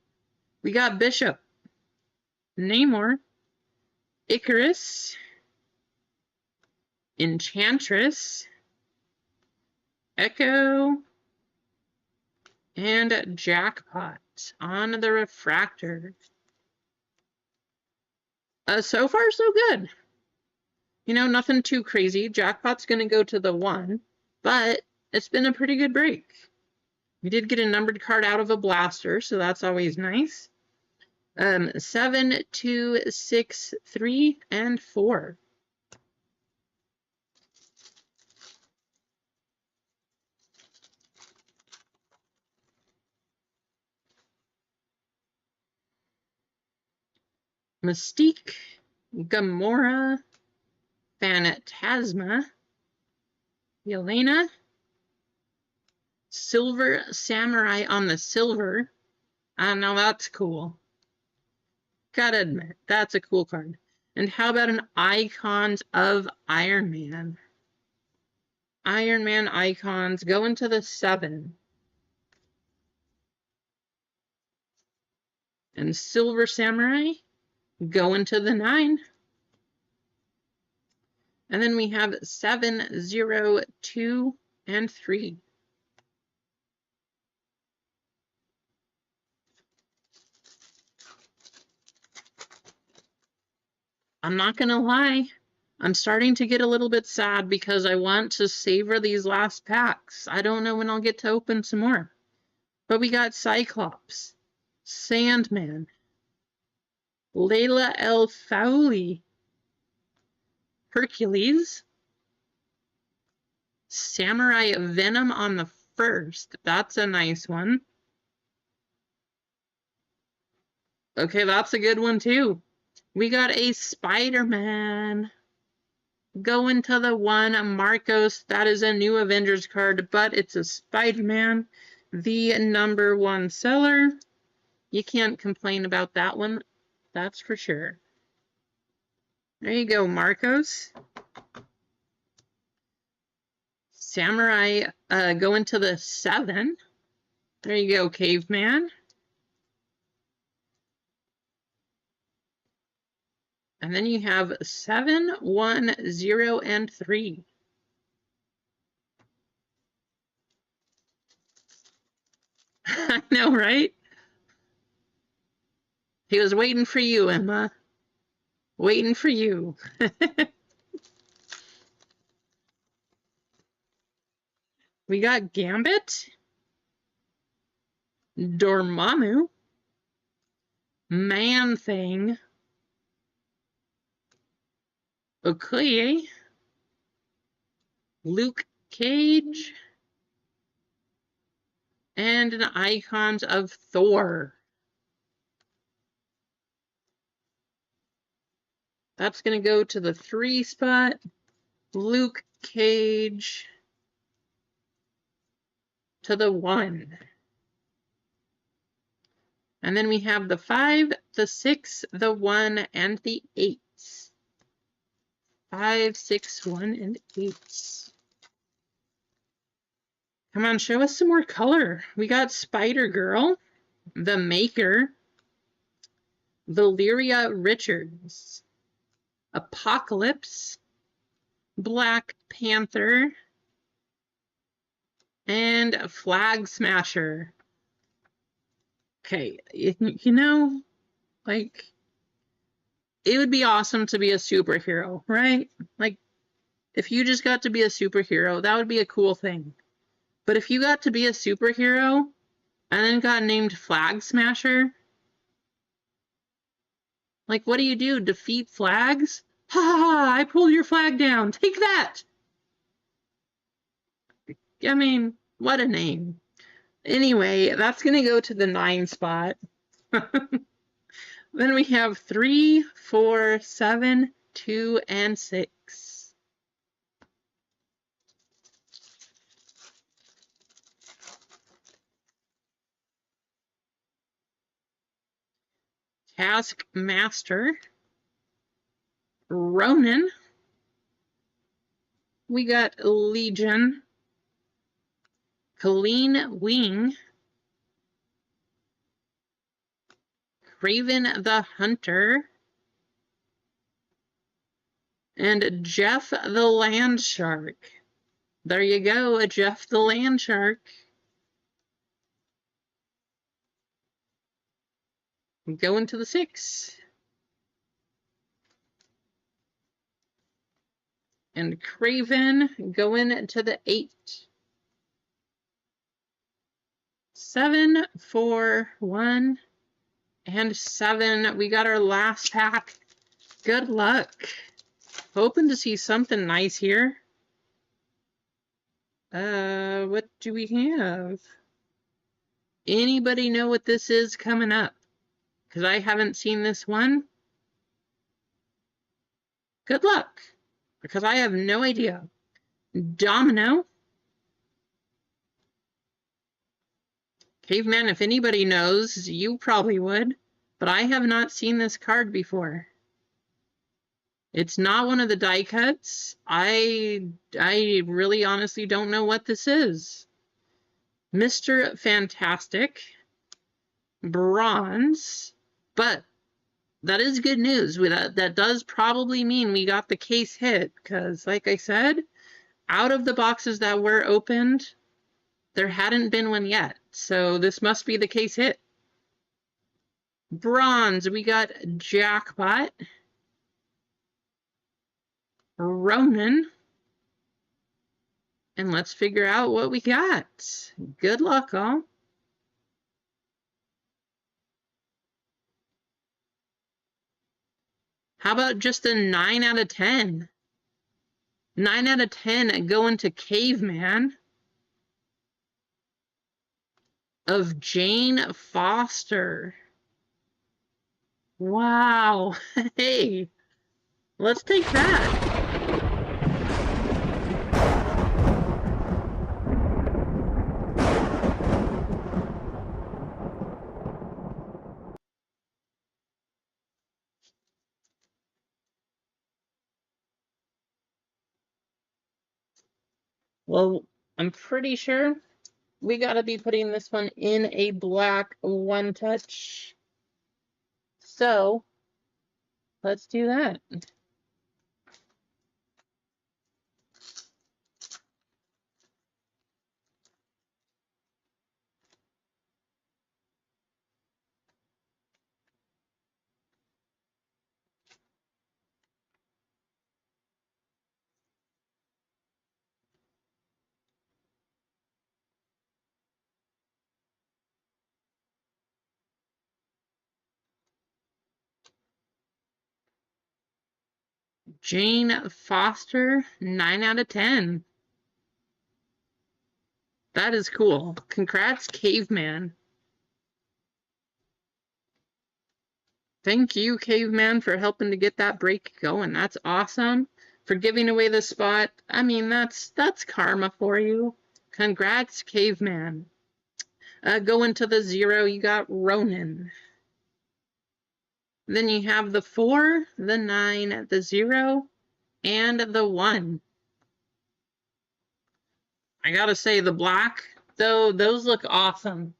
We got Bishop, Namor, Icarus, Enchantress, Echo, and Jackpot on the Refractor. So far, so good. You know, nothing too crazy. Jackpot's going to go to the 1, but it's been a pretty good break. We did get a numbered card out of a blaster, so that's always nice. 7, 2, 6, 3, and 4. Mystique, Gamora, Phantasma, Yelena, Silver Samurai on the silver. Now that's cool. Gotta admit, that's a cool card. And how about an Icons of Iron Man? Iron Man icons go into the 7. And Silver Samurai go into the 9. And then we have 7, 0, 2, and 3. I'm not going to lie. I'm starting to get a little bit sad because I want to savor these last packs. I don't know when I'll get to open some more. But we got Cyclops, Sandman, Layla El Faouli, Hercules, Samurai Venom on the 1st. That's a nice one. Okay, that's a good one too. We got a Spider-Man. Going to the 1, Marcos. That is a new Avengers card, but it's a Spider-Man. The #1 seller. You can't complain about that one. That's for sure. There you go, Marcos. Samurai going to the 7. There you go, Caveman. And then you have 7, 1, 0, and 3. I know, right? He was waiting for you, Emma. Waiting for you. We got Gambit, Dormammu, Man-Thing, Okoye, Luke Cage, and an Icons of Thor. That's going to go to the 3 spot. Luke Cage to the 1. And then we have the 5, the 6, the 1, and the 8. 5, 6, 1, and 8. Come on, show us some more color. We got Spider-Girl, The Maker, Valeria Richards, Apocalypse, Black Panther, and Flag Smasher. Okay, you know, like, it would be awesome to be a superhero, right? Like, if you just got to be a superhero, that would be a cool thing. But if you got to be a superhero and then got named Flag Smasher, like, what do? Defeat flags? Ha ha ha, I pulled your flag down. Take that! I mean, what a name. Anyway, that's going to go to the 9 spot. Then we have 3, 4, 7, 2, and 6. Taskmaster, Ronin. We got Legion, Colleen Wing, Craven the Hunter, and Jeff the Land Shark. There you go, Jeff the Land Shark. Going to the 6. And Craven going to the 8. 7, 4, 1, and 7. We got our last pack. Good luck. Hoping to see something nice here. What do we have? Anybody know what this is coming up? Because I haven't seen this one. Good luck. Because I have no idea. Domino. Caveman, if anybody knows, you probably would, but I have not seen this card before. It's not one of the die cuts. I really honestly don't know what this is. Mr. Fantastic, bronze, but that is good news. That does probably mean we got the case hit, because like I said, out of the boxes that were opened, there hadn't been one yet. So this must be the case hit. Bronze, we got Jackpot, Ronan, and let's figure out what we got. Good luck, all. How about just a 9 out of 10? 9 out of 10 going to Caveman of Jane Foster. Wow. Hey, let's take that. Well, I'm pretty sure we got to be putting this one in a black one touch. So let's do that. Jane Foster, 9 out of 10. That is cool. Congrats, Caveman. Thank you, Caveman, for helping to get that break going. That's awesome. For giving away the spot. I mean, that's karma for you. Congrats, Caveman. Going to the 0, you got Ronan. Then you have the 4, the 9, the 0, and the 1. I gotta say, the black, though, those look awesome.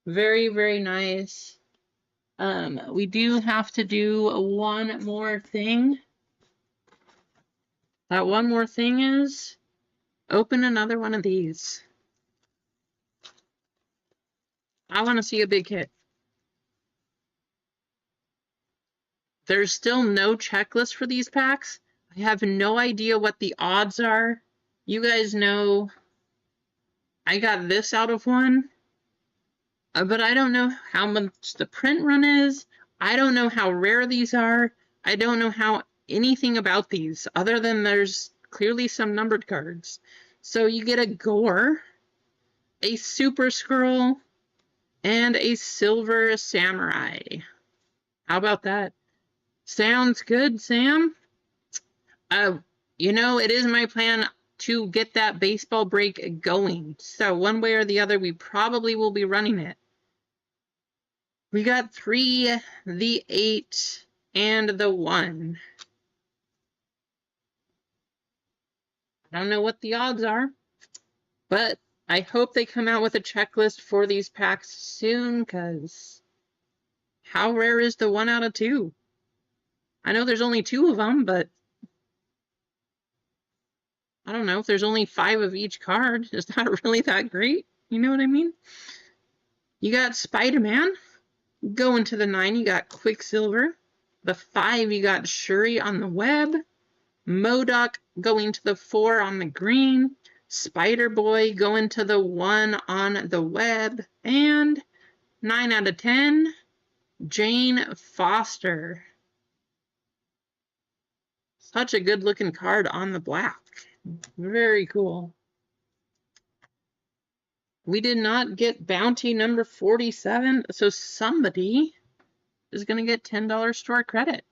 Very, very nice. We do have to do one more thing. That one more thing is open another one of these. I want to see a big hit. There's still no checklist for these packs. I have no idea what the odds are. You guys know I got this out of one, but I don't know how much the print run is. I don't know how rare these are. I don't know how anything about these other than there's clearly some numbered cards. So you get a Gore, a Super Skrull, and a Silver Samurai. How about that? Sounds good, Sam. You know, it is my plan to get that baseball break going. So one way or the other, we probably will be running it. We got 3, the 8, and the 1. I don't know what the odds are, but I hope they come out with a checklist for these packs soon, because how rare is the 1 out of 2? I know there's only 2 of them, but I don't know if there's only 5 of each card. It's not really that great. You know what I mean? You got Spider-Man. Going to the 9, you got Quicksilver. The 5, you got Shuri on the web. MODOK going to the 4 on the green. Spider-Boy going to the 1 on the web. And 9 out of 10, Jane Foster. Such a good looking card on the black. Very cool. We did not get bounty number 47, so somebody is going to get $10 store credit.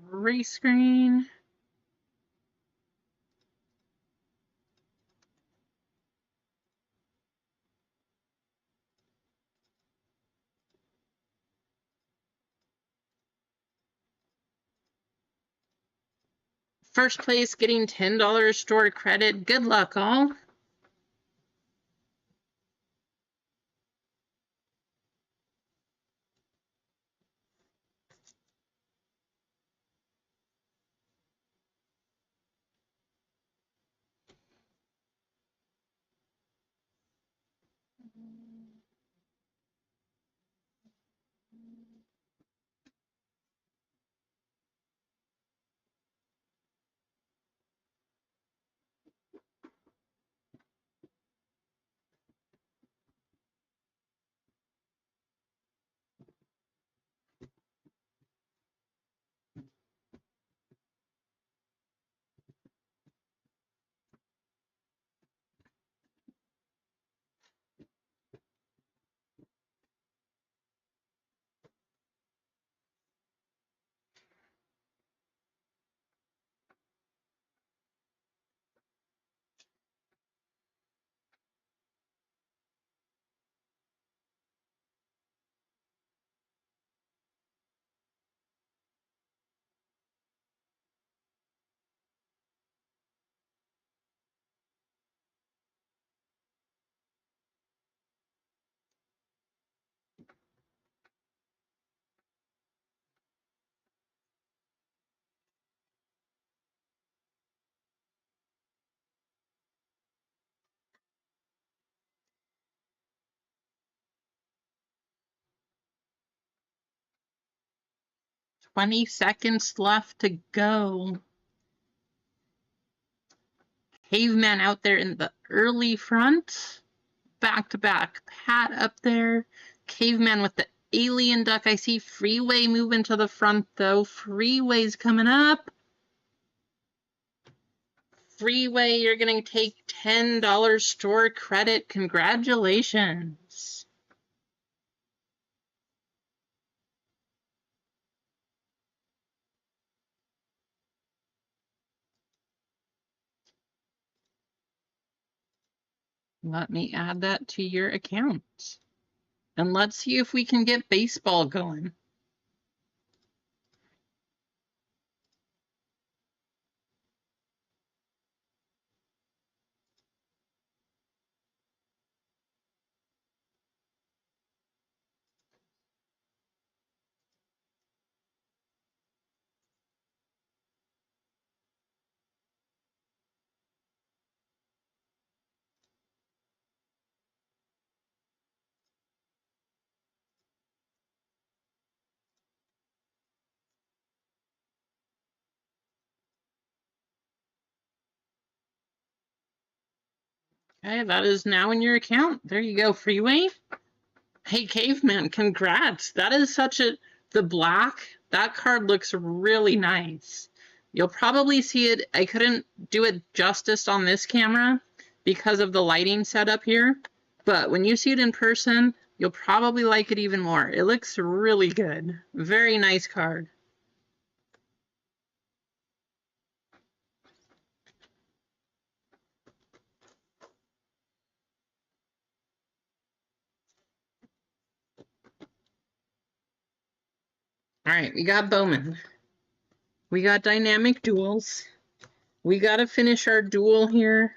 Rescreen. First place getting $10 store credit. Good luck, all. $20 seconds left to go. Caveman out there in the early front. Back-to-back. Pat up there. Caveman with the alien duck. I see Freeway moving to the front, though. Freeway's coming up. Freeway, you're going to take $10 store credit. Congratulations. Let me add that to your account. And let's see if we can get baseball going. Okay, that is now in your account. There you go, Freeway. Hey, Caveman, congrats. That is the black, that card looks really nice. You'll probably see it. I couldn't do it justice on this camera because of the lighting setup here. But when you see it in person, you'll probably like it even more. It looks really good. Very nice card. All right, we got Bowman. We got dynamic duels. We got to finish our duel here.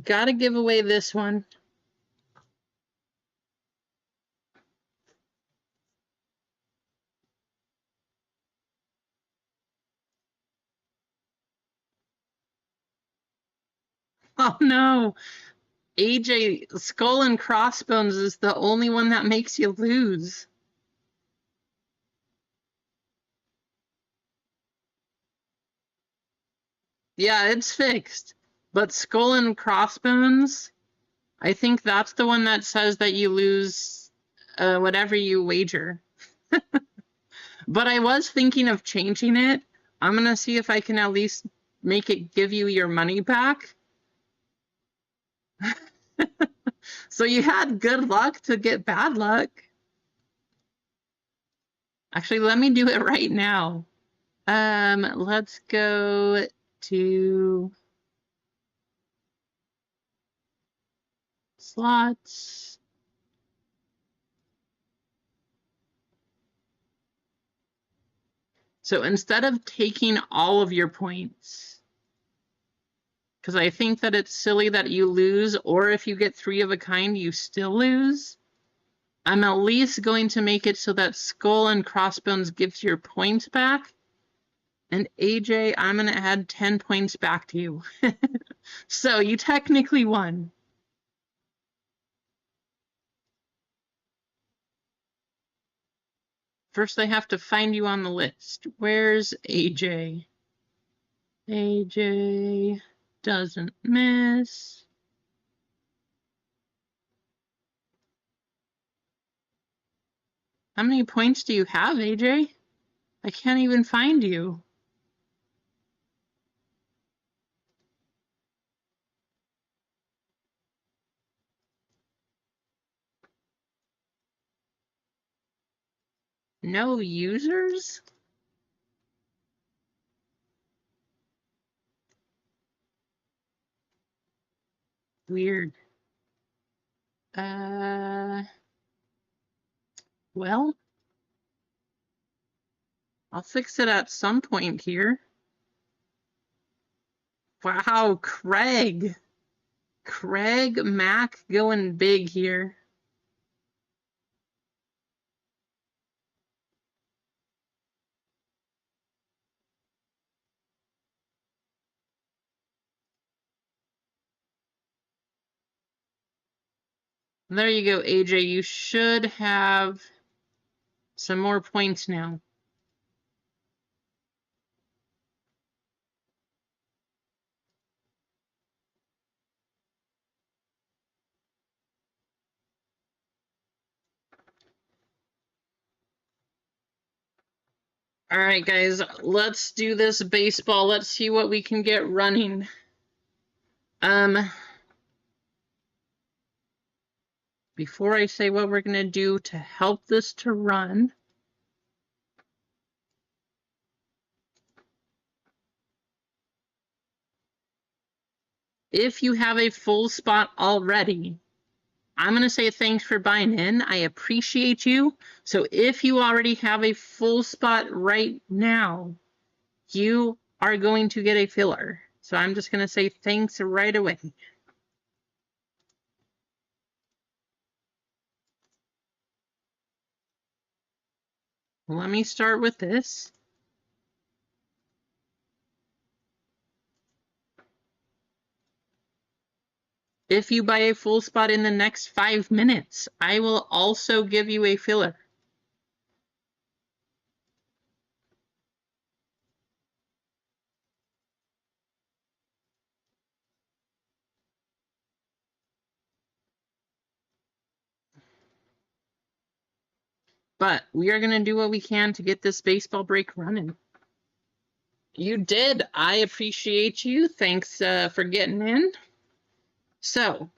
Got to give away this one. Oh no, AJ, Skull and Crossbones is the only one that makes you lose. Yeah, it's fixed. But Skull and Crossbones, I think that's the one that says that you lose whatever you wager. But I was thinking of changing it. I'm going to see if I can at least make it give you your money back. So you had good luck to get bad luck. Actually, let me do it right now. Let's go to slots. So instead of taking all of your points, because I think that it's silly that you lose, or if you get 3 of a kind, you still lose. I'm at least going to make it so that skull and crossbones gives your points back. And AJ, I'm going to add 10 points back to you. So you technically won. First, I have to find you on the list. Where's AJ? AJ doesn't miss. How many points do you have, AJ? I can't even find you. No users? Weird. Well, I'll fix it at some point here. Wow, Craig. Craig Mack going big here. There you go, AJ. You should have some more points now. All right, guys, let's do this baseball. Let's see what we can get running. Before I say what we're going to do to help this to run, if you have a full spot already, I'm going to say thanks for buying in. I appreciate you. So if you already have a full spot right now, you are going to get a filler. So I'm just going to say thanks right away. Let me start with this. If you buy a full spot in the next 5 minutes, I will also give you a filler. But we are going to do what we can to get this baseball break running. You did. I appreciate you. Thanks for getting in. So,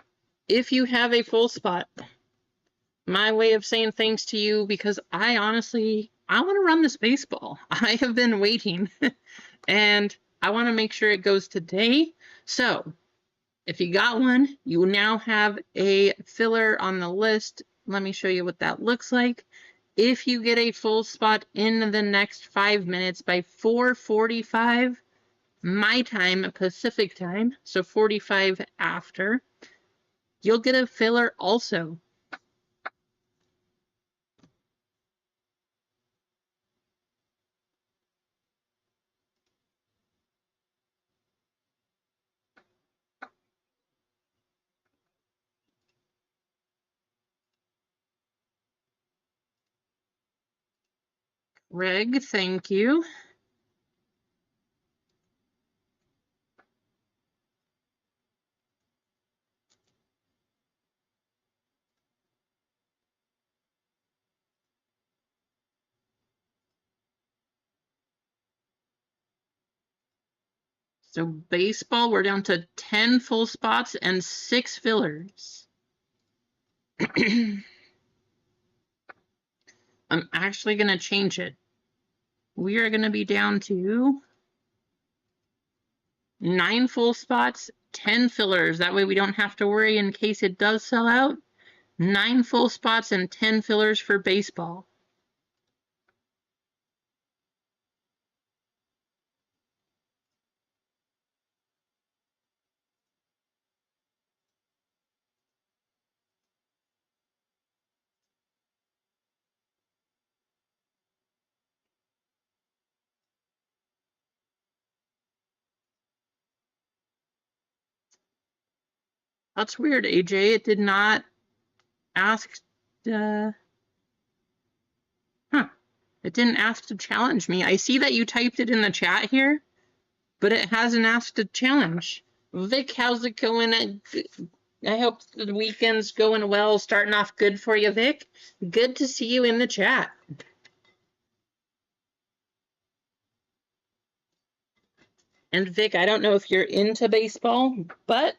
if you have a full spot, my way of saying thanks to you, because I want to run this baseball. I have been waiting, and I want to make sure it goes today. So, if you got one, you now have a filler on the list. Let me show you what that looks like. If you get a full spot in the next 5 minutes by 4:45 my time, Pacific time, so 45 after, you'll get a filler also. Greg, thank you. So baseball, we're down to 10 full spots and 6 fillers. I'm actually going to change it. we are going to be down to 9 full spots, 10 fillers. That way we don't have to worry in case it does sell out. 9 full spots and 10 fillers for baseball. That's weird, AJ. It did not ask. Huh. It didn't ask to challenge me. I see that you typed it in the chat here, but it hasn't asked to challenge. Vic, how's it going? I hope the weekend's going well, starting off good for you, Vic. Good to see you in the chat. And Vic, I don't know if you're into baseball, but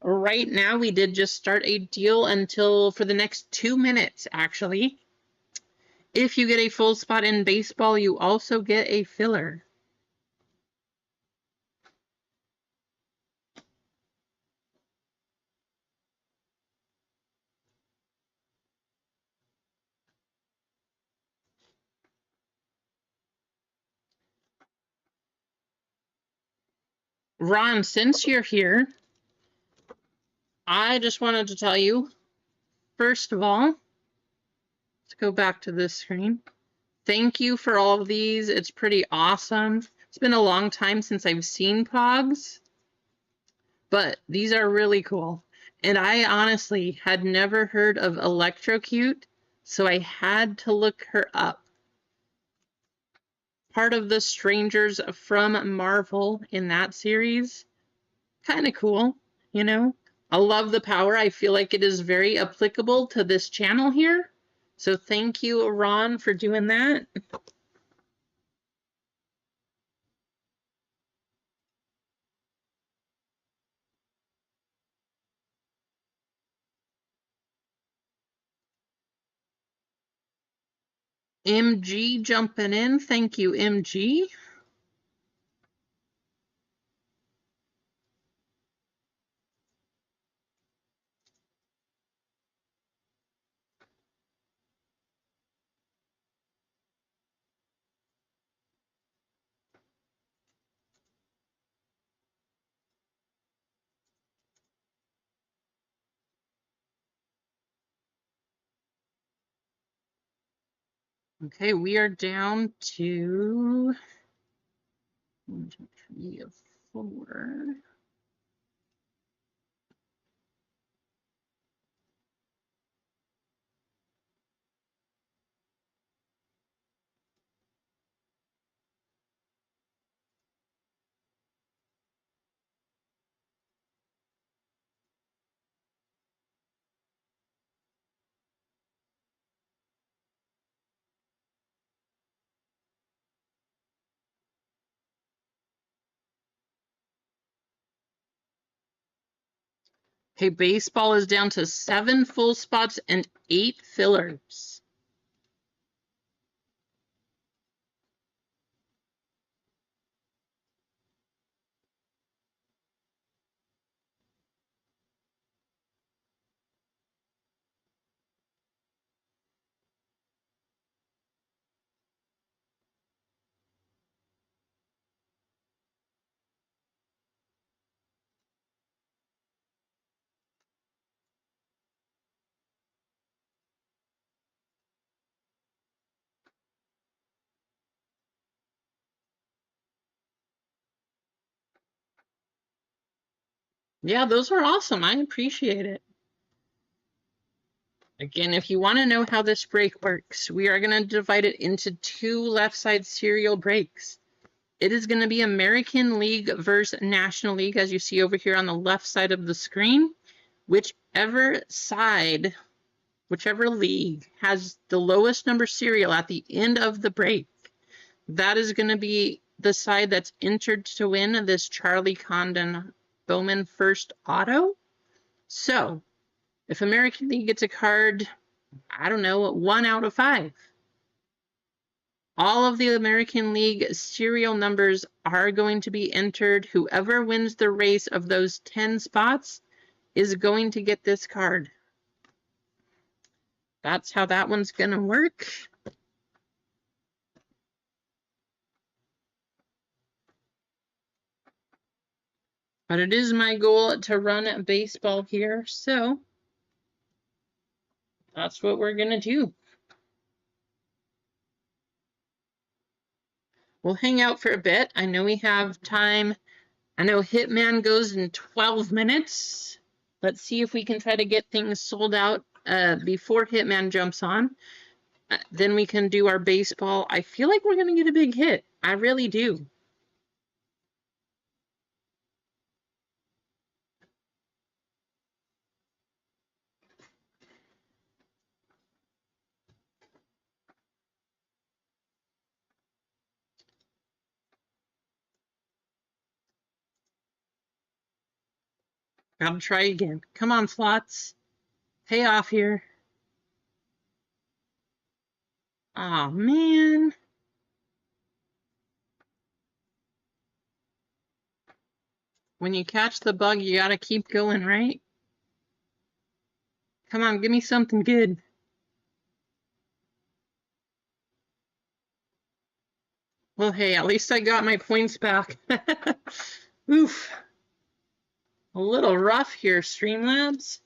right now we did just start a deal until for the next 2 minutes, actually. If you get a full spot in baseball, you also get a filler. Ron, since you're here, I just wanted to tell you, first of all, let's go back to this screen. Thank you for all of these. It's pretty awesome. It's been a long time since I've seen Pogs, but these are really cool. And I honestly had never heard of Electrocute, so I had to look her up. Part of the Strangers from Marvel in that series. Kind of cool, you know? I love the power. I feel like it is very applicable to this channel here. So thank you, Ron, for doing that. MG jumping in. Thank you, MG. Okay, we are down to 1, 2, 3, 4. Okay, baseball is down to 7 full spots and 8 fillers. Yeah, those are awesome. I appreciate it. Again, if you want to know how this break works, we are going to divide it into 2 left side serial breaks. It is going to be American League versus National League, as you see over here on the left side of the screen. Whichever league has the lowest number serial at the end of the break, that is going to be the side that's entered to win this Charlie Condon Bowman First Auto. So, if American League gets a card, I don't know, 1 out of 5. All of the American League serial numbers are going to be entered. Whoever wins the race of those 10 spots is going to get this card. That's how that one's going to work. But it is my goal to run baseball here, so that's what we're going to do. We'll hang out for a bit. I know we have time. I know Hitman goes in 12 minutes. Let's see if we can try to get things sold out before Hitman jumps on. Then we can do our baseball. I feel like we're going to get a big hit. I really do. Gotta try again. Come on, slots. Pay off here. Aw, man. When you catch the bug, you gotta keep going, right? Come on, give me something good. Well, hey, at least I got my points back. Oof. A little rough here, Streamlabs.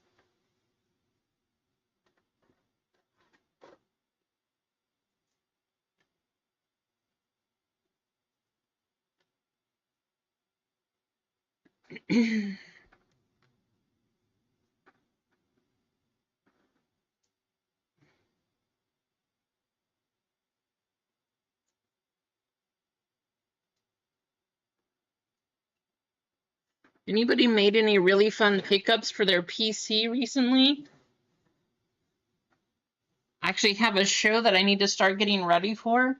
Anybody made any really fun pickups for their PC recently? I actually have a show that I need to start getting ready for.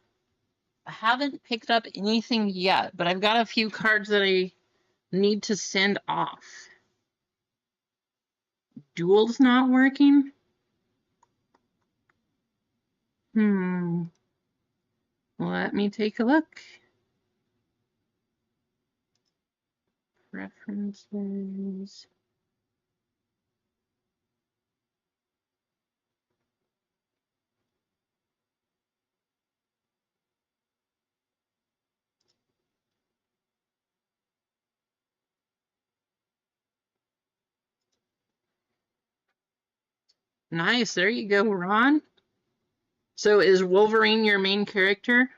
I haven't picked up anything yet, but I've got a few cards that I need to send off. Duel's not working? Let me take a look. References. Nice, there you go, Ron. So is Wolverine your main character?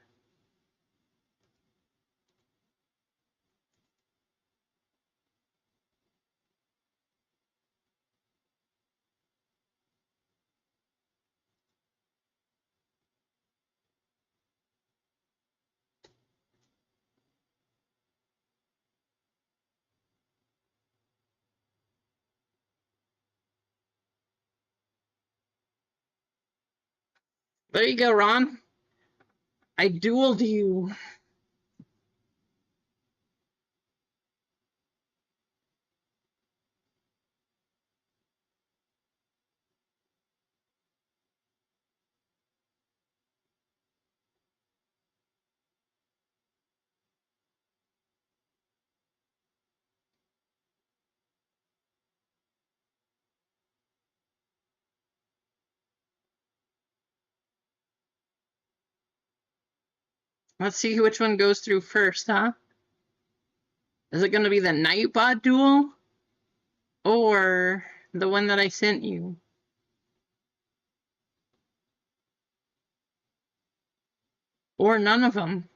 There you go, Ron. I dueled you. Let's see which one goes through first, huh? Is it going to be the Nightbot duel? Or the one that I sent you? Or none of them?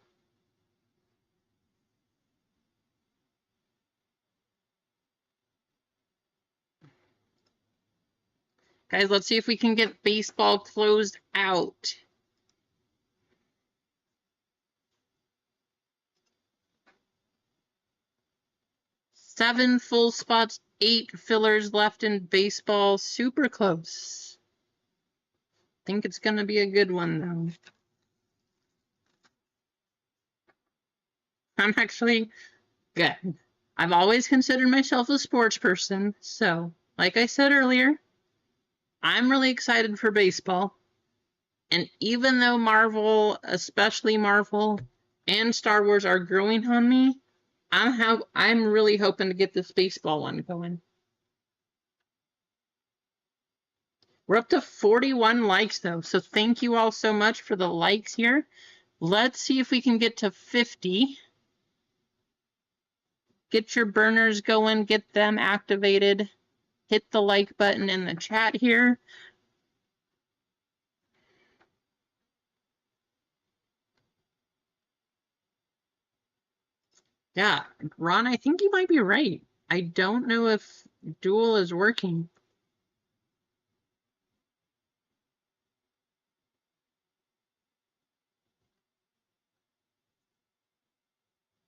Guys, let's see if we can get baseball closed out. Seven full spots, 8 fillers left in baseball. Super close. Think it's going to be a good one, though. I'm actually good. I've always considered myself a sports person, so like I said earlier, I'm really excited for baseball. And even though Marvel, especially Marvel and Star Wars, are growing on me, I'm really hoping to get this baseball one going. We're up to 41 likes though, so thank you all so much for the likes here. Let's see if we can get to 50. Get your burners going, get them activated. Hit the like button in the chat here. Yeah, Ron, I think you might be right. I don't know if Duel is working.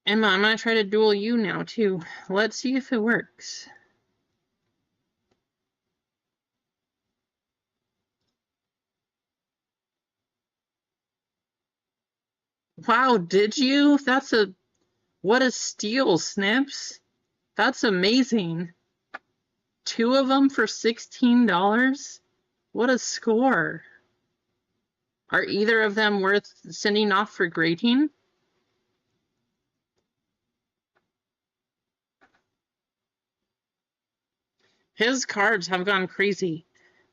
Emma, I'm going to try to duel you now, too. Let's see if it works. Wow, did you? What a steal, Snips. That's amazing. 2 of them for $16? What a score. Are either of them worth sending off for grading? His cards have gone crazy.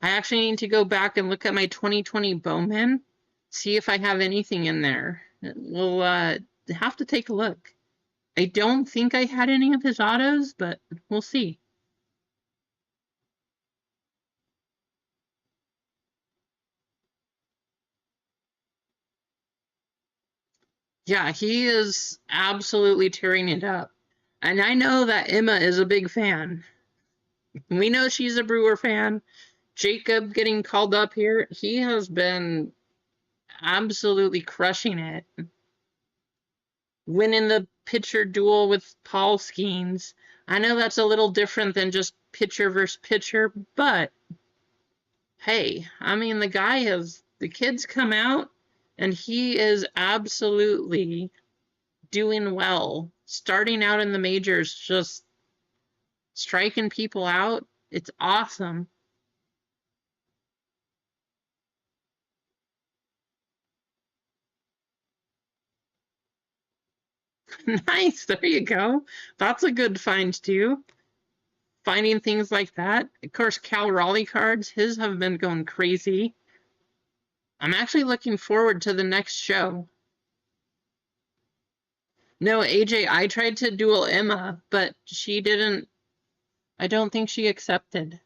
I actually need to go back and look at my 2020 Bowman, see if I have anything in there. We'll have to take a look. I don't think I had any of his autos, but we'll see. Yeah, he is absolutely tearing it up. And I know that Emma is a big fan. We know she's a Brewer fan. Jacob getting called up here, he has been absolutely crushing it. Winning the pitcher duel with Paul Skeens. I know that's a little different than just pitcher versus pitcher, but hey, I mean, the kid's come out and he is absolutely doing well. Starting out in the majors, just striking people out. It's awesome. Nice, there you go. That's a good find too. Finding things like that. Of course, Cal Raleigh cards, his have been going crazy. I'm actually looking forward to the next show. No, AJ, I tried to duel Emma, but she didn't. I don't think she accepted.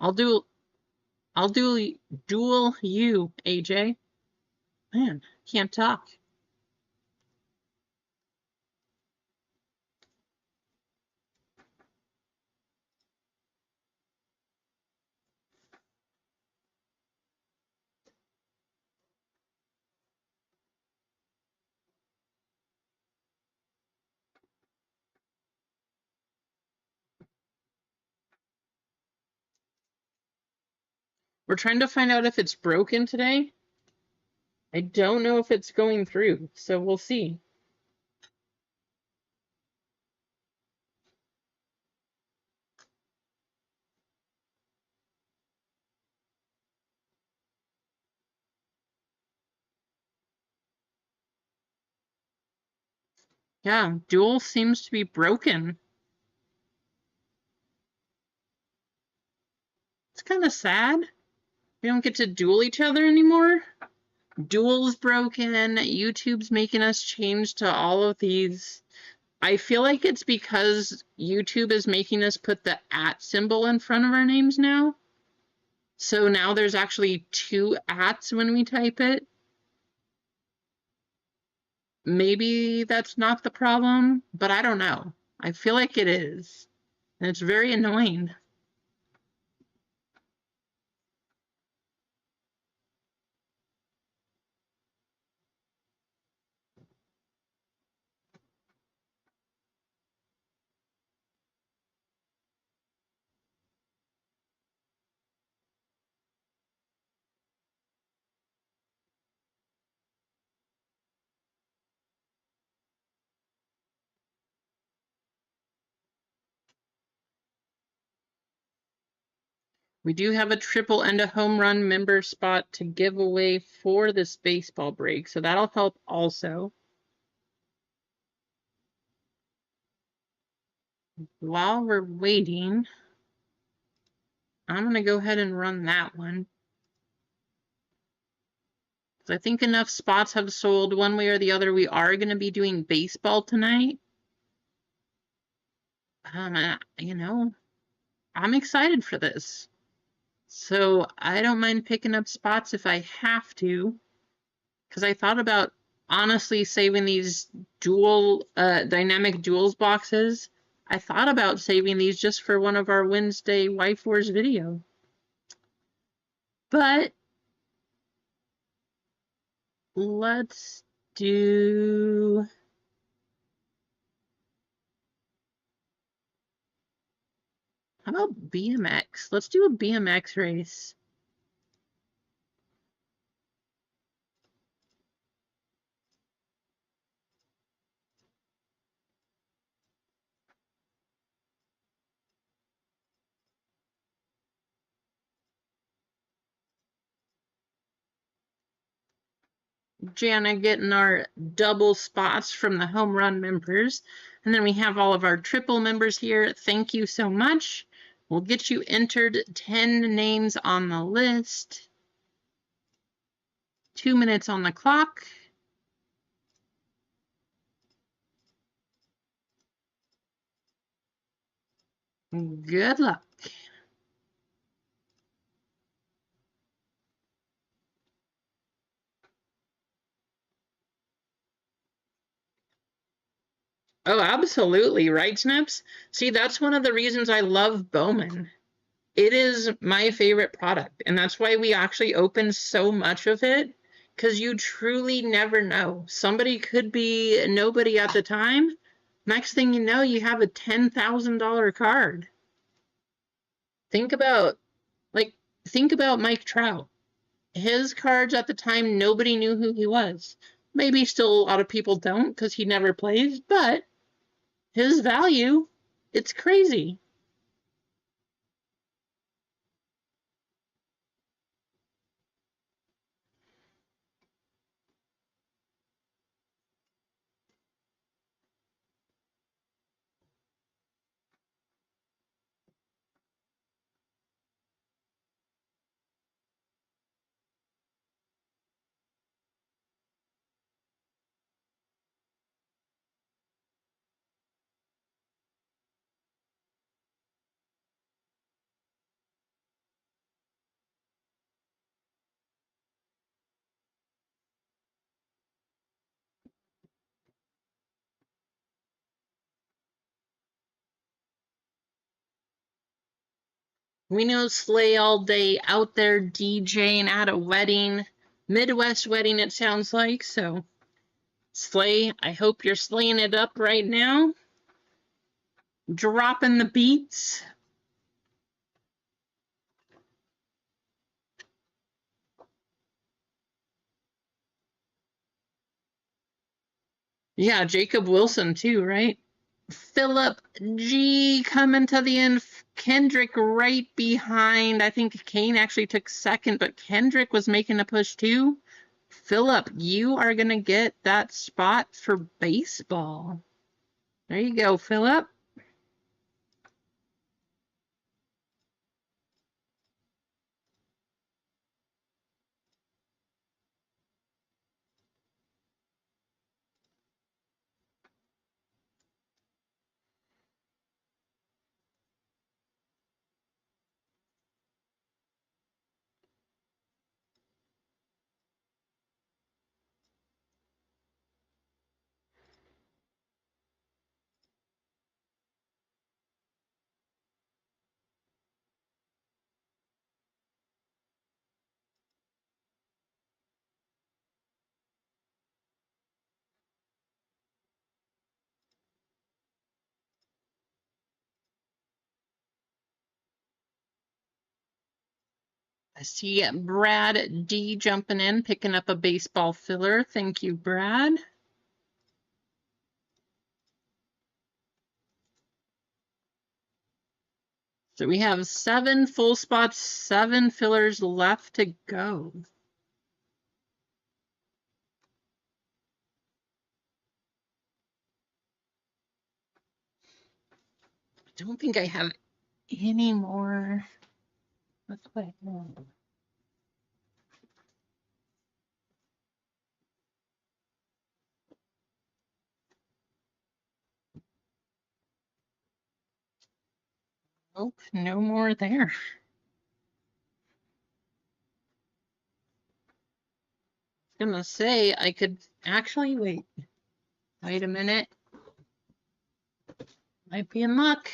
I'll do. I'll duel you, AJ. Man, can't talk. We're trying to find out if it's broken today. I don't know if it's going through, so we'll see. Yeah, duel seems to be broken. It's kind of sad. We don't get to duel each other anymore. Duel's broken. YouTube's making us change to all of these. I feel like it's because YouTube is making us put the @ symbol in front of our names now. So now there's actually 2 ats when we type it. Maybe that's not the problem, but I don't know. I feel like it is. And it's very annoying. We do have a triple and a home run member spot to give away for this baseball break, so that'll help also. While we're waiting, I'm going to go ahead and run that one. I think enough spots have sold one way or the other. We are going to be doing baseball tonight. You know, I'm excited for this. So I don't mind picking up spots if I have to, because I thought about honestly saving these dual dynamic duels boxes. I thought about saving these just for one of our Wednesday Wife Wars video. But let's do... How about BMX? Let's do a BMX race. Jana getting our double spots from the home run members. And then we have all of our triple members here. Thank you so much. We'll get you entered. 10 names on the list. 2 minutes on the clock. Good luck. Oh, absolutely, right, Snips? See, that's one of the reasons I love Bowman. It is my favorite product, and that's why we actually open so much of it, because you truly never know. Somebody could be nobody at the time. Next thing you know, you have a $10,000 card. Think about Mike Trout. His cards at the time, nobody knew who he was. Maybe still a lot of people don't because he never plays, but his value, it's crazy. We know Slay all day out there DJing at a wedding. Midwest wedding, it sounds like. So, Slay, I hope you're slaying it up right now. Dropping the beats. Yeah, Jacob Wilson too, right? Philip G coming to the end. Kendrick right behind. I think Kane actually took second, but Kendrick was making a push too. Philip, you are going to get that spot for baseball. There you go, Philip. I see Brad D jumping in, picking up a baseball filler. Thank you, Brad. So we have 7 full spots, 7 fillers left to go. I don't think I have any more. Let's play. Nope, no more there. I was gonna say I could actually wait a minute. Might be in luck.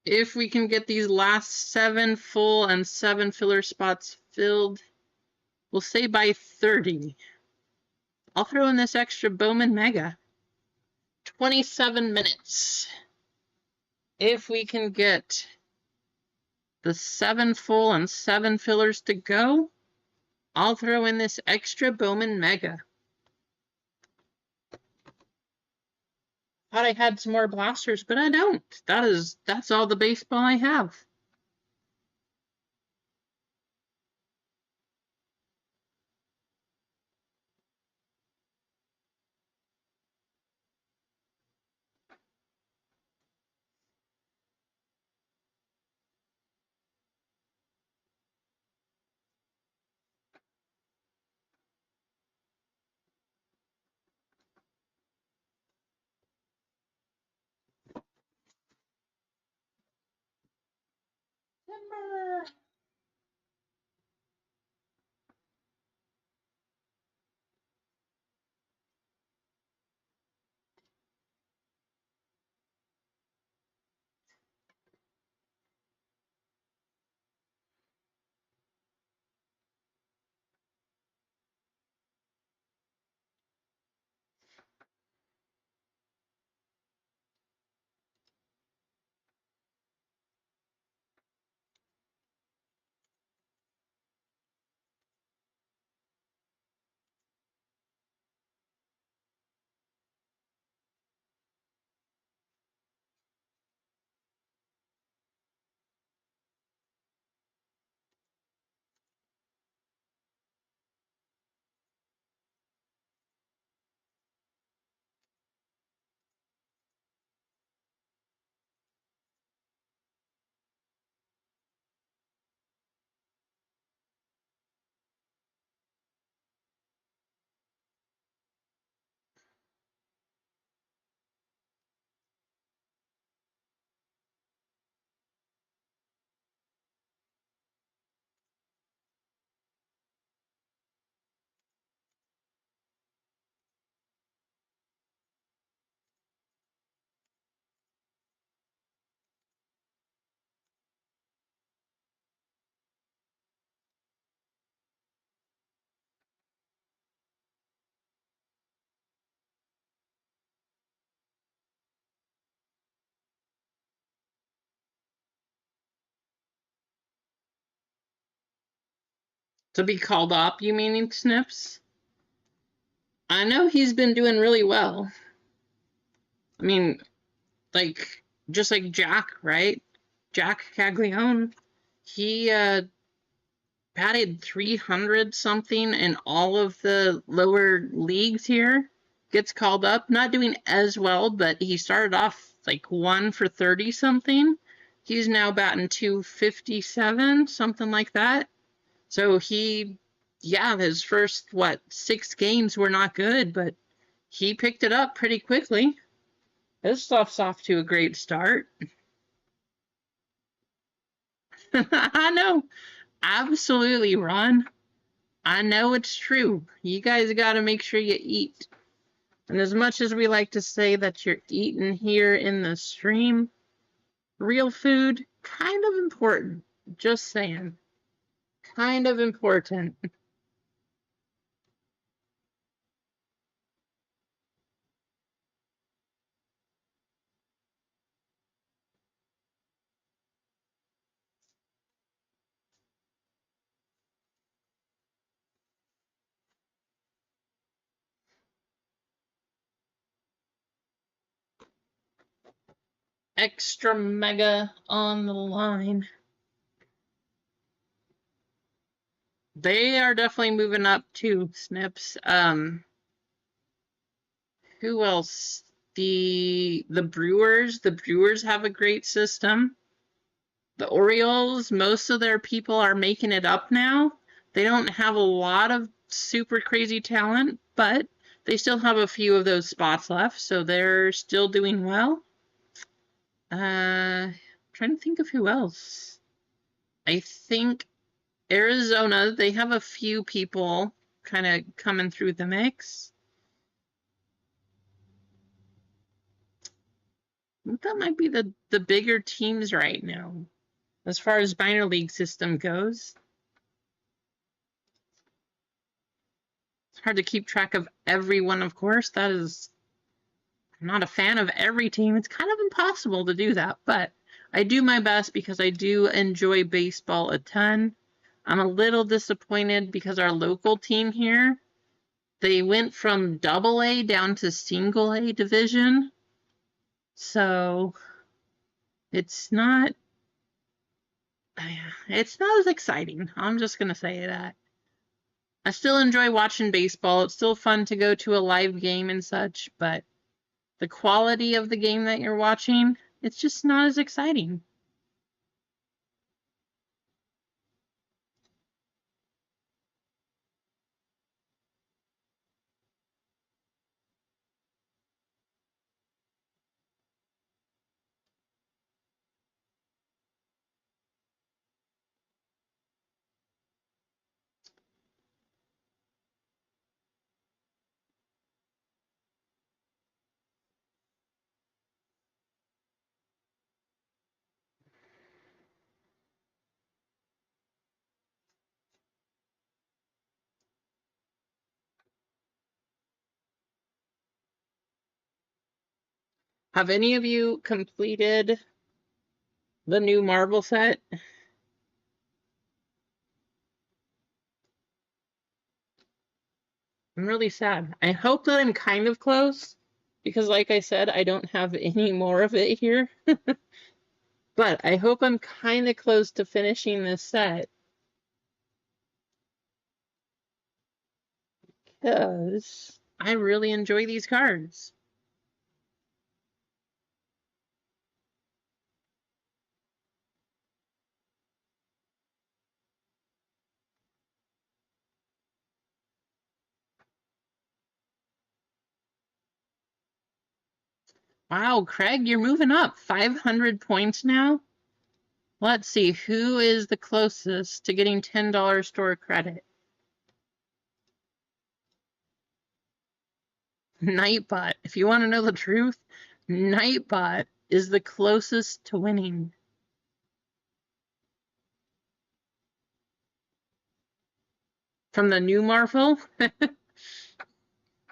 If we can get these last 7 full and 7 filler spots filled, we'll say by 30. I'll throw in this extra Bowman Mega. 27 minutes. If we can get the 7 full and 7 fillers to go, I'll throw in this extra Bowman Mega. Thought I had some more blasters, but I don't. That's all the baseball I have. Timber. To be called up, you meaning Snips? I know he's been doing really well. I mean, like, just like Jack, right? Jack Caglione. He batted 300 something in all of the lower leagues here. Gets called up, not doing as well, but he started off like 1 for 30 something. He's now batting 257, something like that. So his first, 6 games were not good, but he picked it up pretty quickly. His stuff's off to a great start. I know. Absolutely, Ron. I know it's true. You guys got to make sure you eat. And as much as we like to say that you're eating here in the stream, real food, kind of important. Just saying. Kind of important. extra mega on the line. They are definitely moving up too, Snips. Who else? The Brewers. The Brewers have a great system. The Orioles, most of their people are making it up now. They don't have a lot of super crazy talent, but they still have a few of those spots left, so they're still doing well. I'm trying to think of who else. I think Arizona, they have a few people kind of coming through the mix. I think that might be the bigger teams right now, as far as minor league system goes. It's hard to keep track of everyone, of course. I'm not a fan of every team. It's kind of impossible to do that, but I do my best because I do enjoy baseball a ton. I'm a little disappointed because our local team here, they went from double A down to single A division. So it's not as exciting. I'm just going to say that. I still enjoy watching baseball. It's still fun to go to a live game and such, but the quality of the game that you're watching, it's just not as exciting. Have any of you completed the new Marvel set? I'm really sad. I hope that I'm kind of close because, like I said, I don't have any more of it here. But I hope I'm kind of close to finishing this set because I really enjoy these cards. Wow, Craig, you're moving up 500 points now. Let's see, who is the closest to getting $10 store credit? Nightbot. If you want to know the truth, Nightbot is the closest to winning. From the new Marvel,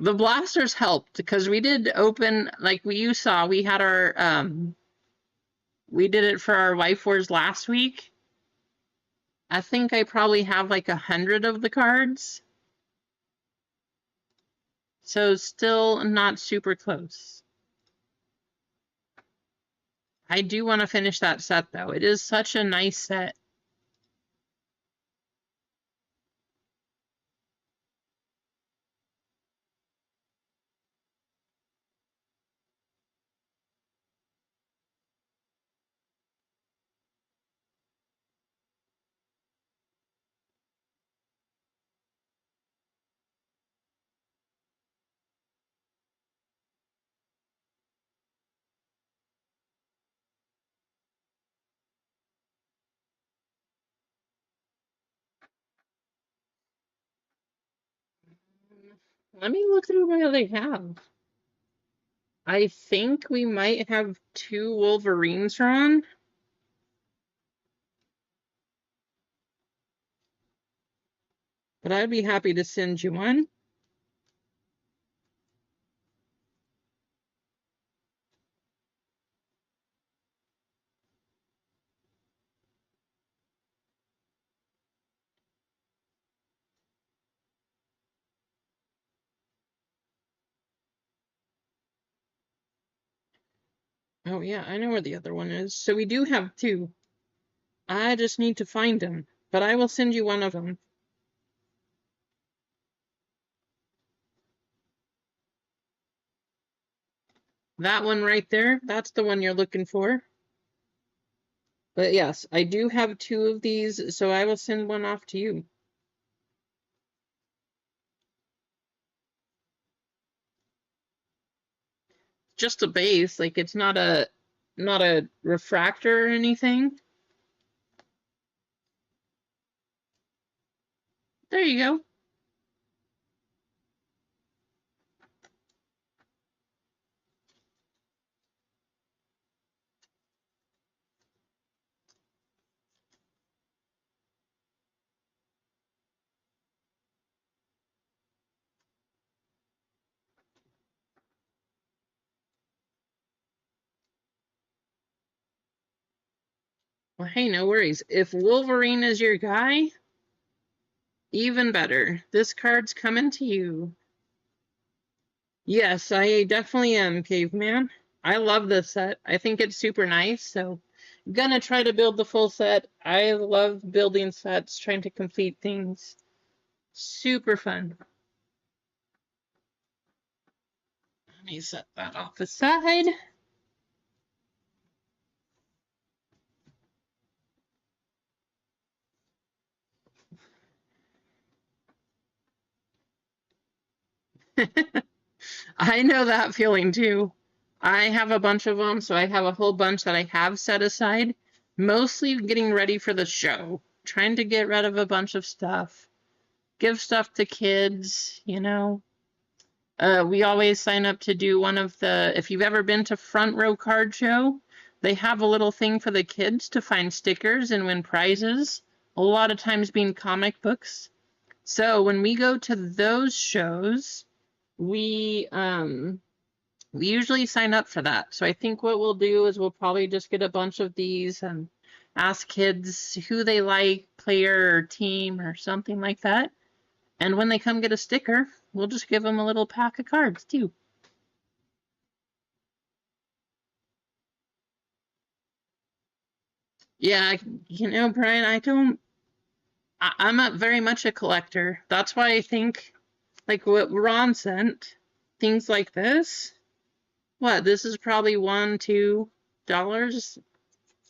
the blasters helped because we did open, like you saw, we had our, we did it for our Wife Wars last week. I think I probably have like 100 of the cards. So still not super close. I do want to finish that set though. It is such a nice set. Let me look through what they have. I think we might have 2 Wolverines drawn. But I'd be happy to send you one. Oh yeah, I know where the other one is. So we do have two. I just need to find them, but I will send you one of them. That one right there, that's the one you're looking for. But yes, I do have two of these, so I will send one off to you. Just a base, like it's not a refractor or anything. There you go. Well, hey, no worries. If Wolverine is your guy, even better. This card's coming to you. Yes, I definitely am, Caveman. I love this set. I think it's super nice, so gonna try to build the full set. I love building sets, trying to complete things. Super fun. Let me set that off aside. I know that feeling too. I have a bunch of them, so I have a whole bunch that I have set aside, mostly getting ready for the show, trying to get rid of a bunch of stuff, give stuff to kids, you know. We always sign up to do one of the, if you've ever been to Front Row Card Show, they have a little thing for the kids to find stickers and win prizes, a lot of times being comic books. So when we go to those shows, we usually sign up for that. So I think what we'll do is we'll probably just get a bunch of these and ask kids who they like, player or team or something like that. And when they come get a sticker, we'll just give them a little pack of cards too. Yeah, you know, Brian, I'm not very much a collector. That's why I think, like what Ron sent, things like this. What, this is probably $1, $2,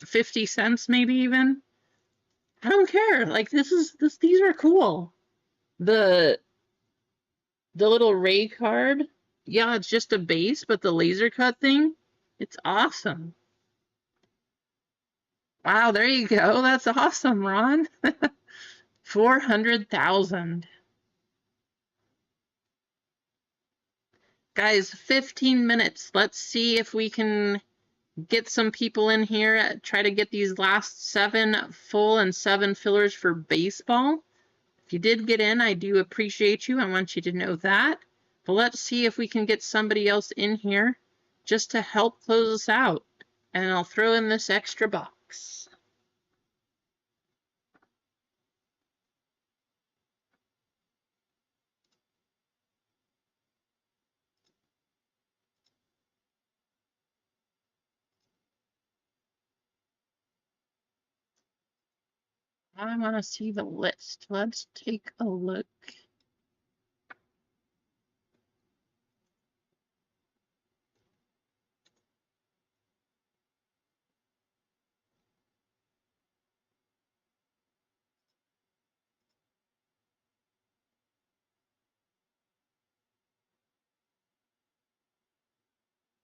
50 cents maybe even. I don't care. Like these are cool. The the little Ray card, yeah, it's just a base, but the laser cut thing, it's awesome. Wow, there you go. That's awesome, Ron. 400,000. Guys, 15 minutes. Let's see if we can get some people in here. Try to get these last 7 full and 7 fillers for baseball. If you did get in, I do appreciate you. I want you to know that. But let's see if we can get somebody else in here just to help close us out. And I'll throw in this extra box. I want to see the list. Let's take a look.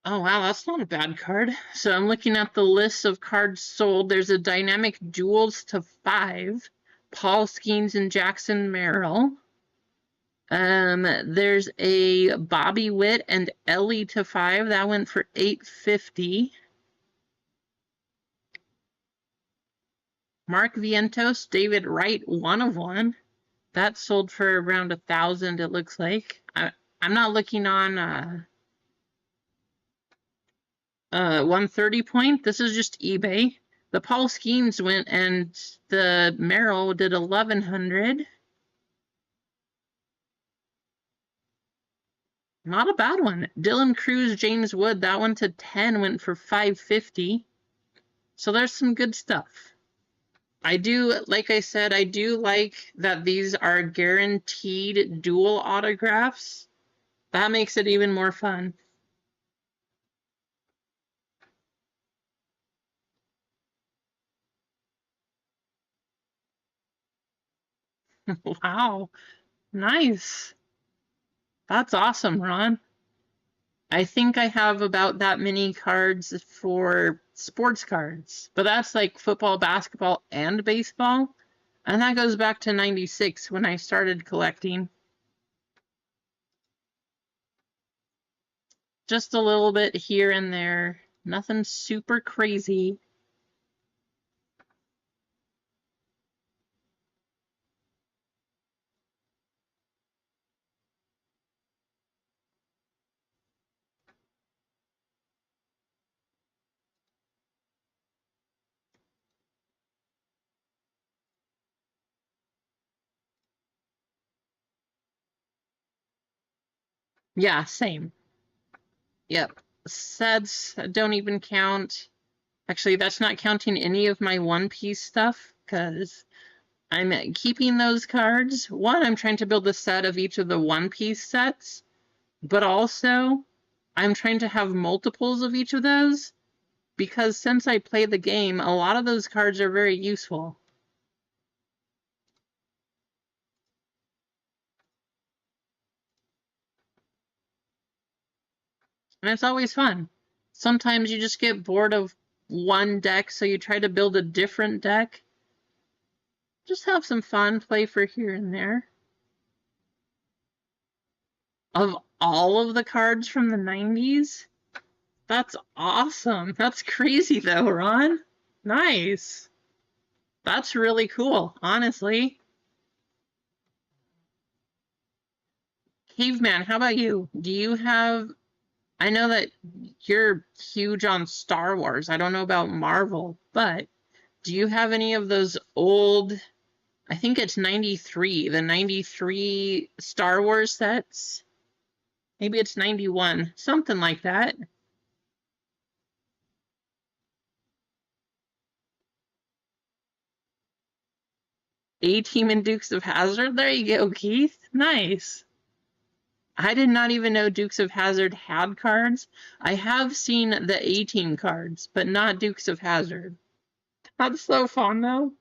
Oh, wow, that's not a bad card. So I'm looking at the list of cards sold. There's a Dynamic Duels to 5, Paul Skeens and Jackson Merrill. There's a Bobby Witt and Ellie to 5. That went for $850. Mark Vientos, David Wright, 1 of 1. That sold for around 1,000, it looks like. I'm not looking on 130 point. This is just eBay. The Paul Skeens went and the Merrill did 1,100. Not a bad one. Dylan Cruz, James Wood, that one to 10 went for $550. So there's some good stuff. I do, like I said, I do like that these are guaranteed dual autographs. That makes it even more fun. Wow. Nice. That's awesome, Ron. I think I have about that many cards for sports cards, but that's like football, basketball, and baseball. And that goes back to 96 when I started collecting. Just a little bit here and there. Nothing super crazy. Yeah, same. Yep. Sets don't even count. Actually, that's not counting any of my One Piece stuff, because I'm keeping those cards. One, I'm trying to build a set of each of the One Piece sets, but also I'm trying to have multiples of each of those, because since I play the game, a lot of those cards are very useful. And it's always fun. Sometimes you just get bored of one deck, so you try to build a different deck. Just have some fun, play for here and there. Of all of the cards from the 90s? That's awesome. That's crazy though, Ron. Nice. That's really cool, honestly. Caveman, how about you? Do you have... I know that you're huge on Star Wars. I don't know about Marvel, but do you have any of those old... I think it's 93, the 93 Star Wars sets? Maybe it's 91, something like that. A-Team and Dukes of Hazzard. There you go, Keith. Nice. I did not even know Dukes of Hazzard had cards. I have seen the A-Team cards, but not Dukes of Hazzard. That's so fun, though.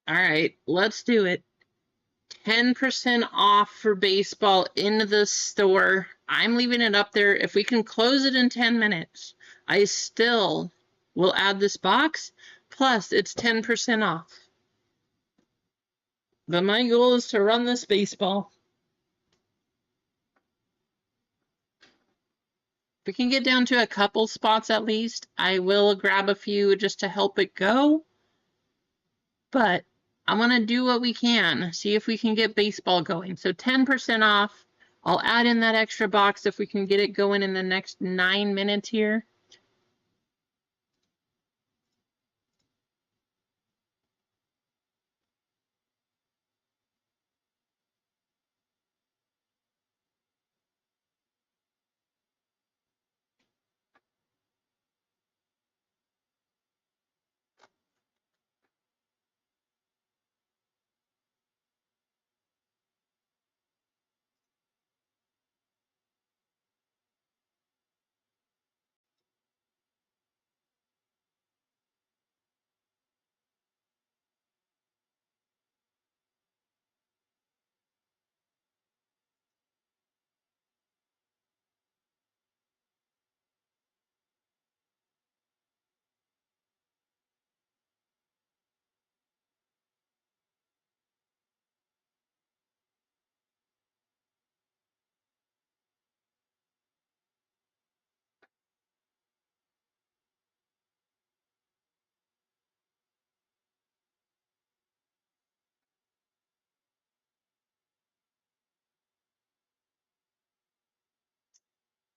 All right, let's do it. 10% off for baseball in the store. I'm leaving it up there. If we can close it in 10 minutes, I still will add this box. Plus, it's 10% off. But my goal is to run this baseball. If we can get down to a couple spots at least, I will grab a few just to help it go. But I want to do what we can, see if we can get baseball going. So 10% off. I'll add in that extra box if we can get it going in the next 9 minutes here.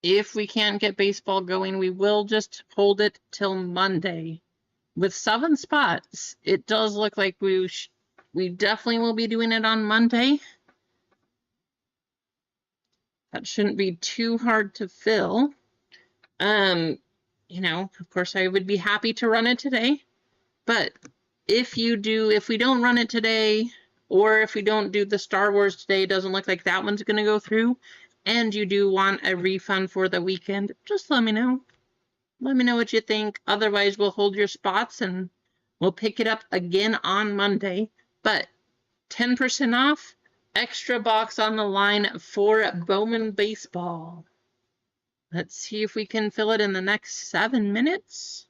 if we can't get baseball going, we will just hold it till Monday. With 7 spots, it does look like we definitely will be doing it on Monday. That shouldn't be too hard to fill. You know, of course, I would be happy to run it today, but if we don't run it today, or if we don't do the Star Wars today, it doesn't look like that one's going to go through, and you do want a refund for the weekend, just let me know. Let me know what you think. Otherwise, we'll hold your spots and we'll pick it up again on Monday. But 10% off, extra box on the line for Bowman Baseball. Let's see if we can fill it in the next 7 minutes.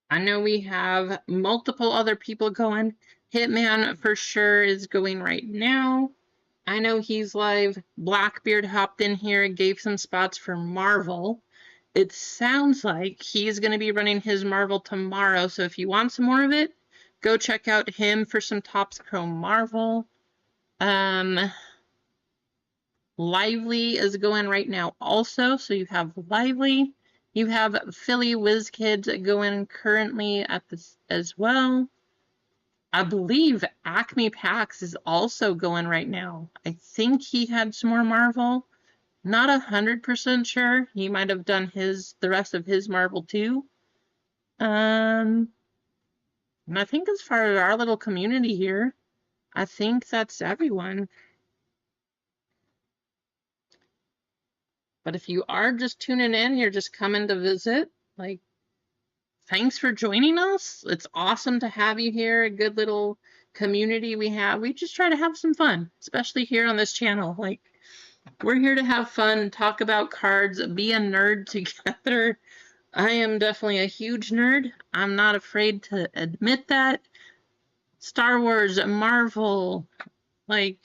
I know we have multiple other people going. Hitman for sure is going right now. I know he's live. Blackbeard hopped in here and gave some spots for Marvel. It sounds like he's going to be running his Marvel tomorrow, so if you want some more of it, go check out him for some Topps Chrome Marvel. Lively is going right now also, so you have Lively. You have Philly Whiz Kids going currently at this as well. I believe Acme Pax is also going right now. I think he had some more Marvel. Not 100% sure. He might have done the rest of his Marvel too. And I think as far as our little community here, I think that's everyone. But if you are just tuning in, you're just coming to visit, like, thanks for joining us. It's awesome to have you here. A good little community we have. We just try to have some fun, especially here on this channel. Like, we're here to have fun, talk about cards, be a nerd together. I am definitely a huge nerd. I'm not afraid to admit that. Star Wars, Marvel, like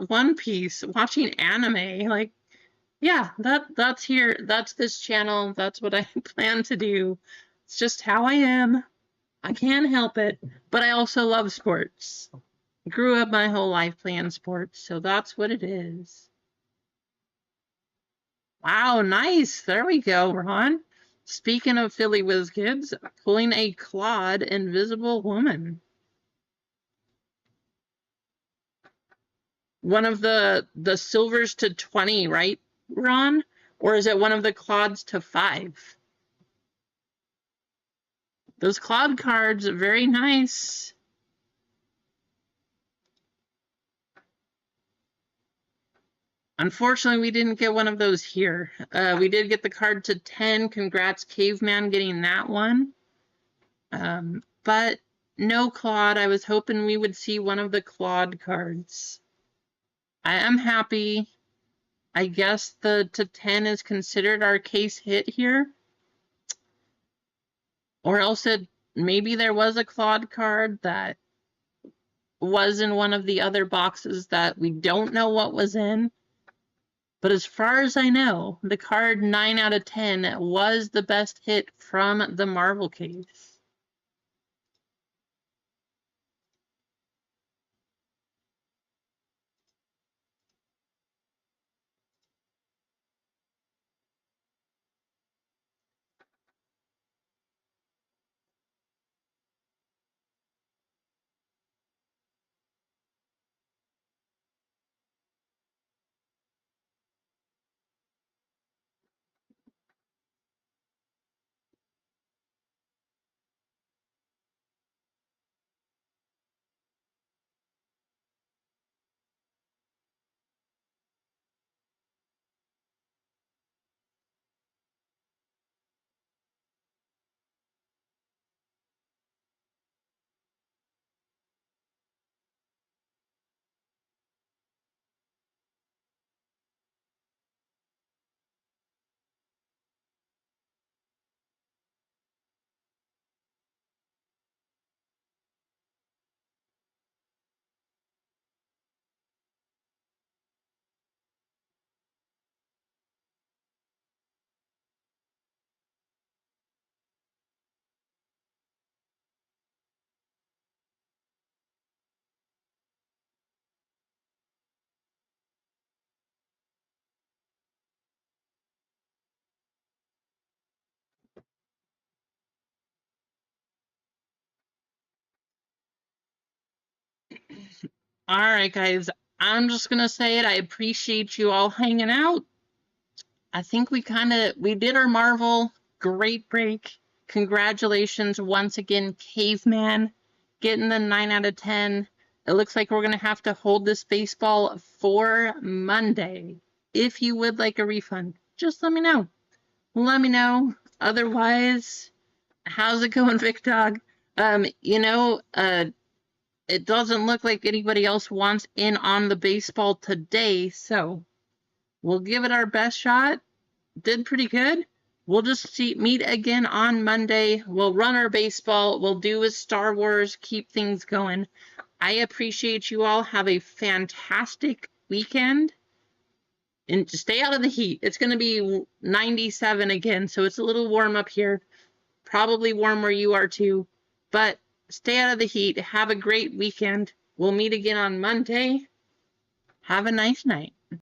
One Piece, watching anime, like, yeah, that's here. That's this channel. That's what I plan to do. It's just how I am. I can't help it. But I also love sports. Grew up my whole life playing sports, so that's what it is. Wow, nice. There we go, Ron. Speaking of Philly Whiz Kids, pulling a Claude Invisible Woman. One of the silvers to 20, right, Ron? Or is it one of the Claudes to 5? Those Claude cards are very nice. Unfortunately, we didn't get one of those here. We did get the card to 10. Congrats, Caveman, getting that one. But no Claude. I was hoping we would see one of the Claude cards. I am happy. I guess the to 10 is considered our case hit here. Or else maybe there was a Claude card that was in one of the other boxes that we don't know what was in. But as far as I know, the card 9 out of 10 was the best hit from the Marvel case. All right, guys. I'm just going to say it. I appreciate you all hanging out. I think we did our Marvel. Great break. Congratulations once again, Caveman, getting the 9 out of 10. It looks like we're going to have to hold this baseball for Monday. If you would like a refund, just let me know. Let me know. Otherwise, how's it going, Vic Dog? It doesn't look like anybody else wants in on the baseball today, so we'll give it our best shot. Did pretty good. We'll just meet again on Monday. We'll run our baseball. We'll do a Star Wars, keep things going. I appreciate you all. Have a fantastic weekend. And stay out of the heat. It's going to be 97 again, so it's a little warm up here. Probably warm where you are too. But stay out of the heat. Have a great weekend. We'll meet again on Monday. Have a nice night.